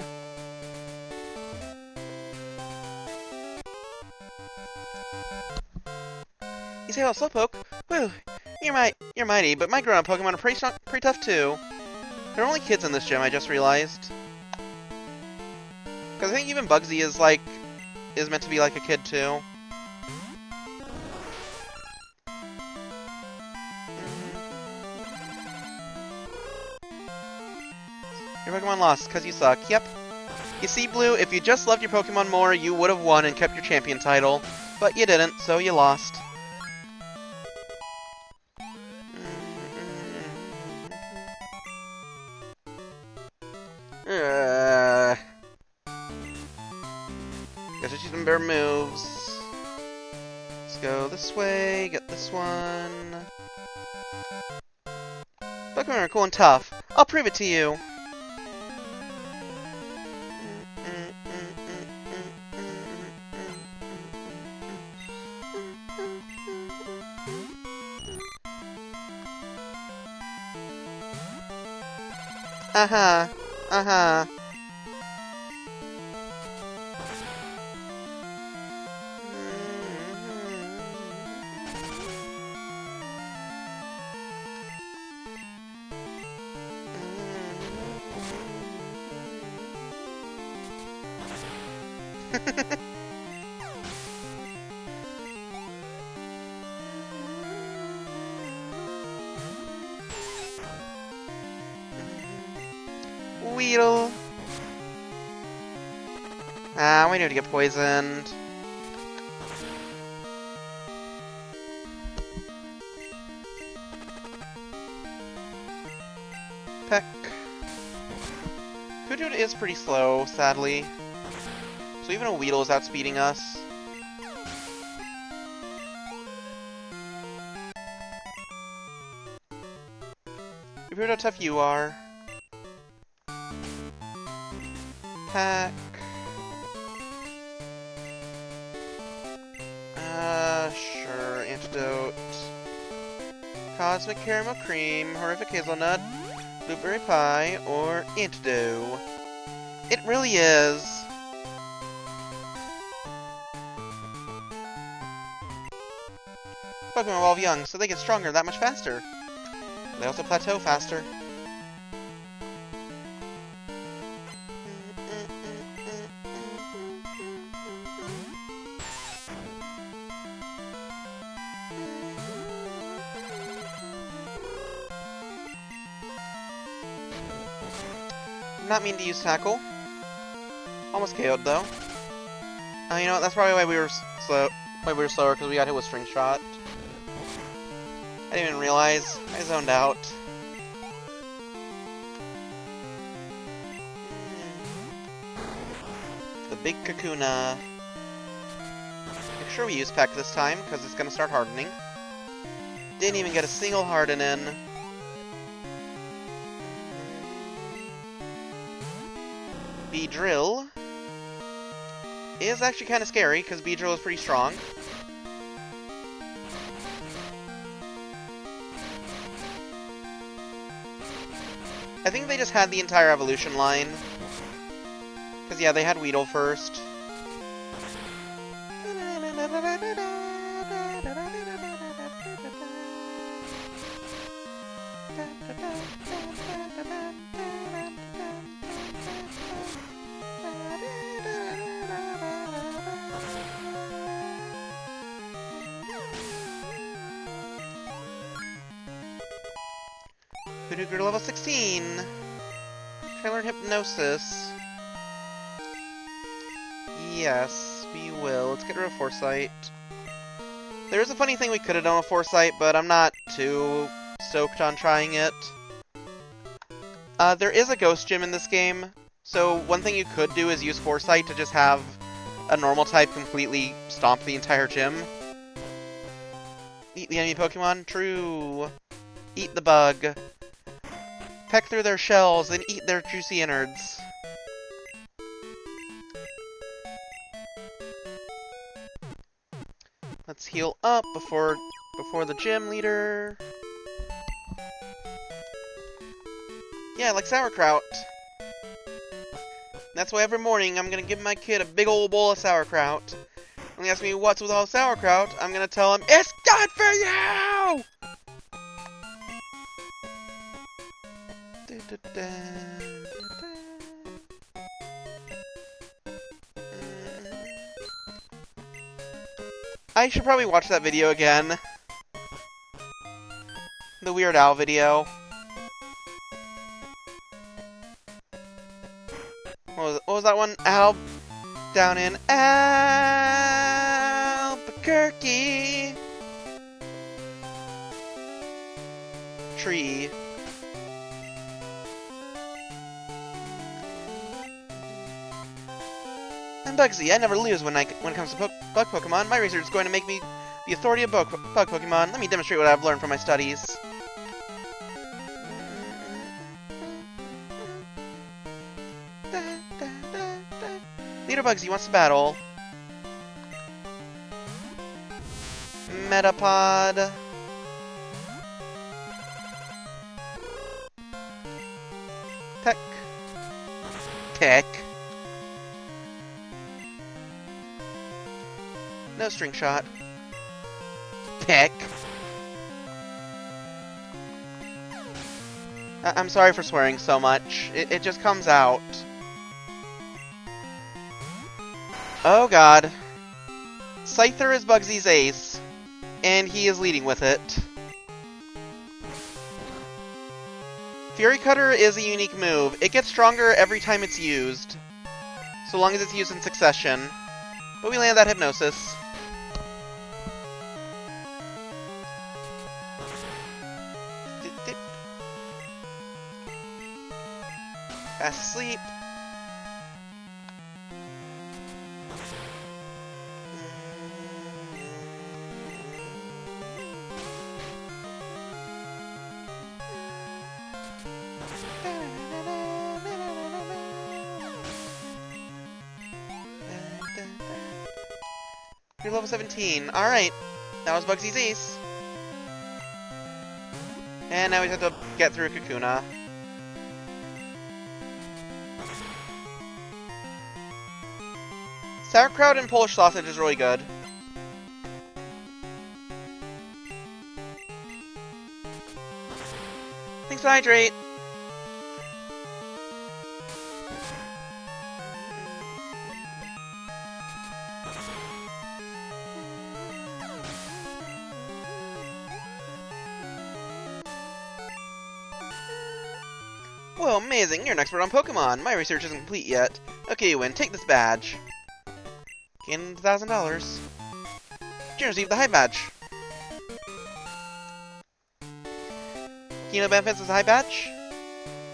You say, well, Slowpoke? Whew, you're mighty, but my grown-up Pokemon are pretty tough too. There are only kids in this gym, I just realized. Because I think even Bugsy is meant to be like a kid too. Your Pokemon lost, because you suck. Yep. You see, Blue, if you just loved your Pokemon more, you would have won and kept your champion title. But you didn't, so you lost. Guess I choose some better moves. Let's go this way, get this one. Pokemon are cool and tough. I'll prove it to you. Uh-huh. Uh-huh. Weedle. Ah, we need to get poisoned. Peck. Hoothoot is pretty slow, sadly. So even a Weedle is outspeeding us. You heard how tough you are. Pack. Sure. Antidote. Cosmic Caramel Cream, Horrific Hazelnut, Blueberry Pie, or Antidote. It really is. Pokemon evolve young, so they get stronger that much faster. They also plateau faster. Not mean to use Tackle. Almost KO'd though. You know what? That's probably why we were slow. Why we were slower, because we got hit with String Shot. I didn't even realize. I zoned out. The big Kakuna. Make sure we use Peck this time, because it's going to start hardening. Didn't even get a single harden in. Beedrill is actually kind of scary, because Beedrill is pretty strong. I think they just had the entire evolution line. Because, yeah, they had Weedle first. we grew to level 16. Try to learn Hypnosis. Yes, we will. Let's get rid of Foresight. There is a funny thing we could have done with Foresight, but I'm not too stoked on trying it. There is a Ghost Gym in this game, so one thing you could do is use Foresight to just have a normal type completely stomp the entire gym. Eat the enemy Pokemon? True. Eat the bug. Peck through their shells and eat their juicy innards. Let's heal up before the gym leader. Yeah, like sauerkraut. That's why every morning I'm gonna give my kid a big old bowl of sauerkraut. When he asks me what's with all sauerkraut, I'm gonna tell him, it's good for you! I should probably watch that video again. The Weird Al video. What was that one? Al down in Albuquerque. Tree. I'm Bugsy. I never lose when it comes to bug Pokemon. My research is going to make me the authority of bug Pokemon. Let me demonstrate what I've learned from my studies. Leader Bugsy wants to battle. Metapod. Peck. Peck. No string shot. Peck. I'm sorry for swearing so much. It just comes out. Oh god. Scyther is Bugsy's ace, and he is leading with it. Fury Cutter is a unique move. It gets stronger every time it's used, so long as it's used in succession. But we land that Hypnosis. Fast asleep. You're level 17. Alright. That was Bugsy's ace. And now we just have to get through Kakuna. Sauerkraut and Polish sausage is really good. Thanks for hydrate. Whoa, amazing! You're an expert on Pokemon! My research isn't complete yet. Okay, you win. Take this badge. Gain $1,000. You receive the high badge. Kino benefits as a high badge?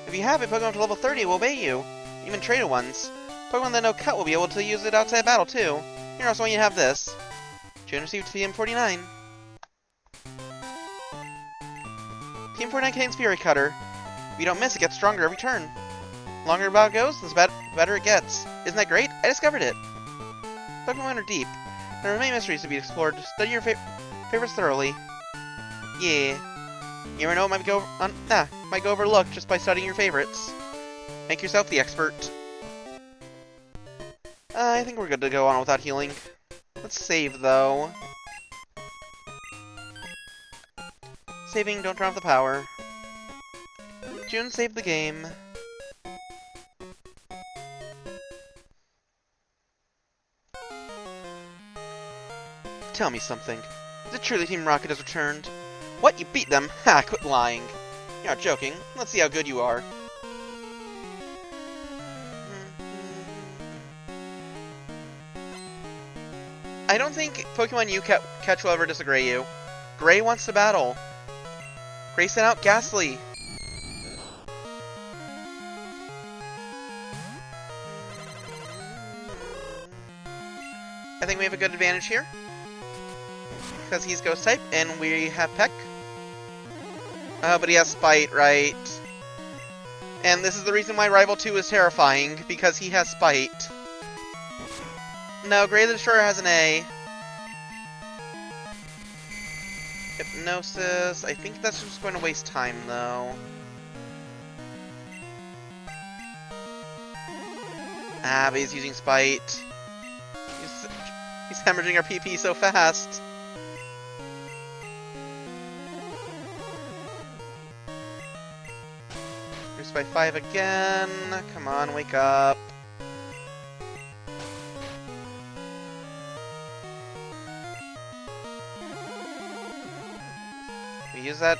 If you have it, Pokemon to level 30 will obey you. Even traded ones. Pokemon that know Cut will be able to use it outside battle too. Here also want you to have this. You receive TM49. TM49 contains Fury Cutter. If you don't miss, it gets stronger every turn. The longer the battle goes, the better it gets. Isn't that great? I discovered it. Pokemon are deep. There are many mysteries to be explored. Study your favorites thoroughly. Yeah. You never know what might go overlooked just by studying your favorites. Make yourself the expert. I think we're good to go on without healing. Let's save, though. Saving, don't turn off the power. June saved the game. Tell me something. Is it true that Team Rocket has returned? What? You beat them? Ha! Quit lying. You're not joking. Let's see how good you are. I don't think Pokemon you catch will ever disagree you. Gray wants to battle. Gray sent out Ghastly. I think we have a good advantage here. Because he's Ghost type, and we have Peck. But he has Spite, right? And this is the reason why Rival 2 is terrifying, because he has Spite. No, Gray the Destroyer has an A. Hypnosis. I think that's just going to waste time, though. Ah, but he's using Spite. He's hemorrhaging our PP so fast. Reduced by 5 again. Come on, wake up. We use that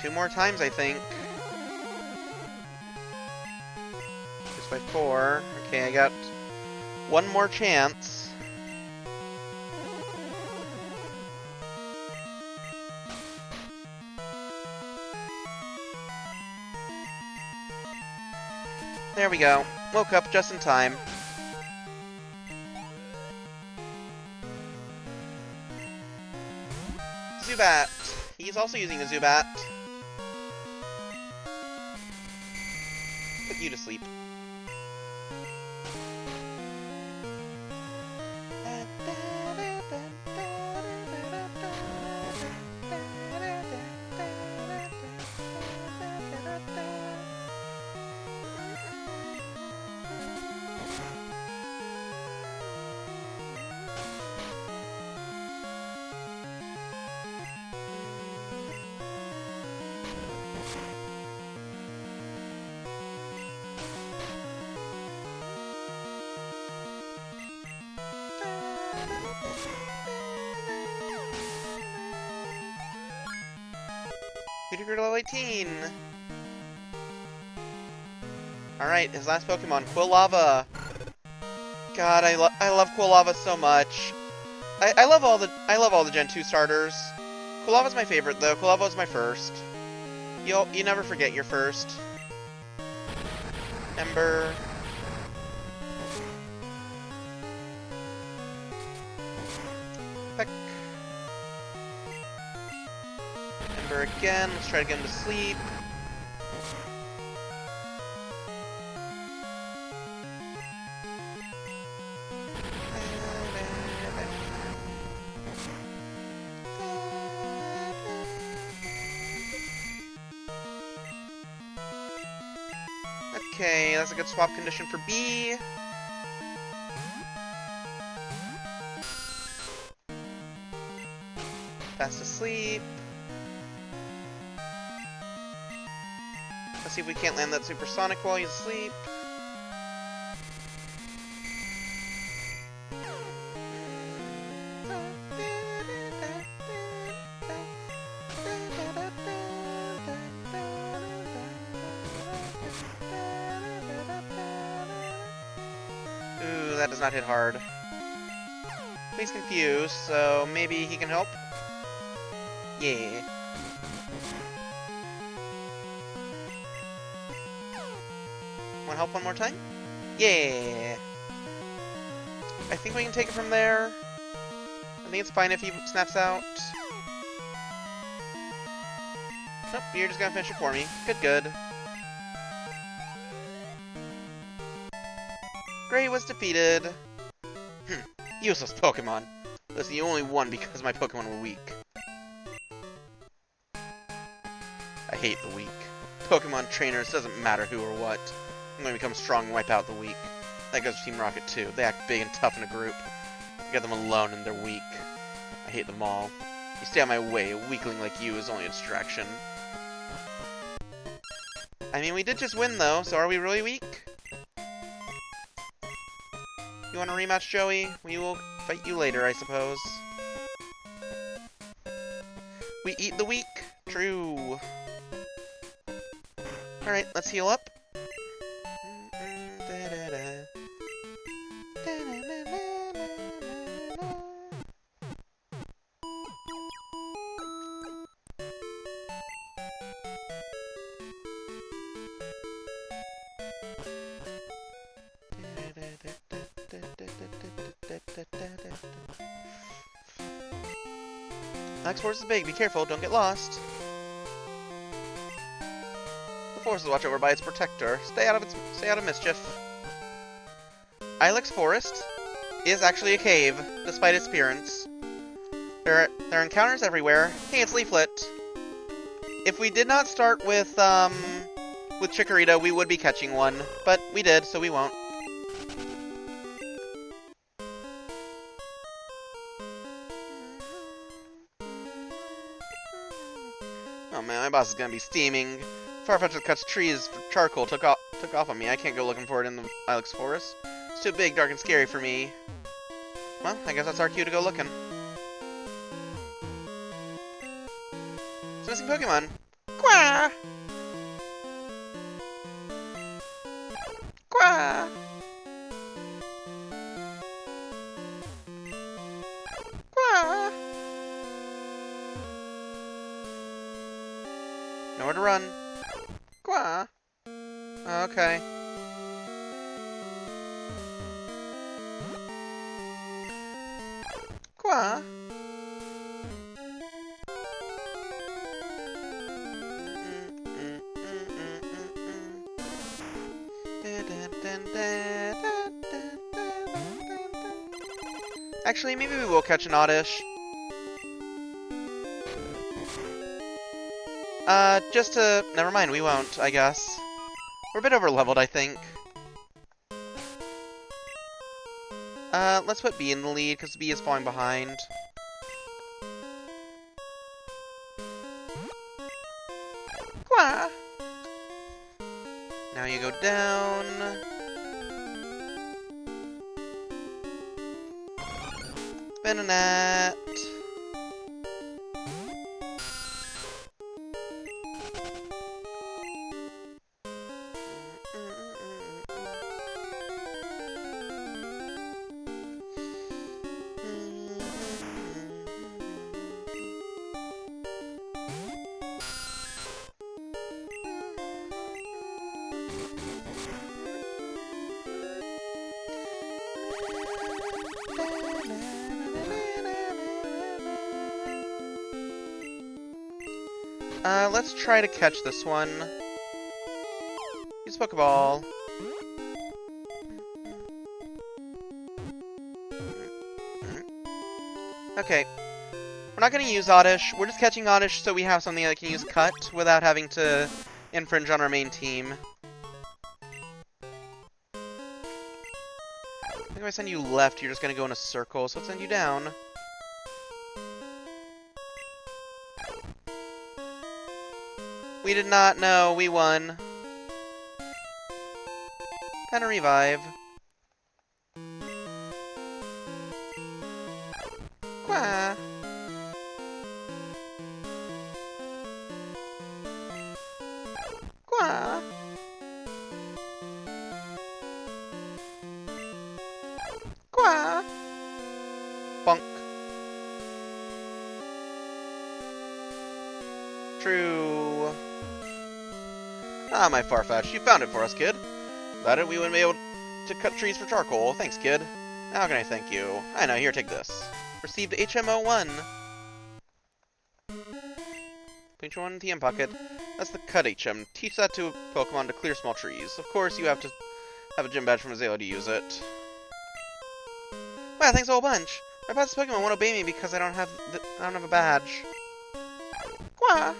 2 more times, I think. Just by 4. Okay, I got 1 more chance. There we go. Woke up just in time. Zubat. He's also using a Zubat. Put you to sleep. Peter level 18. Alright, his last Pokemon, Quilava. God, I love Quilava so much. I love all the Gen 2 starters. Quilava's my favorite though. Quilava's my first. You never forget your first. Ember. Peck. Ember again. Let's try to get him to sleep. Okay, that's a good swap condition for B. Fast asleep. Let's see if we can't land that supersonic while he's asleep. Ooh, that does not hit hard. He's confused, so maybe he can help? Yeah. Want help one more time? Yeah. I think we can take it from there. I think it's fine if he snaps out. Nope, you're just gonna finish it for me. Good, good. Gray was defeated. Useless Pokemon. Listen, you only won because my Pokemon were weak. I hate the weak. Pokemon trainers, doesn't matter who or what. I'm going to become strong and wipe out the weak. That goes for Team Rocket too. They act big and tough in a group. I get them alone and they're weak. I hate them all. You stay out of my way, a weakling like you is only a distraction. I mean, we did just win though, so are we really weak? You want a rematch, Joey? We will fight you later, I suppose. We eat the weak? True. Alright, let's heal up. Alex Forest is big. Be careful. Don't get lost. The forest is watched over by its protector. Stay out of mischief. Ilex Forest is actually a cave, despite its appearance. There are encounters everywhere. Hey, it's Leaflet. If we did not start with Chikorita, we would be catching one, but we did, so we won't. Oh man, my boss is gonna be steaming. Farfetch'd cuts trees for charcoal took off on me. I can't go looking for it in the Ilex Forest. It's too big, dark, and scary for me. Well, I guess that's our cue to go looking. It's missing Pokemon. Quah! Quah! Quah! Nowhere to run. Quah! Okay. Quah! Actually, maybe we will catch an Oddish. Just to... Never mind, we won't, I guess. We're a bit over-leveled, I think. Let's put B in the lead, because B is falling behind. Quah! Now you go down. Venonat. Let's try to catch this one. Use Pokeball. Okay. We're not gonna use Oddish. We're just catching Oddish so we have something that can use Cut without having to infringe on our main team. I think if I send you left, you're just gonna go in a circle, so let's send you down. We did not know. We won. Kinda revive. Quah. Quah. Quah. Bonk. True. Ah, my Farfetch, you found it for us, kid. Without it, we wouldn't be able to cut trees for charcoal. Thanks, kid. How can I thank you? I know, here, take this. Received HMO1. Put your one in the TM pocket. That's the cut HM. Teach that to a Pokemon to clear small trees. Of course, you have to have a gym badge from Azalea to use it. Wow, thanks a whole bunch. My past Pokemon won't obey me because I don't have a badge. Quah!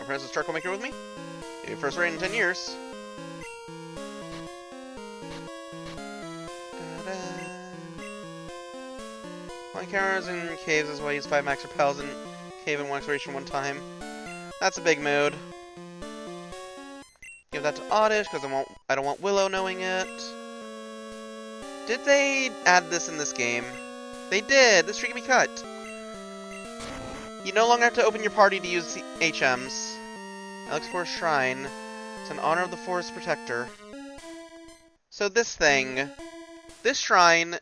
Princess Charcoal Maker with me? Your first raid in 10 years. One encounters in caves is why I use 5 max repels in cave and 1 exploration one time. That's a big mood. Give that to Oddish because I don't want Willow knowing it. Did they add this in this game? They did. This tree can be cut. You no longer have to open your party to use HMs. Alex Forest Shrine. It's in honor of the Forest Protector. So this thing, this shrine,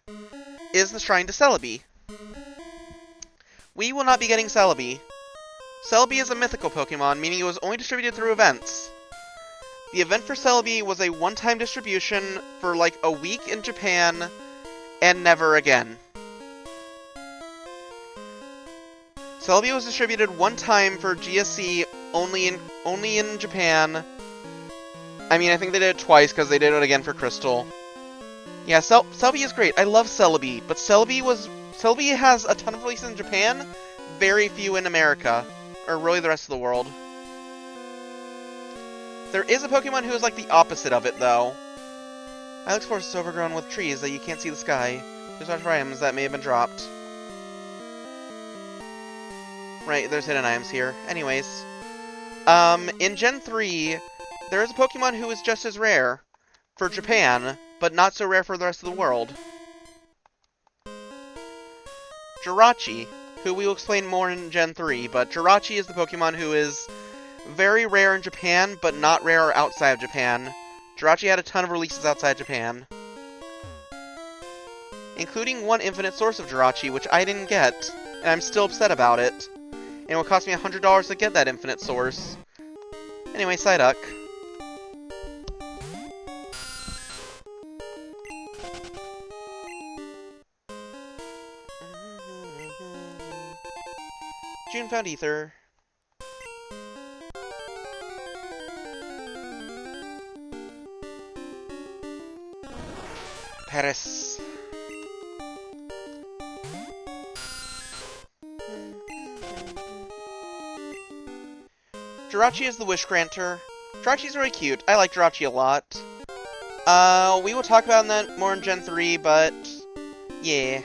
is the shrine to Celebi. We will not be getting Celebi. Celebi is a mythical Pokemon, meaning it was only distributed through events. The event for Celebi was a one-time distribution for like a week in Japan, and never again. Celebi was distributed one time for GSC only in Japan. I mean, I think they did it twice because they did it again for Crystal. Yeah, Celebi is great. I love Celebi, but Celebi has a ton of releases in Japan, very few in America, or really the rest of the world. There is a Pokemon who is like the opposite of it, though. Alex Forest is overgrown with trees that you can't see the sky. There's large items that may have been dropped. Right, there's hidden items here. Anyways. In Gen 3, there is a Pokemon who is just as rare for Japan, but not so rare for the rest of the world. Jirachi, who we will explain more in Gen 3, but Jirachi is the Pokemon who is very rare in Japan, but not rare outside of Japan. Jirachi had a ton of releases outside Japan, including one infinite source of Jirachi, which I didn't get, and I'm still upset about it. And it would cost me $100 to get that infinite source. Anyway, Psyduck. June found Ether. Paris. Jirachi is the Wish Granter. Jirachi's really cute. I like Jirachi a lot. We will talk about that more in Gen 3, but yeah.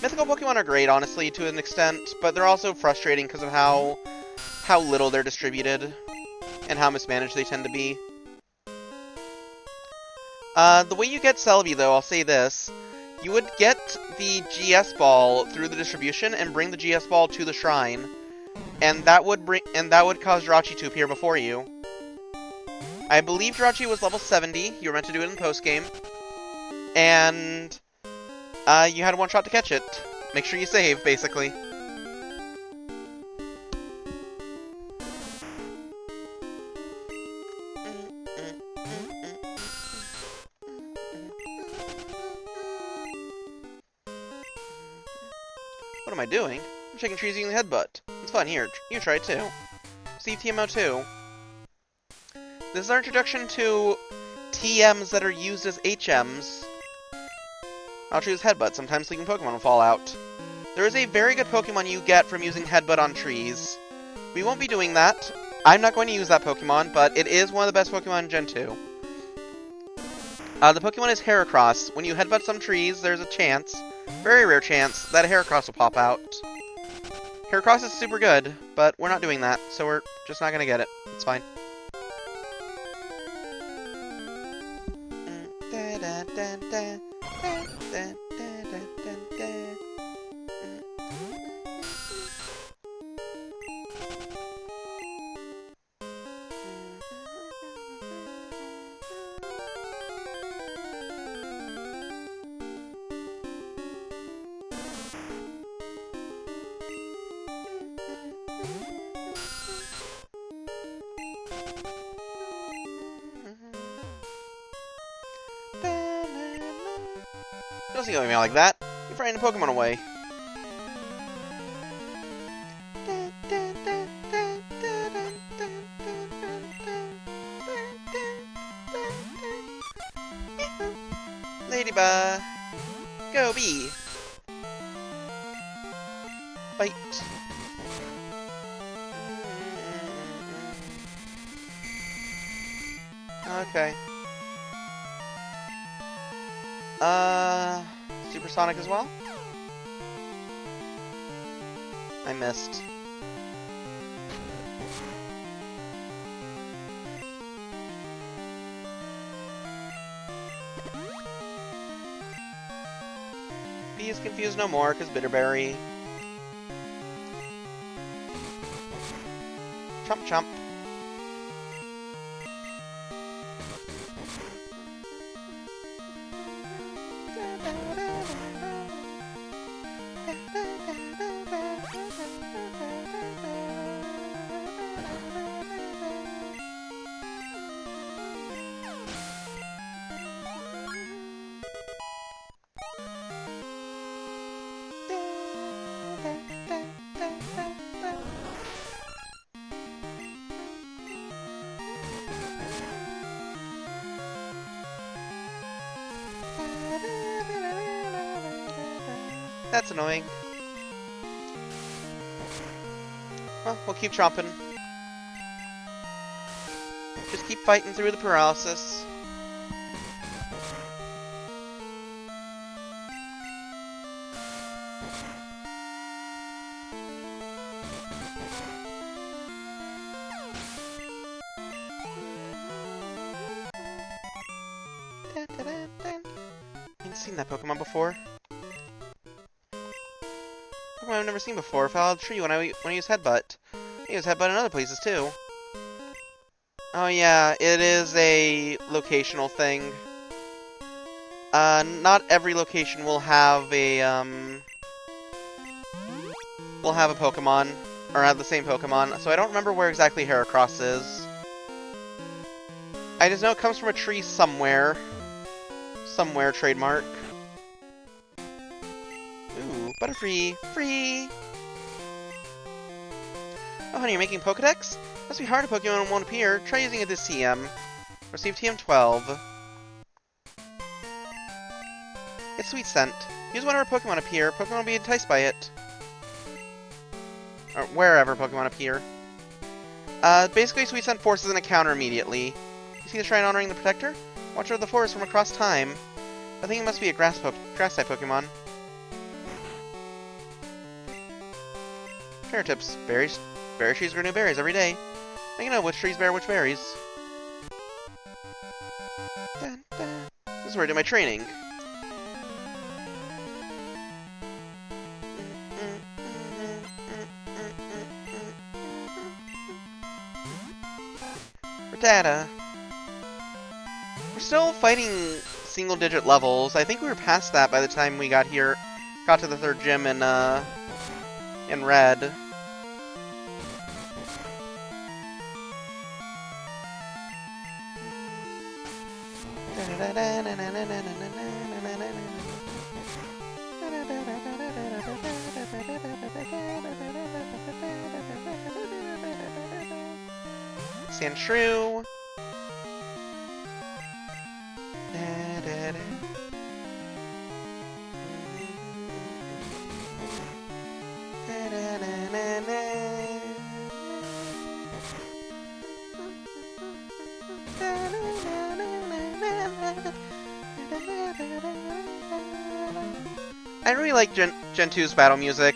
Mythical Pokemon are great, honestly, to an extent, but they're also frustrating because of how little they're distributed and how mismanaged they tend to be. The way you get Celebi, though, I'll say this. You would get the GS Ball through the distribution and bring the GS Ball to the shrine. And that would cause Jirachi to appear before you. I believe Jirachi was level 70. You were meant to do it in post-game. And you had one shot to catch it. Make sure you save, basically. What am I doing? I'm shaking trees using the headbutt. It's fun. Here, you try it too. See TMO2. This is our introduction to TMs that are used as HMs. I'll choose Headbutt. Sometimes sleeping Pokemon will fall out. There is a very good Pokemon you get from using Headbutt on trees. We won't be doing that. I'm not going to use that Pokemon, but it is one of the best Pokemon in Gen 2. The Pokemon is Heracross. When you Headbutt some trees, there's a chance, very rare chance, that a Heracross will pop out. Heracross is super good, but we're not doing that, so we're just not going to get it. It's fine. Don't see me like that. You're frightening Pokemon away. Ladybug, go bee. Bite. Okay. Supersonic as well? I missed. Bee is confused no more, because Bitterberry. Chomp chomp. That's annoying. Well, we'll keep chomping. Just keep fighting through the paralysis. I've seen that Pokemon before. Pokemon I've never seen before. Fell out of the tree when I use Headbutt. I use Headbutt in other places too. Oh yeah, it is a locational thing. Not every location will have a Pokemon, or have the same Pokemon, so I don't remember where exactly Heracross is. I just know it comes from a tree somewhere. Somewhere, trademark. Ooh, Butterfree! Free! Oh honey, you're making Pokedex? Must be hard if Pokemon won't appear. Try using it this TM. Receive TM 12. Get Sweet Scent. Use whenever Pokemon appear. Pokemon will be enticed by it. Or wherever Pokemon appear. Basically, Sweet Scent forces an encounter immediately. You see the shrine honoring the Protector? Watcher of the Forest from across time. I think it must be a grass-type Pokemon. Trainer tips. Berry trees grow new berries every day. I can know which trees bear which berries. Dun, dun. This is where I do my training. Data. We're still fighting single-digit levels. I think we were past that by the time we got here, got to the third gym in red. Stand true. I really like Gen 2's battle music.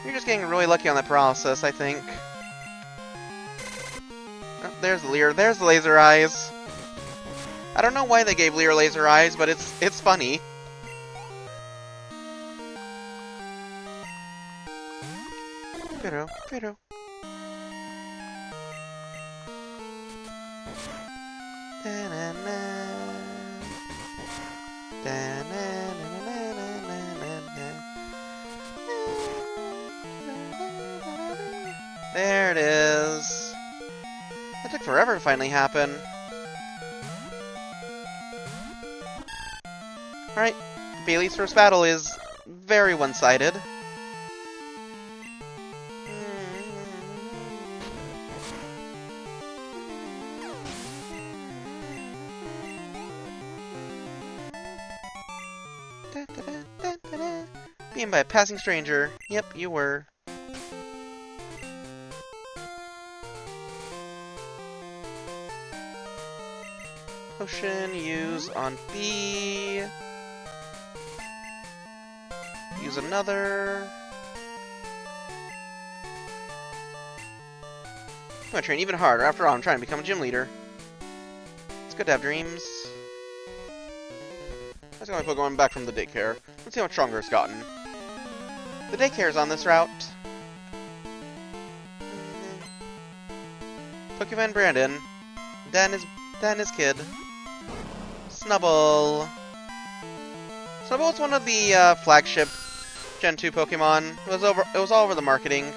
You're just getting really lucky on that paralysis, I think. Oh, there's Leer. There's the laser eyes. I don't know why they gave Leer laser eyes, but it's funny. Pero. There it is. That took forever to finally happen. Alright, Bailey's first battle is very one-sided. Beaten by a passing stranger. Yep, you were. Potion, use on B. Use another. I'm gonna train even harder. After all, I'm trying to become a gym leader. It's good to have dreams. Let's go my Pokemon back from the daycare. Let's see how much stronger it's gotten. The daycare's on this route. Pokemon Brandon. Dan is kid. Snubble. Snubble was one of the flagship Gen 2 Pokemon. It was all over the marketing.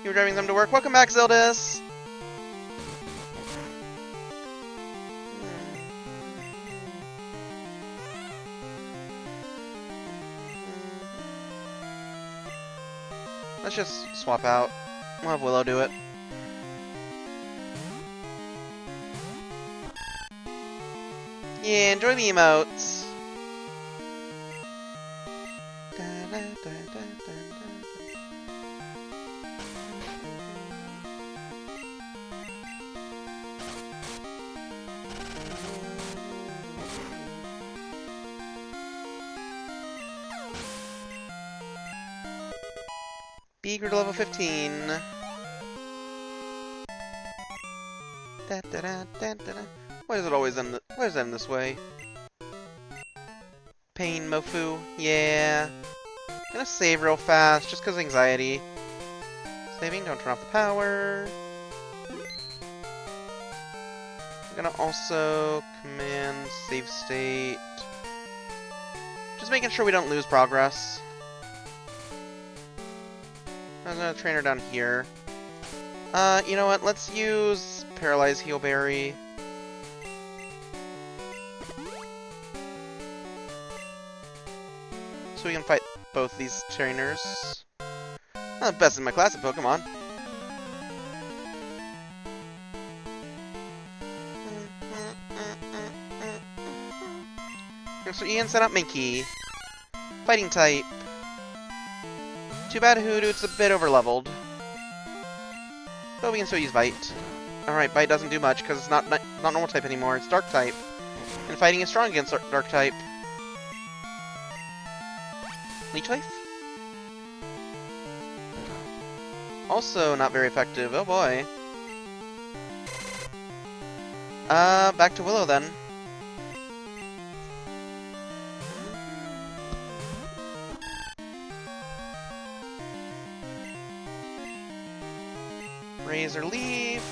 You were driving them to work. Welcome back, Zildis! Let's just swap out. We'll have Willow do it. Yeah, enjoy the emotes. B grew to level 15. Why does it always end? Why does it end this way? Pain, Mofu. Yeah. Gonna save real fast, just cause anxiety. Saving, don't turn off the power. I'm gonna also command save state. Just making sure we don't lose progress. I'm gonna train her down here. You know what? Let's use Paralyze Heal Berry. So we can fight both these trainers. I'm best in my class at Pokemon. So Ian set up Minky. Fighting type. Too bad Hoodoo's a bit overleveled. But we can still use Bite. Alright, Bite doesn't do much because it's not normal type anymore, it's Dark type. And fighting is strong against Dark type. Leech Life? Also not very effective, oh boy. Back to Willow then. Razor Leaf.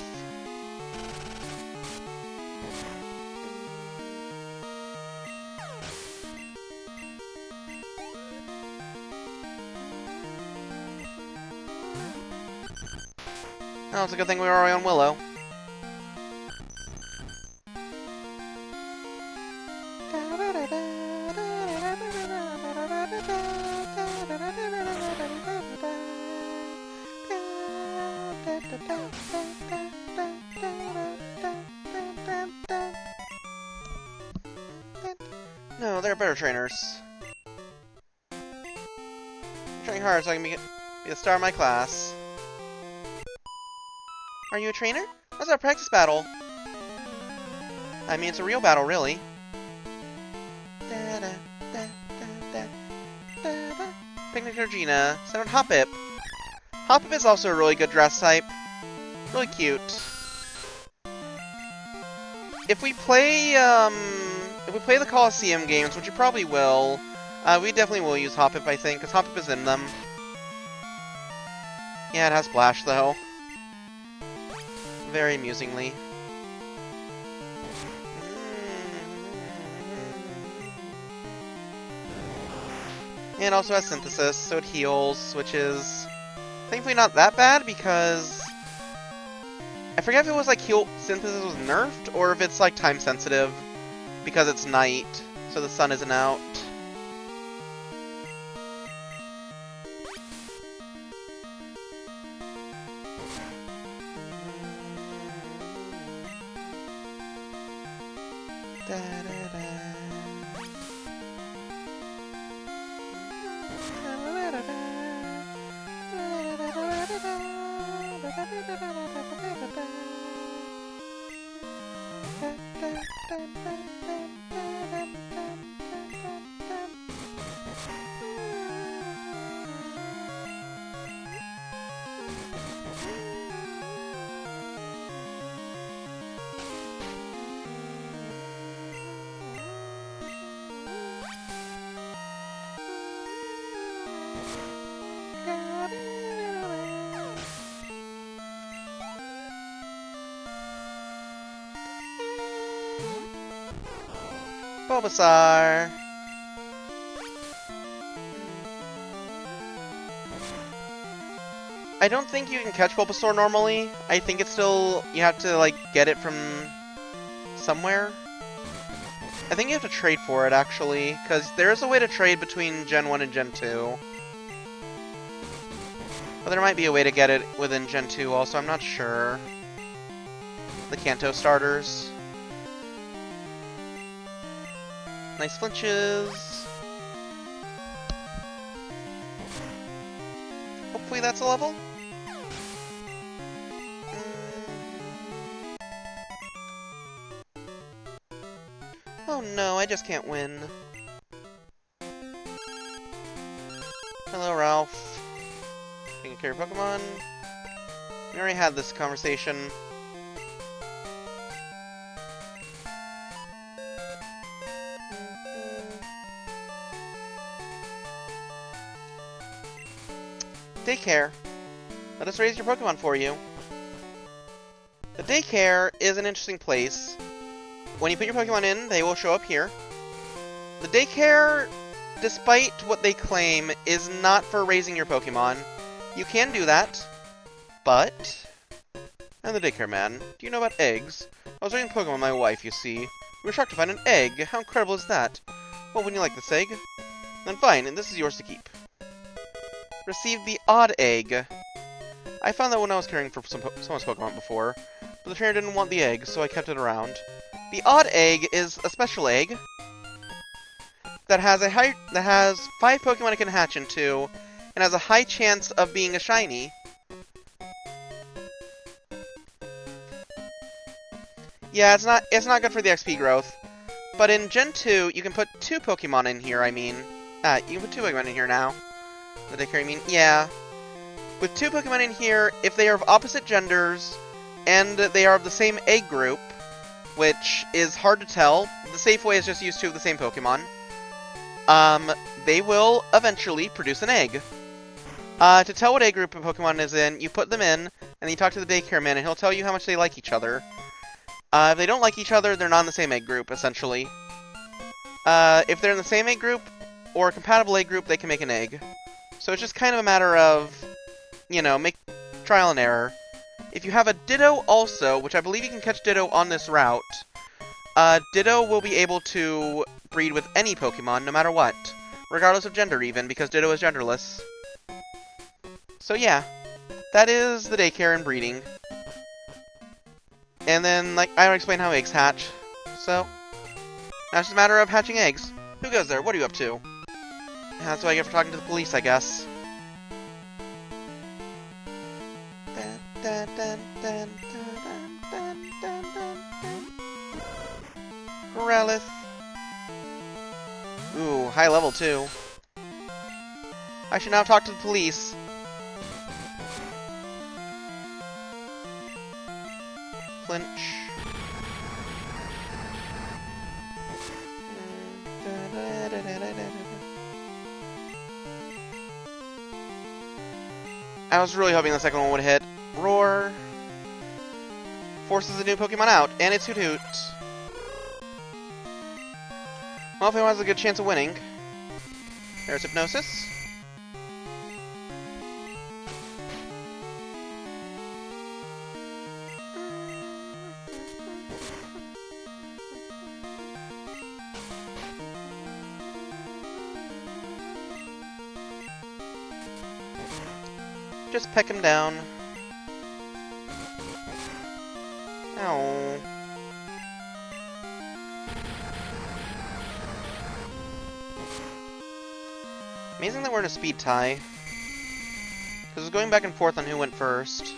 Oh, it's a good thing we were already on Willow. No, they're better trainers. I'm trying hard so I can be the star of my class. Are you a trainer? What's our practice battle? I mean, it's a real battle, really. Picnic Georgina. Send on Hoppip. Hoppip is also a really good dress type. Really cute. If we play the Coliseum games, which we probably will, we definitely will use Hoppip, I think, because Hoppip is in them. Yeah, it has Splash, though. Very amusingly. And also has Synthesis, so it heals, which is thankfully not that bad because I forget if it was like Synthesis was nerfed or if it's like time sensitive because it's night, so the sun isn't out. Bulbasaur. I don't think you can catch Bulbasaur normally. I think it's still... you have to, like, get it from somewhere. I think you have to trade for it, actually, because there is a way to trade between Gen 1 and Gen 2. But there might be a way to get it within Gen 2 also, I'm not sure. The Kanto starters. Nice flinches. Hopefully that's a level. Oh no, I just can't win. Hello, Ralph. Taking care of Pokemon. We already had this conversation. Daycare. Let us raise your Pokemon for you. The daycare is an interesting place. When you put your Pokemon in, they will show up here. The daycare, despite what they claim, is not for raising your Pokemon. You can do that, but... I'm the daycare man. Do you know about eggs? I was raising Pokemon with my wife, you see. We were shocked to find an egg. How incredible is that? Well, wouldn't you like this egg? Then fine, and this is yours to keep. Receive the odd egg. I found that when I was caring for someone's Pokemon before, but the trainer didn't want the egg, so I kept it around. The odd egg is a special egg that has 5 Pokemon it can hatch into, and has a high chance of being a shiny. Yeah, it's not good for the XP growth. But in Gen 2, you can put 2 Pokemon in here, you can put 2 Pokemon in here now. The daycare, yeah. With 2 Pokemon in here, if they are of opposite genders, and they are of the same egg group, which is hard to tell, the safe way is just use 2 of the same Pokemon, they will eventually produce an egg. To tell what egg group a Pokemon is in, you put them in, and then you talk to the daycare man, and he'll tell you how much they like each other. If they don't like each other, they're not in the same egg group, essentially. If they're in the same egg group, or a compatible egg group, they can make an egg. So it's just kind of a matter of, you know, make trial and error. If you have a Ditto also, which I believe you can catch Ditto on this route, Ditto will be able to breed with any Pokemon, no matter what. Regardless of gender, even, because Ditto is genderless. So yeah, that is the daycare and breeding. And then, like, I don't explain how eggs hatch. So, now it's just a matter of hatching eggs. Who goes there? What are you up to? Yeah, that's what I get for talking to the police, I guess. Growlithe. Ooh, high level too. I should now talk to the police. Flinch. I was really hoping the second one would hit. Roar. Forces a new Pokemon out, and it's Hoot Hoot. Well, if anyone has a good chance of winning. There's Hypnosis. Just peck him down. Ow. Amazing that we're in a speed tie. Because it's going back and forth on who went first.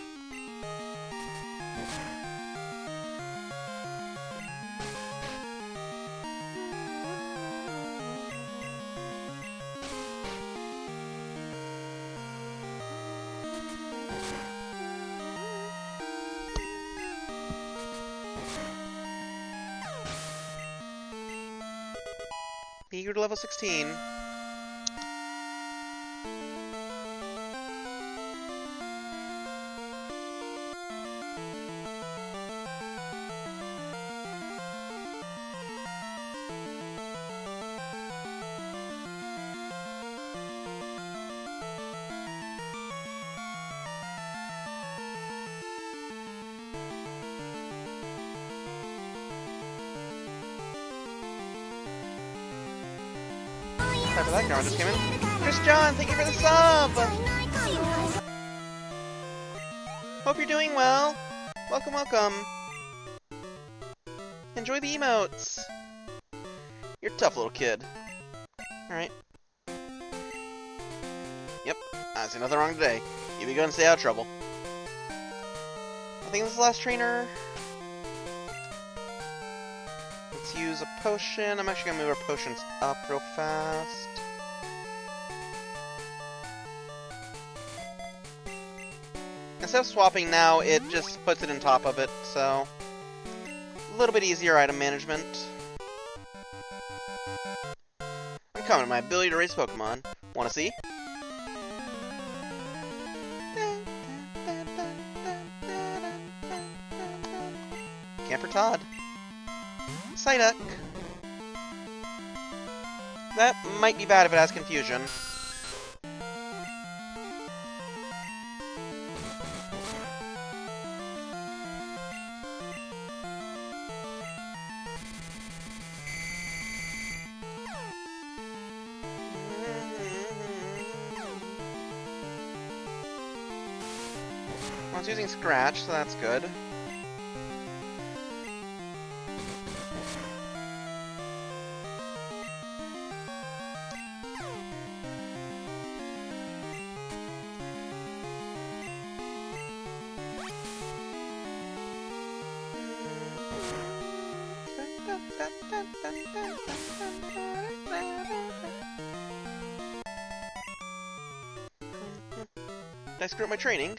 Eager to level 16. Sorry for that, Garmin just came in. Chris John, thank you for the sub! Hope you're doing well. Welcome, welcome. Enjoy the emotes. You're a tough little kid. Alright. Yep, I see nothing wrong today. You be good and stay out of trouble. I think this is the last trainer. Let's use a potion. I'm actually gonna move our potions up real fast. Instead of swapping now, it just puts it on top of it, so a little bit easier item management. I'm coming to my ability to raise Pokemon. Wanna see? Camper Todd. Psyduck. That might be bad if it has confusion. Well, it's using Scratch, so that's good. Did I screw up my training?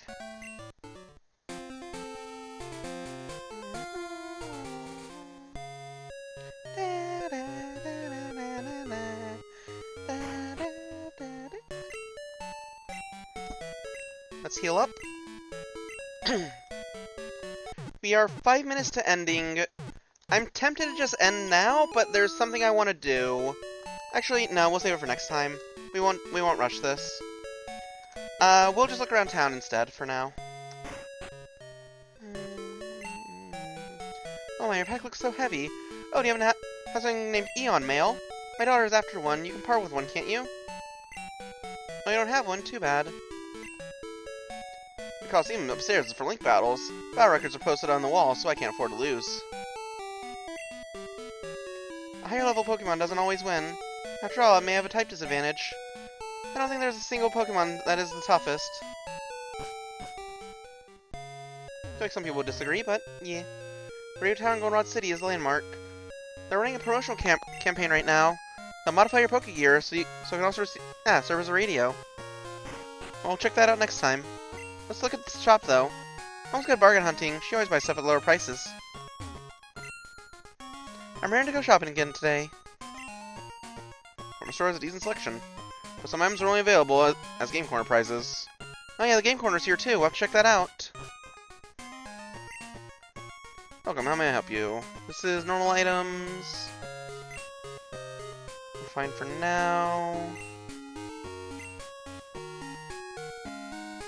Let's heal up. We are 5 minutes to ending. I'm tempted to just end now, but there's something I want to do. Actually, no, we'll save it for next time. We won't rush this. We'll just look around town instead for now. Oh my, your pack looks so heavy. Oh, do you have something named Eon Mail? My daughter is after one. You can part with one, can't you? Oh, you don't have one? Too bad. The Coliseum upstairs is for Link battles. Battle records are posted on the wall, so I can't afford to lose. A higher level Pokemon doesn't always win. After all, it may have a type disadvantage. I don't think there's a single Pokemon that is the toughest. I feel like some people would disagree, but yeah. Radio Town Goldenrod City is the landmark. They're running a promotional campaign right now. They'll modify your Pokegear so it can also serve as a radio. We'll check that out next time. Let's look at the shop though. Mom's good bargain hunting. She always buys stuff at lower prices. I'm ready to go shopping again today. Our store has a decent selection, but some items are only available as Game Corner prizes. Oh yeah, the Game Corner's here too. We'll have to check that out. Welcome, how may I help you? This is normal items. We're fine for now.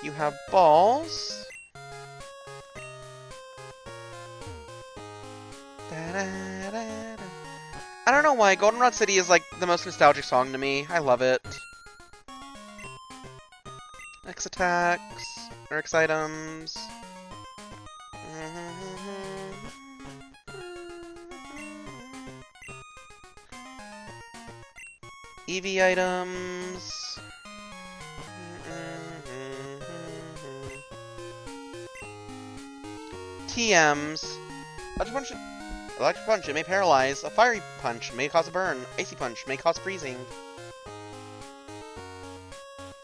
You have balls. I don't know why, Goldenrod City is like the most nostalgic song to me. I love it. X attacks, or X items. EV items. TMs. Electric punch, it may paralyze. A fiery punch may cause a burn. Icy punch may cause freezing.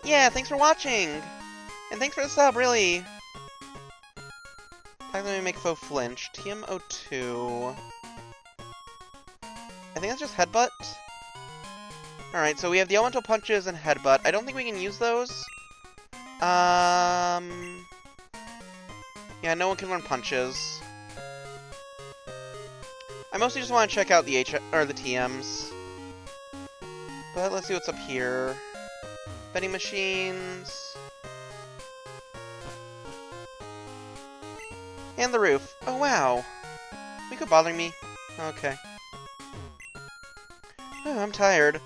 Yeah, thanks for watching! And thanks for the sub, really! Let me make faux flinch. TM02. I think that's just headbutt. Alright, so we have the elemental punches and headbutt. I don't think we can use those. Yeah, no one can learn punches. I mostly just want to check out the TMs. But let's see what's up here. Vending machines. And the roof. Oh wow. You quit bothering me. Okay. Oh, I'm tired.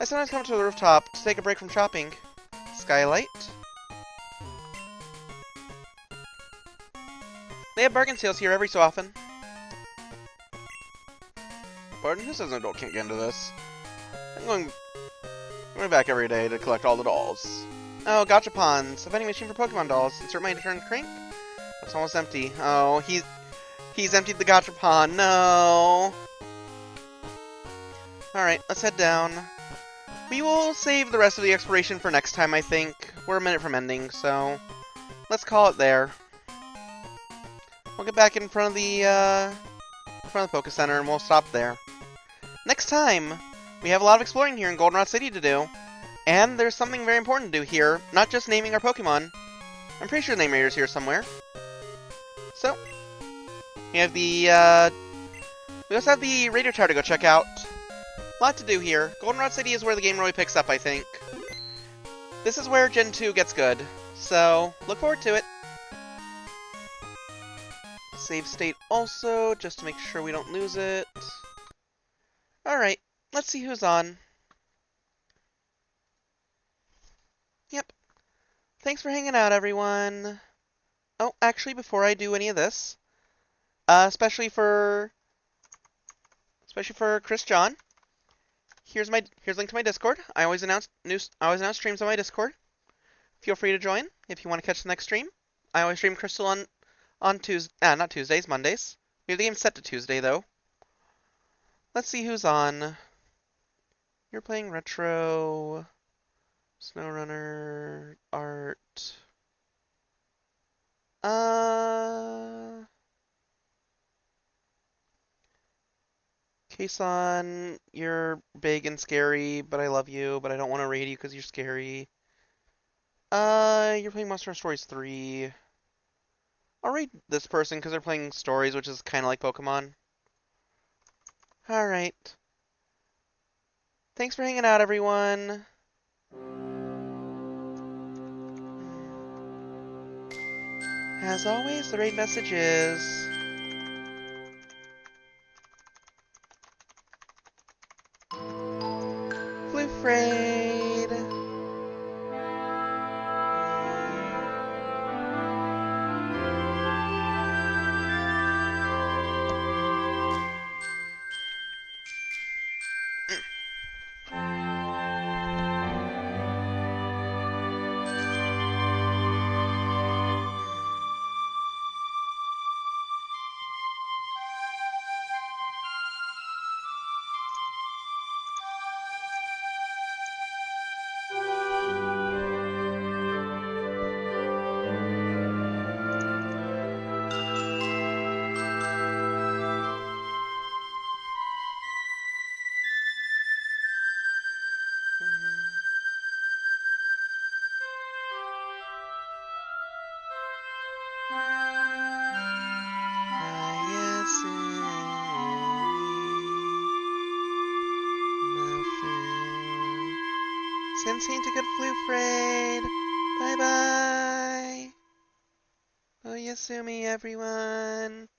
I sometimes come to the rooftop to take a break from shopping. Skylight. They have bargain sales here every so often. Pardon? Who says an adult can't get into this? I'm going back every day to collect all the dolls. Oh, gachapons. A vending machine for Pokemon dolls. Insert money to turn crank. It's almost empty. Oh, he's emptied the gachapon. No. Alright, let's head down. We will save the rest of the exploration for next time, I think. We're a minute from ending, so let's call it there. We'll get back in front of the Poke Center and we'll stop there. Next time, we have a lot of exploring here in Goldenrod City to do. And there's something very important to do here, not just naming our Pokemon. I'm pretty sure the name rater's here somewhere. So, we have we also have the radio tower to go check out. A lot to do here. Goldenrod City is where the game really picks up, I think. This is where Gen 2 gets good, so look forward to it. Save state also, just to make sure we don't lose it. Alright, let's see who's on. Yep. Thanks for hanging out, everyone. Oh, actually, before I do any of this, especially for Chris John, here's a link to my Discord. I always announce streams on my Discord. Feel free to join if you want to catch the next stream. I always stream Crystal on not Tuesdays, Mondays. We have the game set to Tuesday though. Let's see who's on. You're playing Retro, SnowRunner, Art. Kason, you're big and scary, but I love you, but I don't want to raid you because you're scary. You're playing Monster Stories 3. I'll raid this person because they're playing stories, which is kind of like Pokemon. Alright. Thanks for hanging out, everyone. As always, the raid message is... Floof Raid! Sensing to good Floof Raid. Bye bye. Oh, Yasumi, everyone.